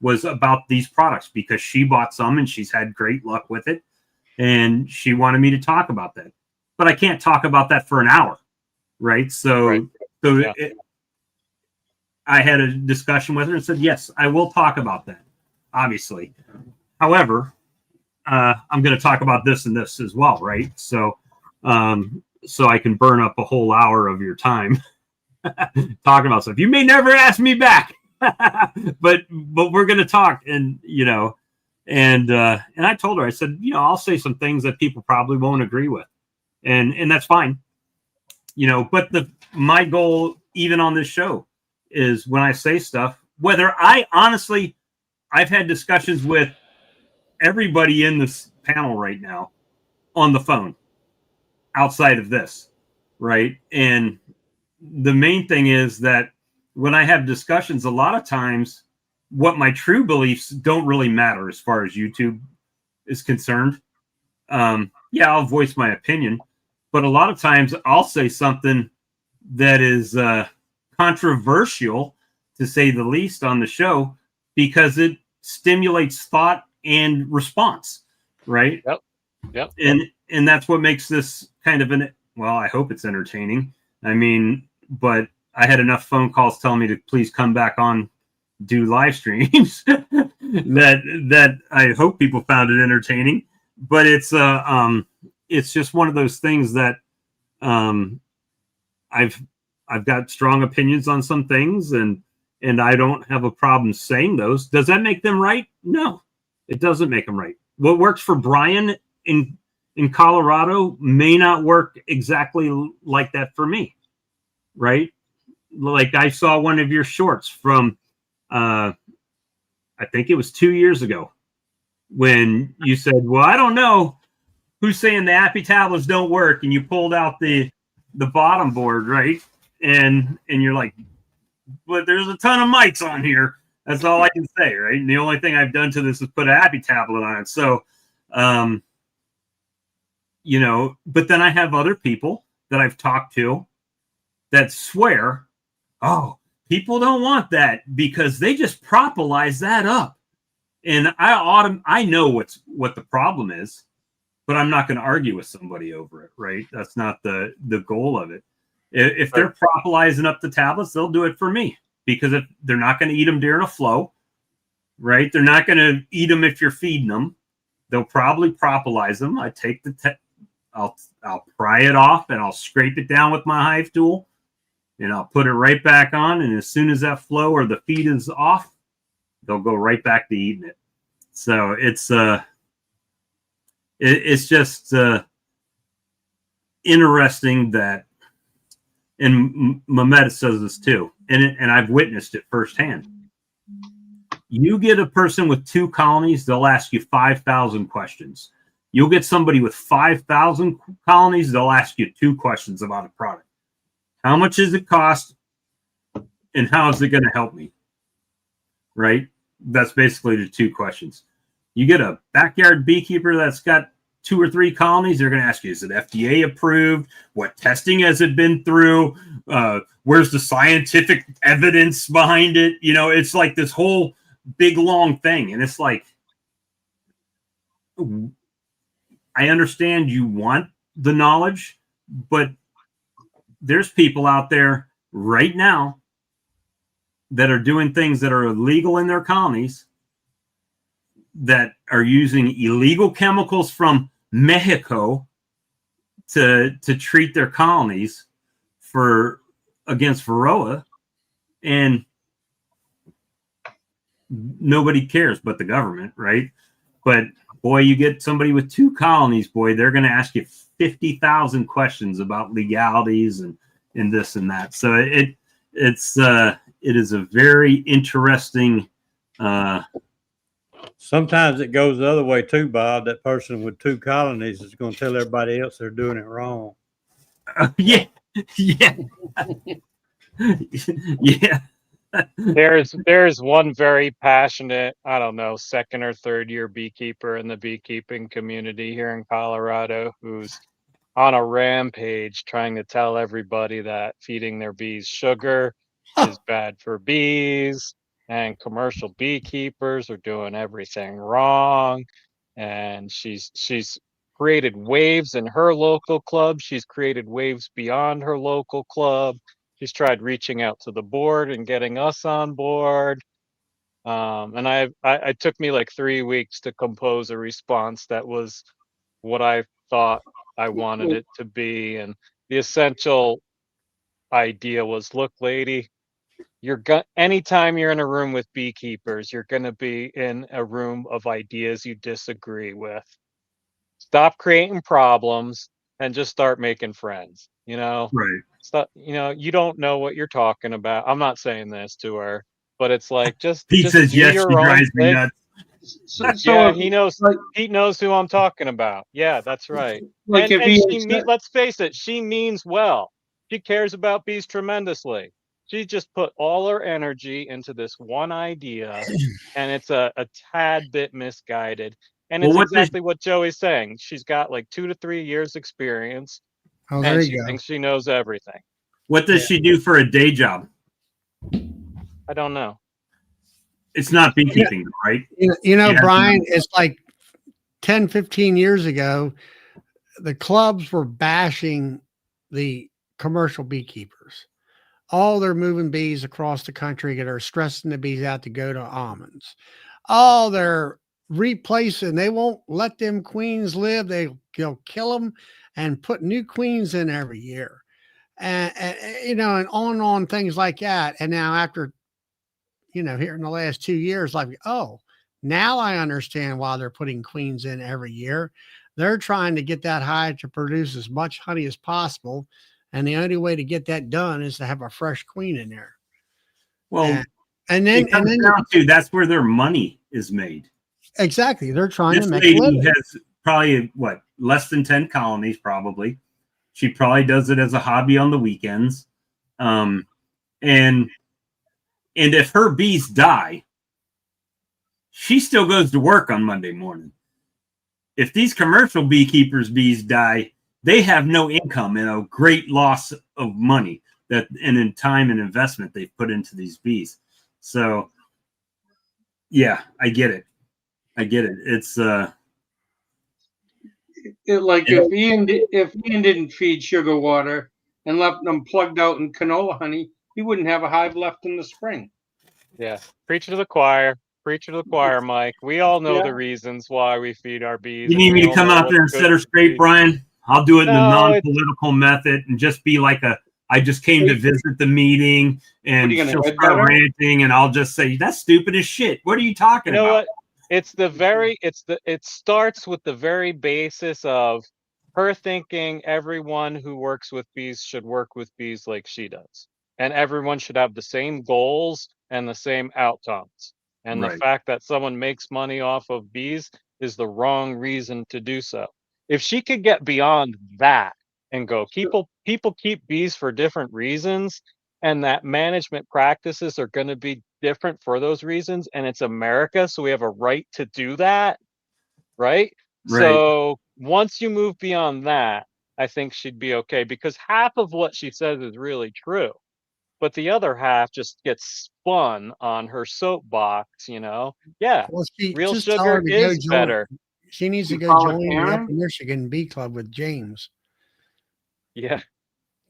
was about these products, because she bought some and she's had great luck with it. And she wanted me to talk about that. But I can't talk about that for an hour, right? So yeah. I had a discussion with her and said, yes, I will talk about that, obviously. However, I'm going to talk about this and this as well, right? So I can burn up a whole hour of your time talking about stuff. You may never ask me back, but we're going to talk. And, you know, and I told her, I said, you know, I'll say some things that people probably won't agree with, and that's fine, you know, but my goal, even on this show, is when I say stuff, whether I've had discussions with everybody in this panel right now on the phone outside of this, right? And the main thing is that when I have discussions, a lot of times what my true beliefs don't really matter as far as YouTube is concerned. Yeah, I'll voice my opinion, but a lot of times I'll say something that is controversial, to say the least, on the show, because it stimulates thought and response, right? Yep. And that's what makes this kind of well, I hope it's entertaining. I mean, but I had enough phone calls telling me to please come back on, do live streams that I hope people found it entertaining. But it's just one of those things that I've got strong opinions on some things, and I don't have a problem saying those. Does that make them right? No, it doesn't make them right. What works for Brian in Colorado may not work exactly like that for me, right? Like, I saw one of your shorts from, I think it was 2 years ago, when you said, well, I don't know who's saying the Appy tablets don't work, and you pulled out the bottom board, right? And you're like, but there's a ton of mics on here. That's all I can say, right? And the only thing I've done to this is put an Appy tablet on it. So, you know, but then I have other people that I've talked to that swear, oh, people don't want that because they just propolize that up. And I know what the problem is, but I'm not going to argue with somebody over it, right? That's not the goal of it. If they're propolizing up the tablets, they'll do it for me, because if they're not going to eat them during a flow, right? They're not going to eat them if you're feeding them. They'll probably propolize them. I take I'll pry it off and I'll scrape it down with my hive tool, and I'll put it right back on. And as soon as that flow or the feed is off, they'll go right back to eating it. So it's just interesting that, and Mehmet says this too, and I've witnessed it firsthand. You get a person with 2 colonies, they'll ask you 5,000 questions. You'll get somebody with 5,000 colonies, they'll ask you 2 questions about a product. How much does it cost, and how is it going to help me? Right? That's basically the 2 questions. You get a backyard beekeeper that's got 2 or 3 colonies, they're going to ask you, is it FDA approved? What testing has it been through? Where's the scientific evidence behind it? You know, it's like this whole big, long thing. And it's like, I understand you want the knowledge, But there's people out there right now that are doing things that are illegal in their colonies, that are using illegal chemicals from Mexico to treat their colonies against Varroa, and nobody cares but the government, right? But boy, you get somebody with 2 colonies, boy, they're going to ask you 50,000 questions about legalities and this and that. So it is a very interesting. Sometimes it goes the other way too, Bob. That person with 2 colonies is going to tell everybody else they're doing it wrong. Yeah. Yeah. There's one very passionate, I don't know, 2nd or 3rd year beekeeper in the beekeeping community here in Colorado who's on a rampage trying to tell everybody that feeding their bees sugar is bad for bees, and commercial beekeepers are doing everything wrong. And she's created waves in her local club. She's created waves beyond her local club. She's tried reaching out to the board and getting us on board. And I took me like 3 weeks to compose a response that was what I thought I wanted it to be. And the essential idea was, look, lady, anytime you're in a room with beekeepers, you're going to be in a room of ideas you disagree with. Stop creating problems and just start making friends, Right. Stop, you don't know what you're talking about. I'm not saying this to her, but it's like, just Pete says, do yes, she your own drives me thing. nuts. Yeah, he knows. Pete knows who I'm talking about. Yeah, that's right. Like And if he let's face it, she means well. She cares about bees tremendously. She just put all her energy into this one idea, and it's a tad bit misguided. And Well, it's what does exactly what Joey's saying. She's got like 2 to 3 years experience, Oh, there and she you go. thinks she knows everything. Yeah. she do for a day job? I don't know. It's not beekeeping, right? Yeah. Brian, it's like 10, 15 years ago, the clubs were bashing the commercial beekeepers. Oh, they're moving bees across the country that are stressing the bees out to go to almonds. Oh, they're replacing. They won't let them queens live. They'll kill them and put new queens in every year. And and on things like that. And now after, here in the last 2 years, like, oh, now I understand why they're putting queens in every year. They're trying to get that hive to produce as much honey as possible. And the only way to get that done is to have a fresh queen in there. Well, and then down to that's where their money is made. Exactly. They're trying This to make lady a living. has probably less than 10 colonies, probably. She probably does it as a hobby on the weekends. And if her bees die, she still goes to work on Monday morning. If these commercial beekeepers' bees die, they have no income and a great loss of money and in time and investment they've put into these bees. So, yeah, I get it. It's if Ian didn't feed sugar water and left them plugged out in canola honey, he wouldn't have a hive left in the spring. Yeah, preach to the choir. Preach to the choir, Mike. We all know the reasons why we feed our bees. You need me to come out there and set her straight, Brian? I'll do it in the non-political method and just be like I just came to visit the meeting, and she'll start ranting, and I'll just say, that's stupid as shit. What are you talking about? What? It starts with the very basis of her thinking everyone who works with bees should work with bees like she does. And everyone should have the same goals and the same outcomes. And the fact that someone makes money off of bees is the wrong reason to do so. If she could get beyond that and go, people keep bees for different reasons, and that management practices are going to be different for those reasons, and it's America, so we have a right to do that, right? So once you move beyond that, I think she'd be okay, because half of what she says is really true, but the other half just gets spun on her soapbox. Well, real sugar is better. She needs to go join the Upper Michigan Bee Club with James. Yeah.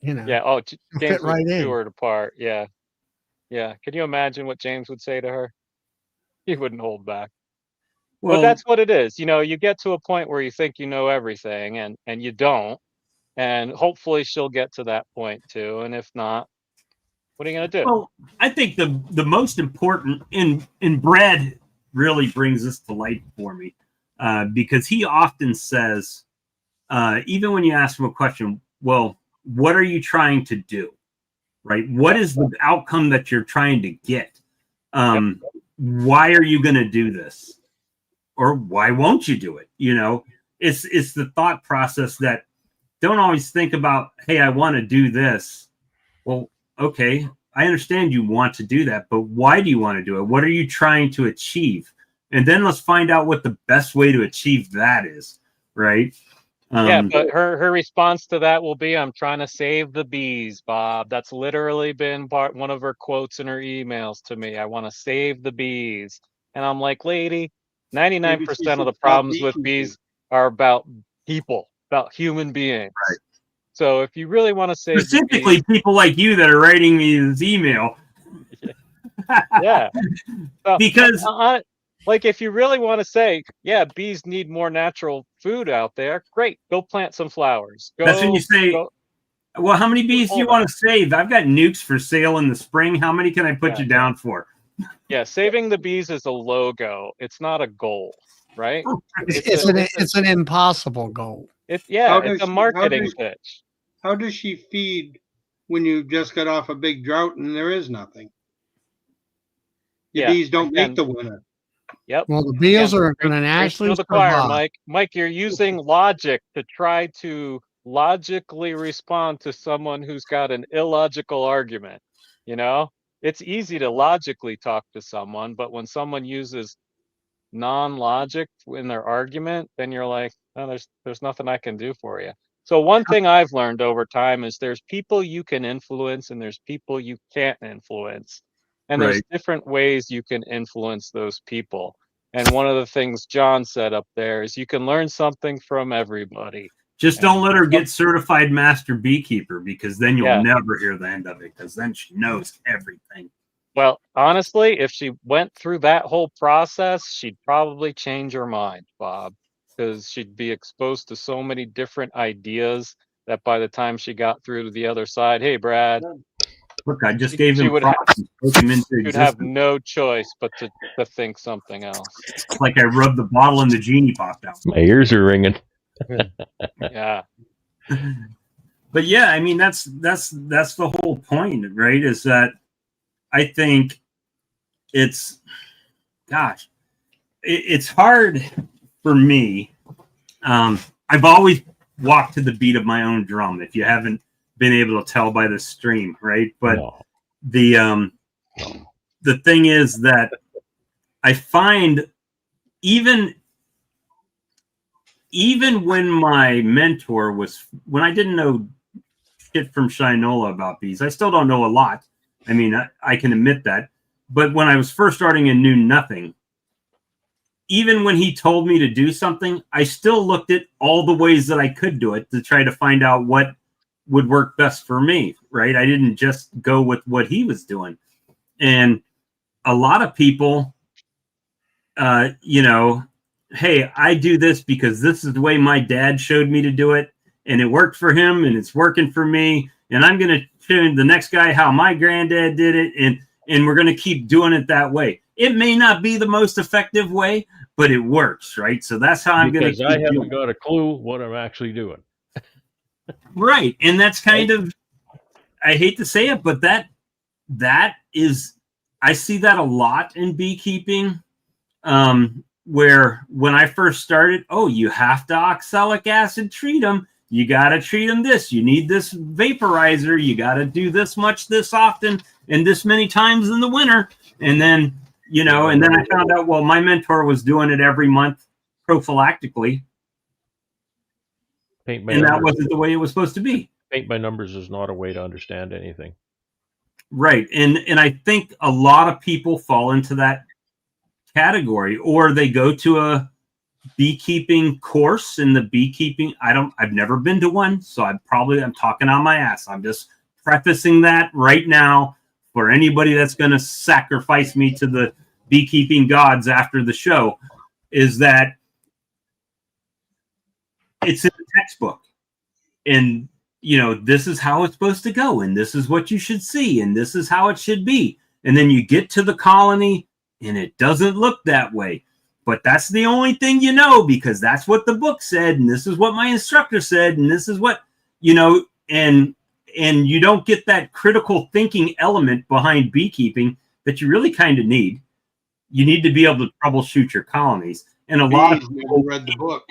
You know, Yeah. Oh, it'll James fit would right chew in. her apart. Yeah. Yeah. Can you imagine what James would say to her? He wouldn't hold back. But Well, that's what it is. You know, you get to a point where you think you know everything and you don't. And hopefully she'll get to that point too. And if not, what are you gonna do? well, I think the most important in Brad really brings this to light for me, because he often says, even when you ask him a question, well, what are you trying to do? Right? What Yep. is the outcome that you're trying to get? Yep. Why are you going to do this? Or why won't you do it? You know, it's the thought process that don't always think about, hey, I want to do this. Well, okay, I understand you want to do that, but why do you want to do it? What are you trying to achieve? And then let's find out what the best way to achieve that is, right? Yeah, but her response to that will be, "I'm trying to save the bees, Bob." That's literally been one of her quotes in her emails to me. I want to save the bees, and I'm like, lady, Maybe she 99% of should the stop problems with beekeeping. bees are about people, about human beings. Right. So if you really want to save the Specifically, bees, people like you that are writing me this email. yeah. So, Because like, if you really want to say, yeah, bees need more natural food out there, great, go plant some flowers. that's when you Go, say, go, well, how many bees do all you that. want to save? I've got nukes for sale in the spring. How many can I put Yeah. you down for? Yeah, saving the bees is a logo. It's not a goal, right? It's an impossible goal. Yeah, How it's does a she? marketing pitch. How does she feed when you just got off a big drought and there is nothing? The Yeah, bees don't make again, the winter. yep. Well, the bees Again, are going to preaching naturally to the choir, survive. Mike. Mike, you're using logic to try to logically respond to someone who's got an illogical argument. You know, it's easy to logically talk to someone, but when someone uses non-logic in their argument, then you're like, oh, there's nothing I can do for you. So one thing I've learned over time is there's people you can influence and there's people you can't influence. And there's Right. different ways you can influence those people. And one of the things John said up there is you can learn something from everybody. Just don't And let her get certified master beekeeper, because then you'll yeah, never hear the end of it, because then she knows everything. well, honestly, if she went through that whole process, she'd probably change her mind, Bob, because she'd be exposed to so many different ideas that by the time she got through to the other side, hey, Brad, Look, I just gave she him would props and spoke him into she would have existence. no choice but to think something else. It's like I rubbed the bottle and the genie popped out. My ears are ringing. Yeah. But yeah, I mean that's the whole point, right? Is that I think it's, gosh, it's hard for me. I've always walked to the beat of my own drum. If you haven't been able to tell by the stream, right? But No. the thing is that I find even when my mentor was, when I didn't know shit from Shinola about bees, I still don't know a lot. I mean, I can admit that. But when I was first starting and knew nothing, even when he told me to do something, I still looked at all the ways that I could do it to try to find out what would work best for me, right? I didn't just go with what he was doing. And a lot of people, you know, hey, I do this because this is the way my dad showed me to do it, and it worked for him, and it's working for me, and I'm going to show the next guy how my granddad did it, and we're going to keep doing it that way. It may not be the most effective way, but it works, right? So that's how I'm going to Because I keep haven't doing it. got a clue what I'm actually doing. Right. And that's kind of, I hate to say it, but that is, I see that a lot in beekeeping, where when I first started, oh, you have to oxalic acid treat them. You got to treat them this. You need this vaporizer. You got to do this much, this often, and this many times in the winter. And then, you know, and then I found out, well, my mentor was doing it every month prophylactically. Paint by And that numbers. wasn't the way it was supposed to be. Paint by numbers is not a way to understand anything. Right. And I think a lot of people fall into that category, or they go to beekeeping course in the beekeeping. I've never been to one, so I'm talking on my ass. I'm just prefacing that right now for anybody that's going to sacrifice me to the beekeeping gods after the show, is that it's in the textbook. And, this is how it's supposed to go. And this is what you should see. And this is how it should be. And then you get to the colony and it doesn't look that way. But that's the only thing because that's what the book said. And this is what my instructor said. And this is what, and you don't get that critical thinking element behind beekeeping that you really kind of need. You need to be able to troubleshoot your colonies. And a lot of people read the book.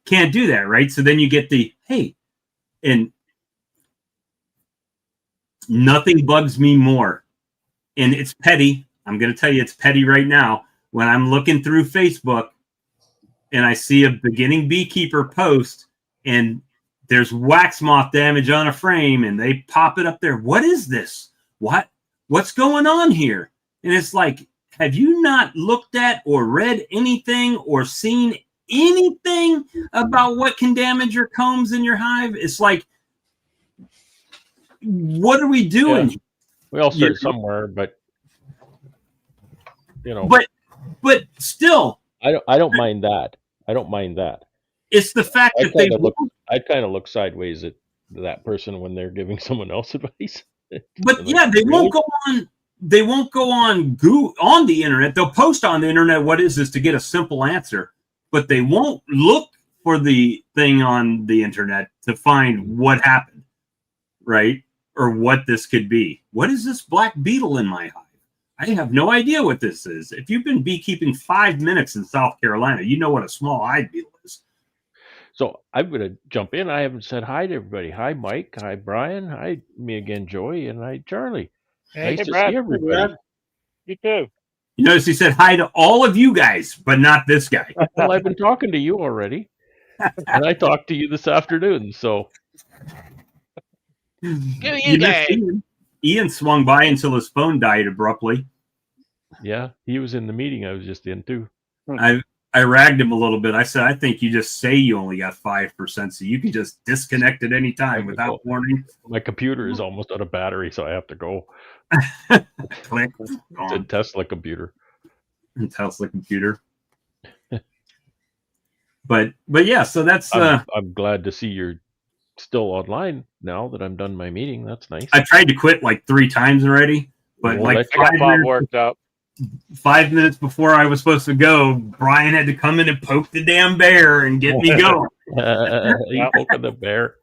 Can't do that, right? So then you get and nothing bugs me more. And it's petty. I'm going to tell you it's petty right now. When I'm looking through Facebook and I see a beginning beekeeper post and there's wax moth damage on a frame and they pop it up there. What is this? What's going on here? And it's like, have you not looked at or read anything or seen anything about what can damage your combs in your hive? It's like, what are we doing? Yeah. We all start somewhere, but but still, I don't mind that. I don't mind that. It's the fact that I kind of look sideways at that person when they're giving someone else advice. But yeah, they won't go on. They won't go on on the internet. They'll post on the internet, what is this, to get a simple answer, but they won't look for the thing on the internet to find what happened, right? Or what this could be. What is this black beetle in my hive? I have no idea what this is. If you've been beekeeping 5 minutes in South Carolina, you know what a small hive beetle is. So I'm going to jump in. I haven't said hi to everybody. Hi, Mike. Hi, Brian. Hi, me again, Joey. And hi, Charlie. Hey, Nice to Brad. see everybody. You too. You notice he said hi to all of you guys, but not this guy. Well, I've been talking to you already. And I talked to you this afternoon. So You guys. Ian swung by until his phone died abruptly. yeah, he was in the meeting I was just in too. I ragged him a little bit. I said, I think you just say you only got 5%, so you can just disconnect at any time without warning. My computer is almost out of battery, so I have to go. Click. It's a Tesla computer. Tesla computer. But yeah, so that's. I'm glad to see you're still online now that I'm done my meeting. That's nice. I tried to quit like 3 times already, but Well, I got Bob worked up. 5 minutes before I was supposed to go, Brian had to come in and poke the damn bear and get me going. You poking the bear.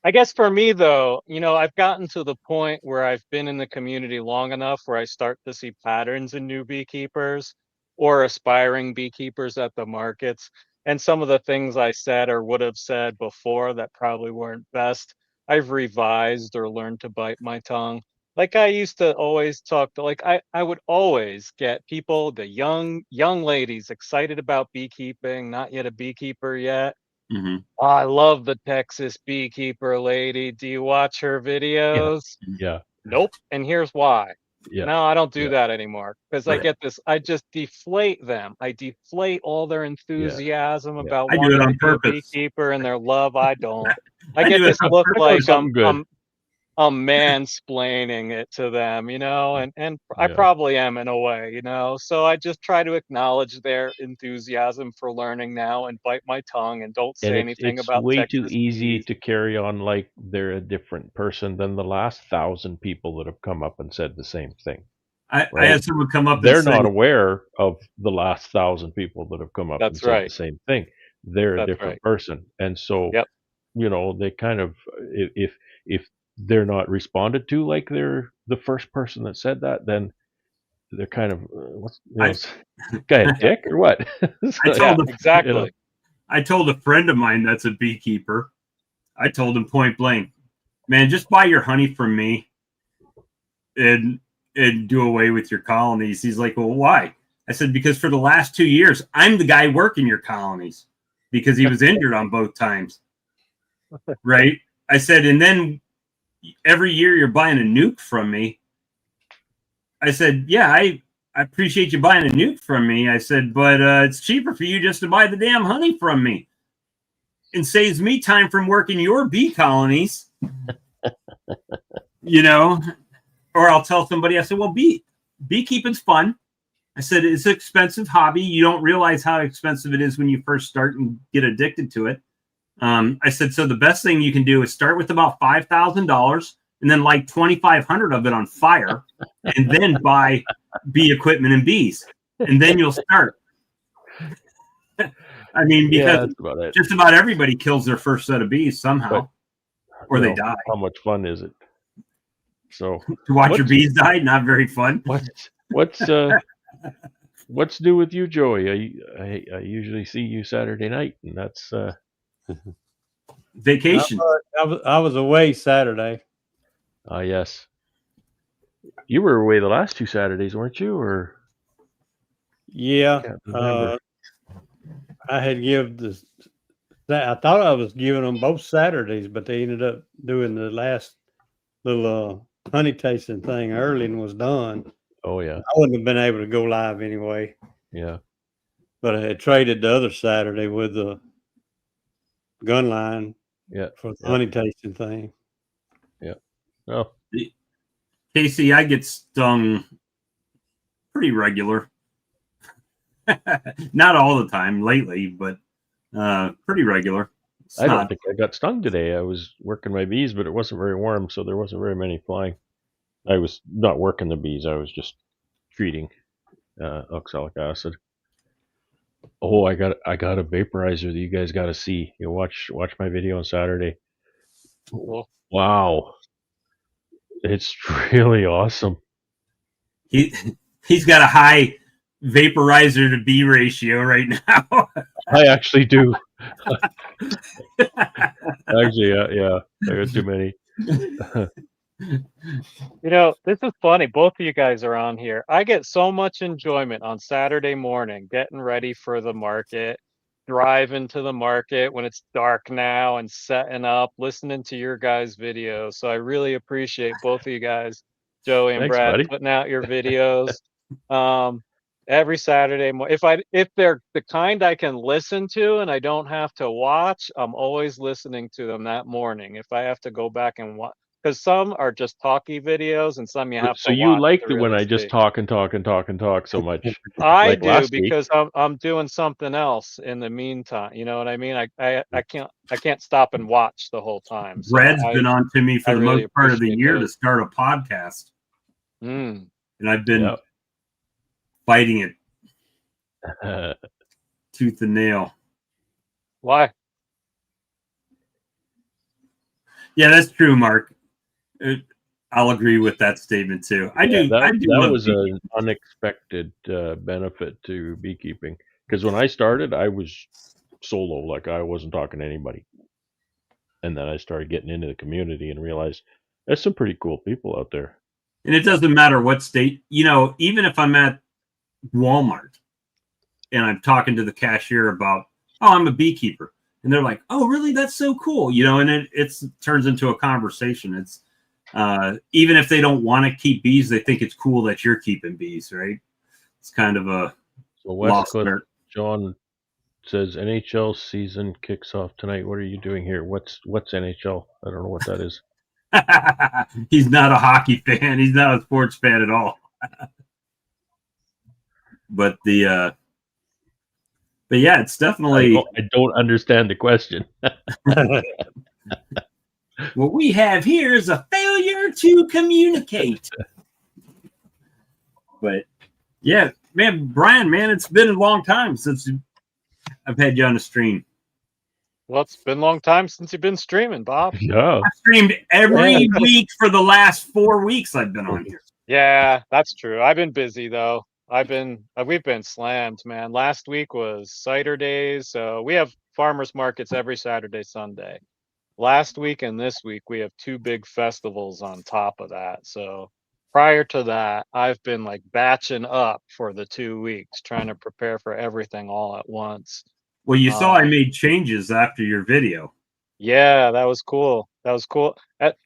I guess for me, though, I've gotten to the point where I've been in the community long enough where I start to see patterns in new beekeepers or aspiring beekeepers at the markets. And some of the things I said or would have said before that probably weren't best, I've revised or learned to bite my tongue. Like I used to always talk to, I would always get people, the young ladies excited about beekeeping, not yet a beekeeper yet. Mm-hmm. Oh, I love the Texas beekeeper lady. Do you watch her videos? Yeah. Nope. And here's why. Yeah. No, I don't do that anymore because I get this. I just deflate them. I deflate all their enthusiasm about wanting to be a beekeeper and their love. I don't. I get this look like I'm mansplaining it to them, and I probably am in a way, so I just try to acknowledge their enthusiasm for learning now and bite my tongue and don't say anything about it's way Texas too easy bees. to carry on like they're a different person than the last 1,000 people that have come up and said the same thing. I had someone come up they're and say, not aware of the last 1,000 people that have come up and said the same thing. They're a different person. And so, they kind of, if they're not responded to like they're the first person that said that, then they're kind of guy a dick or what? Exactly. I told a friend of mine that's a beekeeper. I told him point blank, man, just buy your honey from me and do away with your colonies. He's like, well, why? I said, because for the last 2 years, I'm the guy working your colonies because he was injured on both times. Right? I said, and then every year you're buying a nuke from me. I said, yeah, I appreciate you buying a nuke from me. I said, but it's cheaper for you just to buy the damn honey from me. And saves me time from working your bee colonies. You know, or I'll tell somebody, I said, well, beekeeping's fun. I said, it's an expensive hobby. You don't realize how expensive it is when you first start and get addicted to it. I said, so the best thing you can do is start with about $5,000 and then light 2,500 of it on fire and then buy bee equipment and bees. And then you'll start. I mean, because just about everybody kills their first set of bees somehow, or they die. How much fun is it? So to watch your bees die, not very fun. What's new with you, Joey? I usually see you Saturday night, and that's vacation. I was away Saturday. Yes. You were away the last 2 Saturdays, weren't you? Or yeah, I had I thought I was giving them both Saturdays, but they ended up doing the last little honey tasting thing early and was done. Oh yeah, I wouldn't have been able to go live anyway. Yeah, but I had traded the other Saturday with the gun line. Yeah, for the honey tasting thing. Yeah. Oh, Casey, I get stung pretty regular. Not all the time lately, but pretty regular. I don't think I got stung today. I was working my bees, but it wasn't very warm, so there wasn't very many flying. I was not working the bees. I was just treating oxalic acid. Oh, I got a vaporizer that you guys got to see. You watch my video on Saturday. Cool. Wow, it's really awesome. He's got a high vaporizer to bee ratio right now. I actually do. Actually, yeah, I got too many. You know, this is funny. Both of you guys are on here. I get so much enjoyment on Saturday morning, getting ready for the market, driving to the market when it's dark now and setting up, listening to your guys' videos. So I really appreciate both of you guys, Joey and Thanks, Brad, buddy. putting out your videos. Every Saturday morning. If they're the kind I can listen to and I don't have to watch, I'm always listening to them that morning. If I have to go back and watch, because some are just talky videos and some you have to watch. So you like it when I just talk and talk and talk and talk so much? I like do, because I'm doing something else in the meantime. You know what I mean? I can't stop and watch the whole time. So Brad's been on to me for the really most part of the year those. to start a podcast. And I've been fighting it tooth and nail. Why? Yeah, that's true, Mark. I'll agree with that statement too. I do. That was an unexpected benefit to beekeeping, because when I started, I was solo, like I wasn't talking to anybody, and then I started getting into the community and realized there's some pretty cool people out there. And it doesn't matter what state, even if I'm at Walmart and I'm talking to the cashier about, oh, I'm a beekeeper, and they're like, oh, really? That's so cool, and it turns into a conversation. It's even if they don't want to keep bees, they think it's cool that you're keeping bees, right? It's kind of a Westcliff John says NHL season kicks off tonight. What are you doing here? What's NHL? I don't know what that is. He's not a hockey fan. He's not a sports fan at all. But yeah, it's definitely. I don't understand the question. What we have here is a failure to communicate. But yeah, man, Brian, man, it's been a long time since I've had you on the stream. Well, it's been a long time since you've been streaming, Bob. Yeah. I've streamed every week for the last 4 weeks I've been on here. Yeah, that's true. I've been busy though. We've been slammed, man. Last week was cider days. So we have farmers markets every Saturday, Sunday. Last week and this week, we have 2 big festivals on top of that. So prior to that, I've been like batching up for the 2 weeks, trying to prepare for everything all at once. Well, you saw I made changes after your video. Yeah, that was cool. That was cool.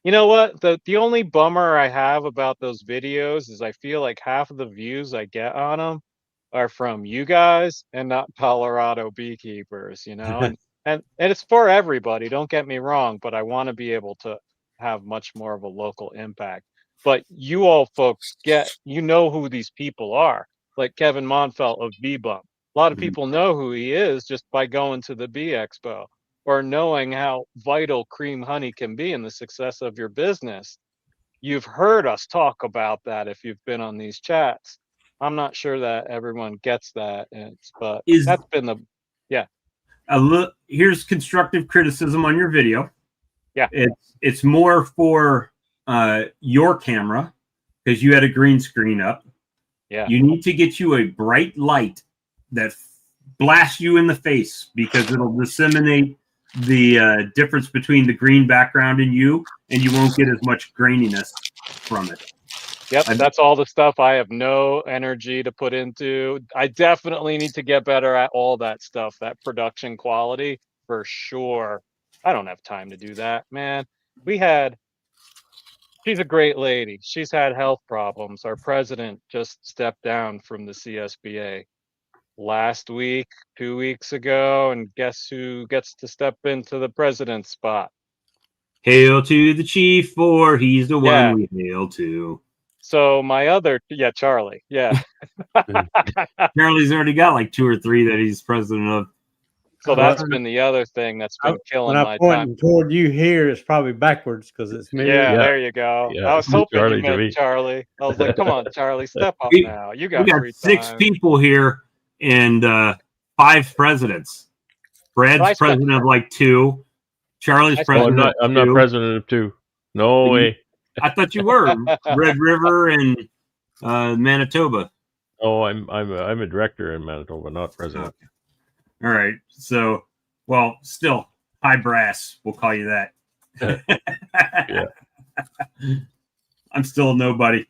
You know what? The only bummer I have about those videos is I feel like half of the views I get on them are from you guys and not Colorado beekeepers, and it's for everybody, don't get me wrong, but I want to be able to have much more of a local impact. But you all folks who these people are, like Kevin Monfelt of Bee Bump. A lot of people know who he is just by going to the Bee Expo or knowing how vital cream honey can be in the success of your business. You've heard us talk about that if you've been on these chats. I'm not sure that everyone gets that, but that's been yeah. Here's constructive criticism on your video. Yeah, it's more for your camera because you had a green screen up. Yeah, you need to get you a bright light that blasts you in the face because it'll disseminate the difference between the green background and you won't get as much graininess from it. Yep, that's all the stuff I have no energy to put into. I definitely need to get better at all that stuff, that production quality for sure. I don't have time to do that, man. She's a great lady. She's had health problems. Our president just stepped down from the CSBA last week, 2 weeks ago, and guess who gets to step into the president's spot? Hail to the chief, for he's the one we hail to. So Charlie. Yeah. Charlie's already got like 2 or 3 that he's president of. So that's been the other thing that's been killing my time. Toward you here, it's probably backwards because it's me. Yeah, there you go. Yeah. I was hoping you meant Charlie. I was like, come on, Charlie, step up now. You got 6 people here and 5 presidents. Brad's president of like 2. Charlie's president. I'm not president of 2. No way. I thought you were. Red River and Manitoba. Oh, I'm a director in Manitoba, not president. Okay. All right. So, well, still high brass. We'll call you that. Yeah. I'm still a nobody.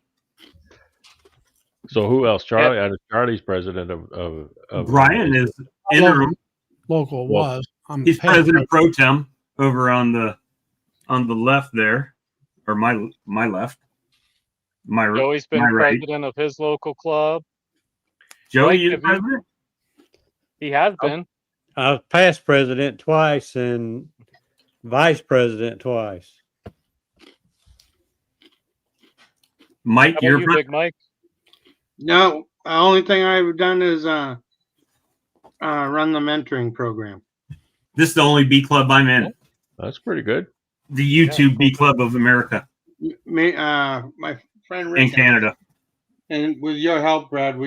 So who else? Charlie. Charlie's president of Brian is interim. Local was. He's president pro tem over on the left there, or my left. Joey's been president of his local club. Joey, you president? He has been. I've past president twice and vice president twice. Mike, you're Big Mike. No, the only thing I've done is run the mentoring program. This is the only bee club I'm in. That's pretty good. The YouTube Bee Club of America. My friend Rick in Canada. And with your help, Brad,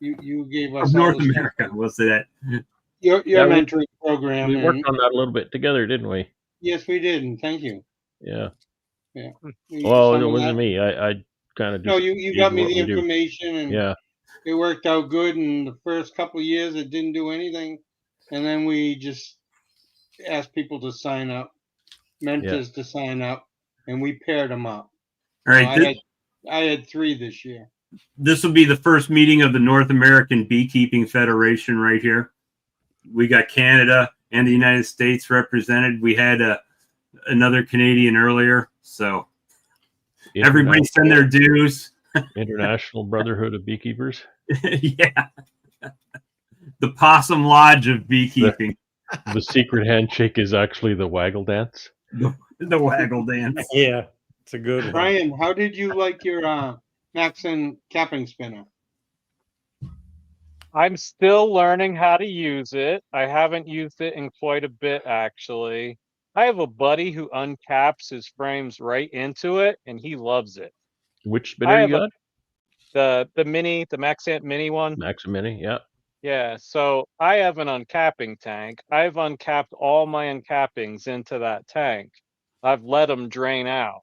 you gave us North America. We'll say that. Your mentoring program. We worked on that a little bit together, didn't we? Yes, we did, and thank you. Yeah. Yeah. Well, it wasn't me. I kind of. No, you got me the information, and yeah, it worked out good. And the first couple of years, it didn't do anything, and then we just asked people to sign up, mentors to sign up, and we paired them up. All right. I had 3 this year. This will be the first meeting of the North American Beekeeping Federation right here. We got Canada and the United States represented. We had another Canadian earlier, so everybody send their dues. International Brotherhood of Beekeepers. Yeah. The Possum Lodge of Beekeeping. The secret handshake is actually the waggle dance. The waggle dance. Yeah, it's a good one. Brian, how did you like your Maxon capping spinner? I'm still learning how to use it. I haven't used it in quite a bit, actually. I have a buddy who uncaps his frames right into it, and he loves it. Which spinner you got? The Maxant Mini one. Maxant Mini, yeah. Yeah, so I have an uncapping tank. I've uncapped all my uncappings into that tank. I've let them drain out.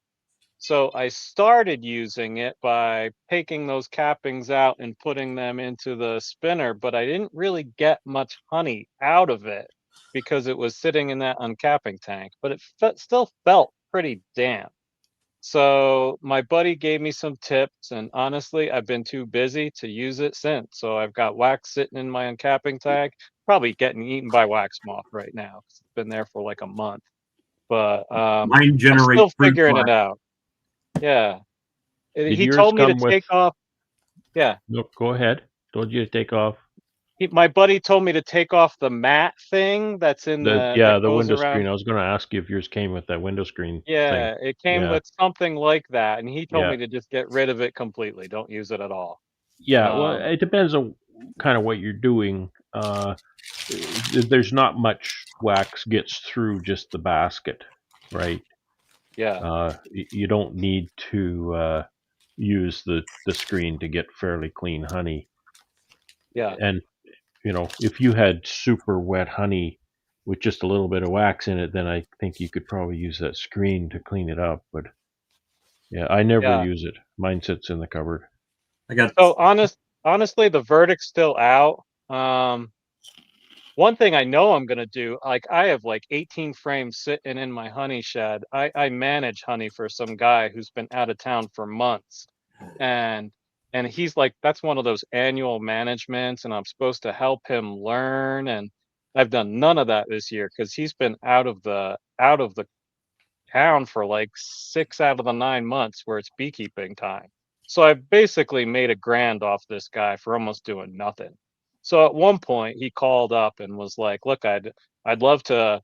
So I started using it by taking those cappings out and putting them into the spinner, but I didn't really get much honey out of it because it was sitting in that uncapping tank, but it still felt pretty damp. So my buddy gave me some tips, and honestly, I've been too busy to use it since. So I've got wax sitting in my uncapping tank, probably getting eaten by wax moth right now. It's been there for like a month. but Mine I'm generate still fruit figuring fly. it out. Yeah. Did He yours told me to come with? take off. Yeah. No, go ahead. Told you to take off My buddy told me to take off the mat thing that's in that the goes window around. screen. I was going to ask you if yours came with that window screen thing. Yeah, it came Yeah, with something like that, and he told yeah, me to just get rid of it completely. Don't use it at all. yeah. Well, it depends on kind of what you're doing. There's not much wax gets through just the basket, right? Yeah, You don't need to use the screen to get fairly clean honey. yeah, And if you had super wet honey with just a little bit of wax in it, then I think you could probably use that screen to clean it up. But yeah, I never yeah. use it. Mine sits in the cupboard. I got So honestly, the verdict's still out. One thing I know I'm gonna do, like I have like 18 frames sitting in my honey shed. I manage honey for some guy who's been out of town for months. And he's like, that's one of those annual managements, and I'm supposed to help him learn. And I've done none of that this year because he's been out of the town for like 6 out of the 9 months where it's beekeeping time. So I basically made a grand off this guy for almost doing nothing. So at one point he called up and was like, "Look, I'd love to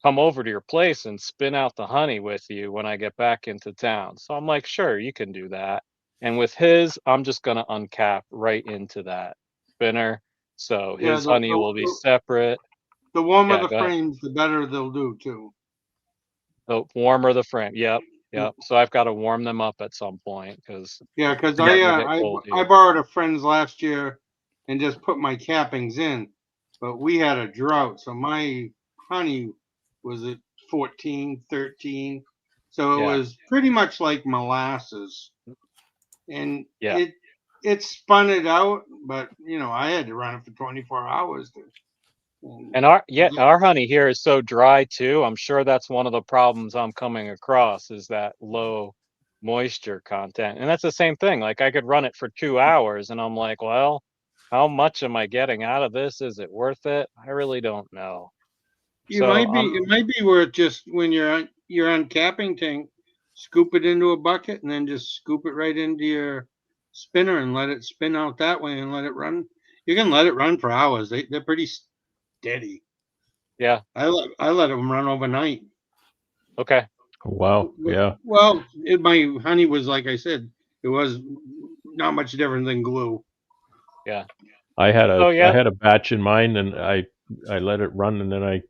come over to your place and spin out the honey with you when I get back into town." So I'm like, "Sure, you can do that." And with his, I'm just going to uncap right into that spinner. So Yeah, his honey will be separate. the warmer Yeah, the go ahead. frames, the better they'll do too. The warmer the frame. Yep. Yep. So I've got to warm them up at some point because Yeah, because starting to get cold I here. borrowed a friend's last year and just put my cappings in, but we had a drought, so my honey was at 14, 13. So it Yeah. was pretty much like molasses, and Yeah. it spun it out, but I had to run it for 24 hours to. And our honey here is so dry too. I'm sure that's one of the problems I'm coming across is that low moisture content. And that's the same thing. Like I could run it for 2 hours and I'm like, well, how much am I getting out of this? Is it worth it? I really don't know. So It might be worth just when you're on capping tank, scoop it into a bucket and then just scoop it right into your spinner and let it spin out that way and let it run. You can let it run for hours. They're pretty steady. yeah. I let them run overnight. Okay. Oh, wow. Yeah. Well, my honey was, like I said, it was not much different than glue. Yeah. I had Oh yeah. a batch in mine, and I let it run, and then I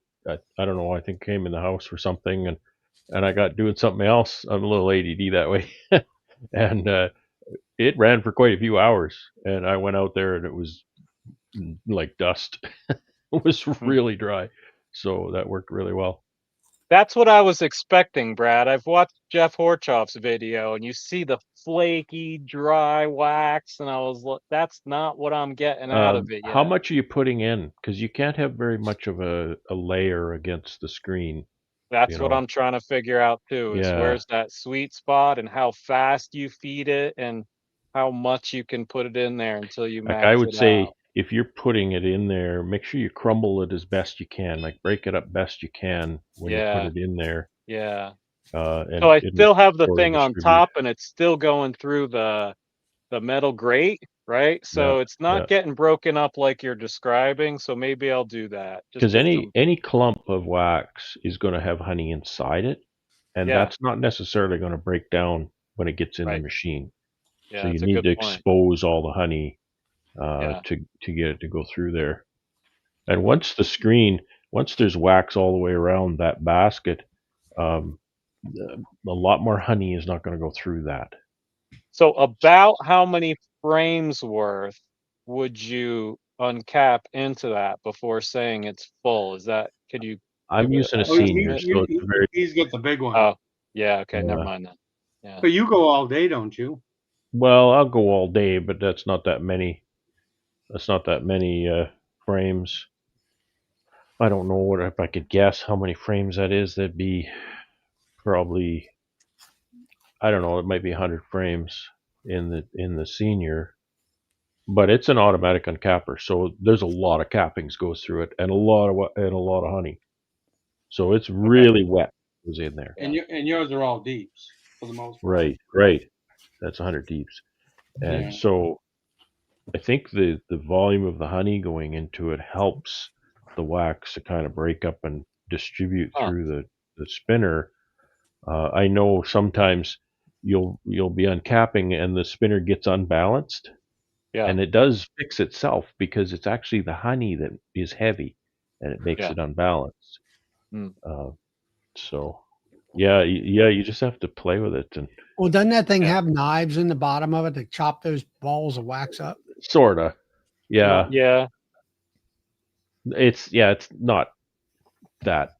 don't know, I think came in the house or something, and I got doing something else. I'm a little ADD that way, and it ran for quite a few hours, and I went out there and it was like dust. It was really dry, so that worked really well. That's what I was expecting, Brad. I've watched Jeff Horchoff's video and you see the flaky, dry wax, and I was like, that's not what I'm getting out of it How yet. much are you putting in? Because you can't have very much of a layer against the screen. That's what I'm trying to figure out too, is Yeah. where's that sweet spot and how fast you feed it and how much you can put it in there until you Like I max would it say, out. if you're putting it in there, make sure you crumble it as best you can. Like break it up best you can when you put Yeah. it in there, Yeah. So and I it'll still have the poorly thing on distribute. top and it's still going through the metal grate, right? Yeah, So it's not yeah. getting broken up like you're describing. So maybe I'll do that. Just Because get some. any clump of wax is going to have honey inside it, and Yeah. that's not necessarily going to break down when it gets in the Right. machine. Yeah, So you that's a need good to point. expose all the honey Yeah. to get it to go through there. And once there's wax all the way around that basket, um, a lot more honey is not going to go through that. So about how many frames worth would you uncap into that before saying it's full? Could you I'm give using a an senior, estimate? so it's a very He's got the big one. Oh, yeah, okay, never mind then. Yeah. But you go all day, don't you? well. I'll go all day, but that's not that many. That's not that many frames. I don't know what if I could guess how many frames that is. That'd be probably, I don't know. It might be 100 frames in the senior, but it's an automatic uncapper, so there's a lot of cappings goes through it, and a lot of honey. So it's Okay. really wet was in there. And yours are all deeps for the most part. Right. That's 100 deeps. And Yeah. so I think the volume of the honey going into it helps the wax to kind of break up and distribute through the spinner. I know sometimes you'll be uncapping and the spinner gets unbalanced. Yeah. And it does fix itself because it's actually the honey that is heavy and it makes it unbalanced. Mm. So you just have to play with it. And Well, doesn't that thing have knives in the bottom of it to chop those balls of wax up? sorta. Yeah. Yeah. It's not that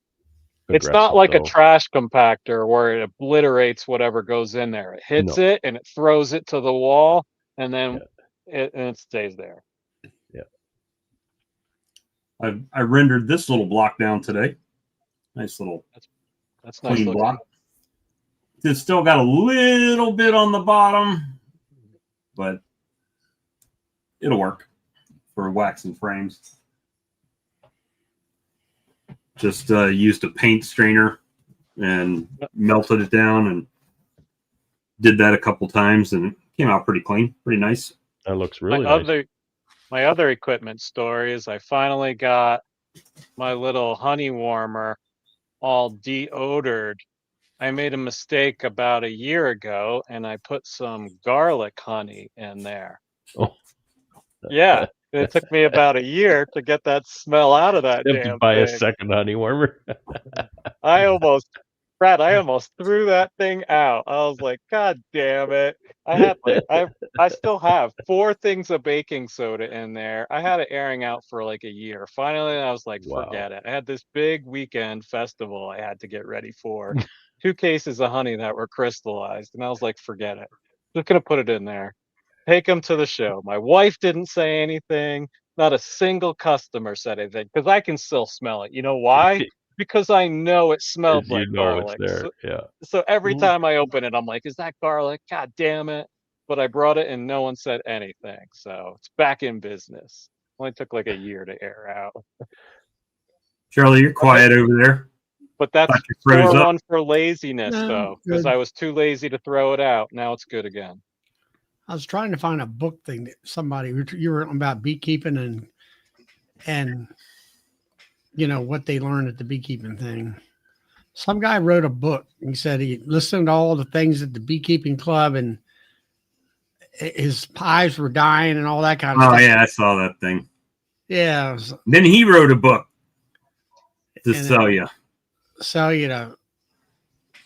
It's not aggressive, like a though. trash compactor where it obliterates whatever goes in there. It hits it and it throws it to the wall, and then it stays there. Yeah. I rendered this little block down today. Nice little that's clean nice block. It's still got a little bit on the bottom, but it'll work for waxing frames. Just used a paint strainer and melted it down and did that a couple times, and it came out pretty clean, pretty nice. That looks really nice. My other equipment story is I finally got my little honey warmer all deodored. I made a mistake about a year ago and I put some garlic honey in there. Oh. Yeah. It took me about a year to get that smell out of that You have damn to buy a thing. second honey warmer. I almost threw that thing out. I was like, God damn it. I still have 4 things of baking soda in there. I had it airing out for like a year. Finally, I was like, forget it. I had this big weekend festival I had to get ready for. 2 cases of honey that were crystallized. And I was like, forget it. Just gonna put it in there. Take them to the show. My wife didn't say anything. Not a single customer said anything because I can still smell it. You know why? Because I know it smelled like garlic. It's there. So every time I open it, I'm like, is that garlic? God damn it. But I brought it and no one said anything. So it's back in business. Only took like a year to air out. Charlie, you're quiet over there. But that's one for laziness, though, because I was too lazy to throw it out. Now it's good again. I was trying to find a book thing that somebody, you were about beekeeping and you know what they learned at the beekeeping thing. Some guy wrote a book. He said he listened to all the things at the beekeeping club and his hives were dying and all that kind of stuff. Oh yeah, I saw that thing. Yeah. Then he wrote a book to sell you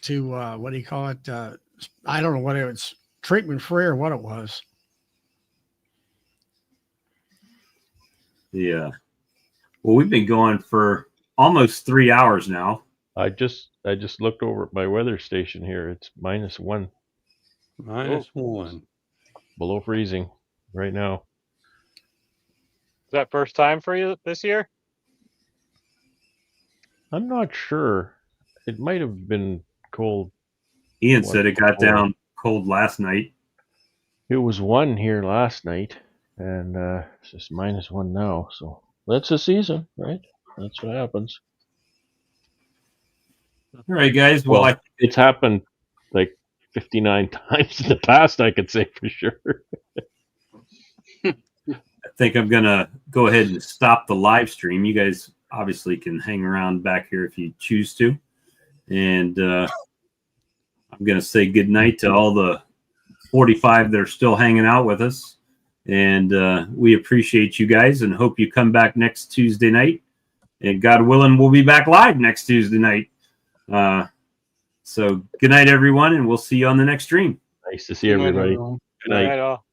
to what do you call it? I don't know what it was, treatment free or what it was. Yeah. Well, we've been going for almost 3 hours now. I just looked over at my weather station here. It's -1. -1. Below freezing right now. Is that first time for you this year? I'm not sure. It might have been cold. Ian said it got down cold last night. It was 1 here last night, and it's just -1 now. So that's the season, right? That's what happens. All right, guys. Well, it's happened like 59 times in the past, I could say for sure. I think I'm going to go ahead and stop the live stream. You guys obviously can hang around back here if you choose to. And I'm going to say good night to all the 45 that are still hanging out with us. And we appreciate you guys and hope you come back next Tuesday night. And God willing, we'll be back live next Tuesday night. So good night, everyone, and we'll see you on the next stream. Nice to see everybody. Good night all.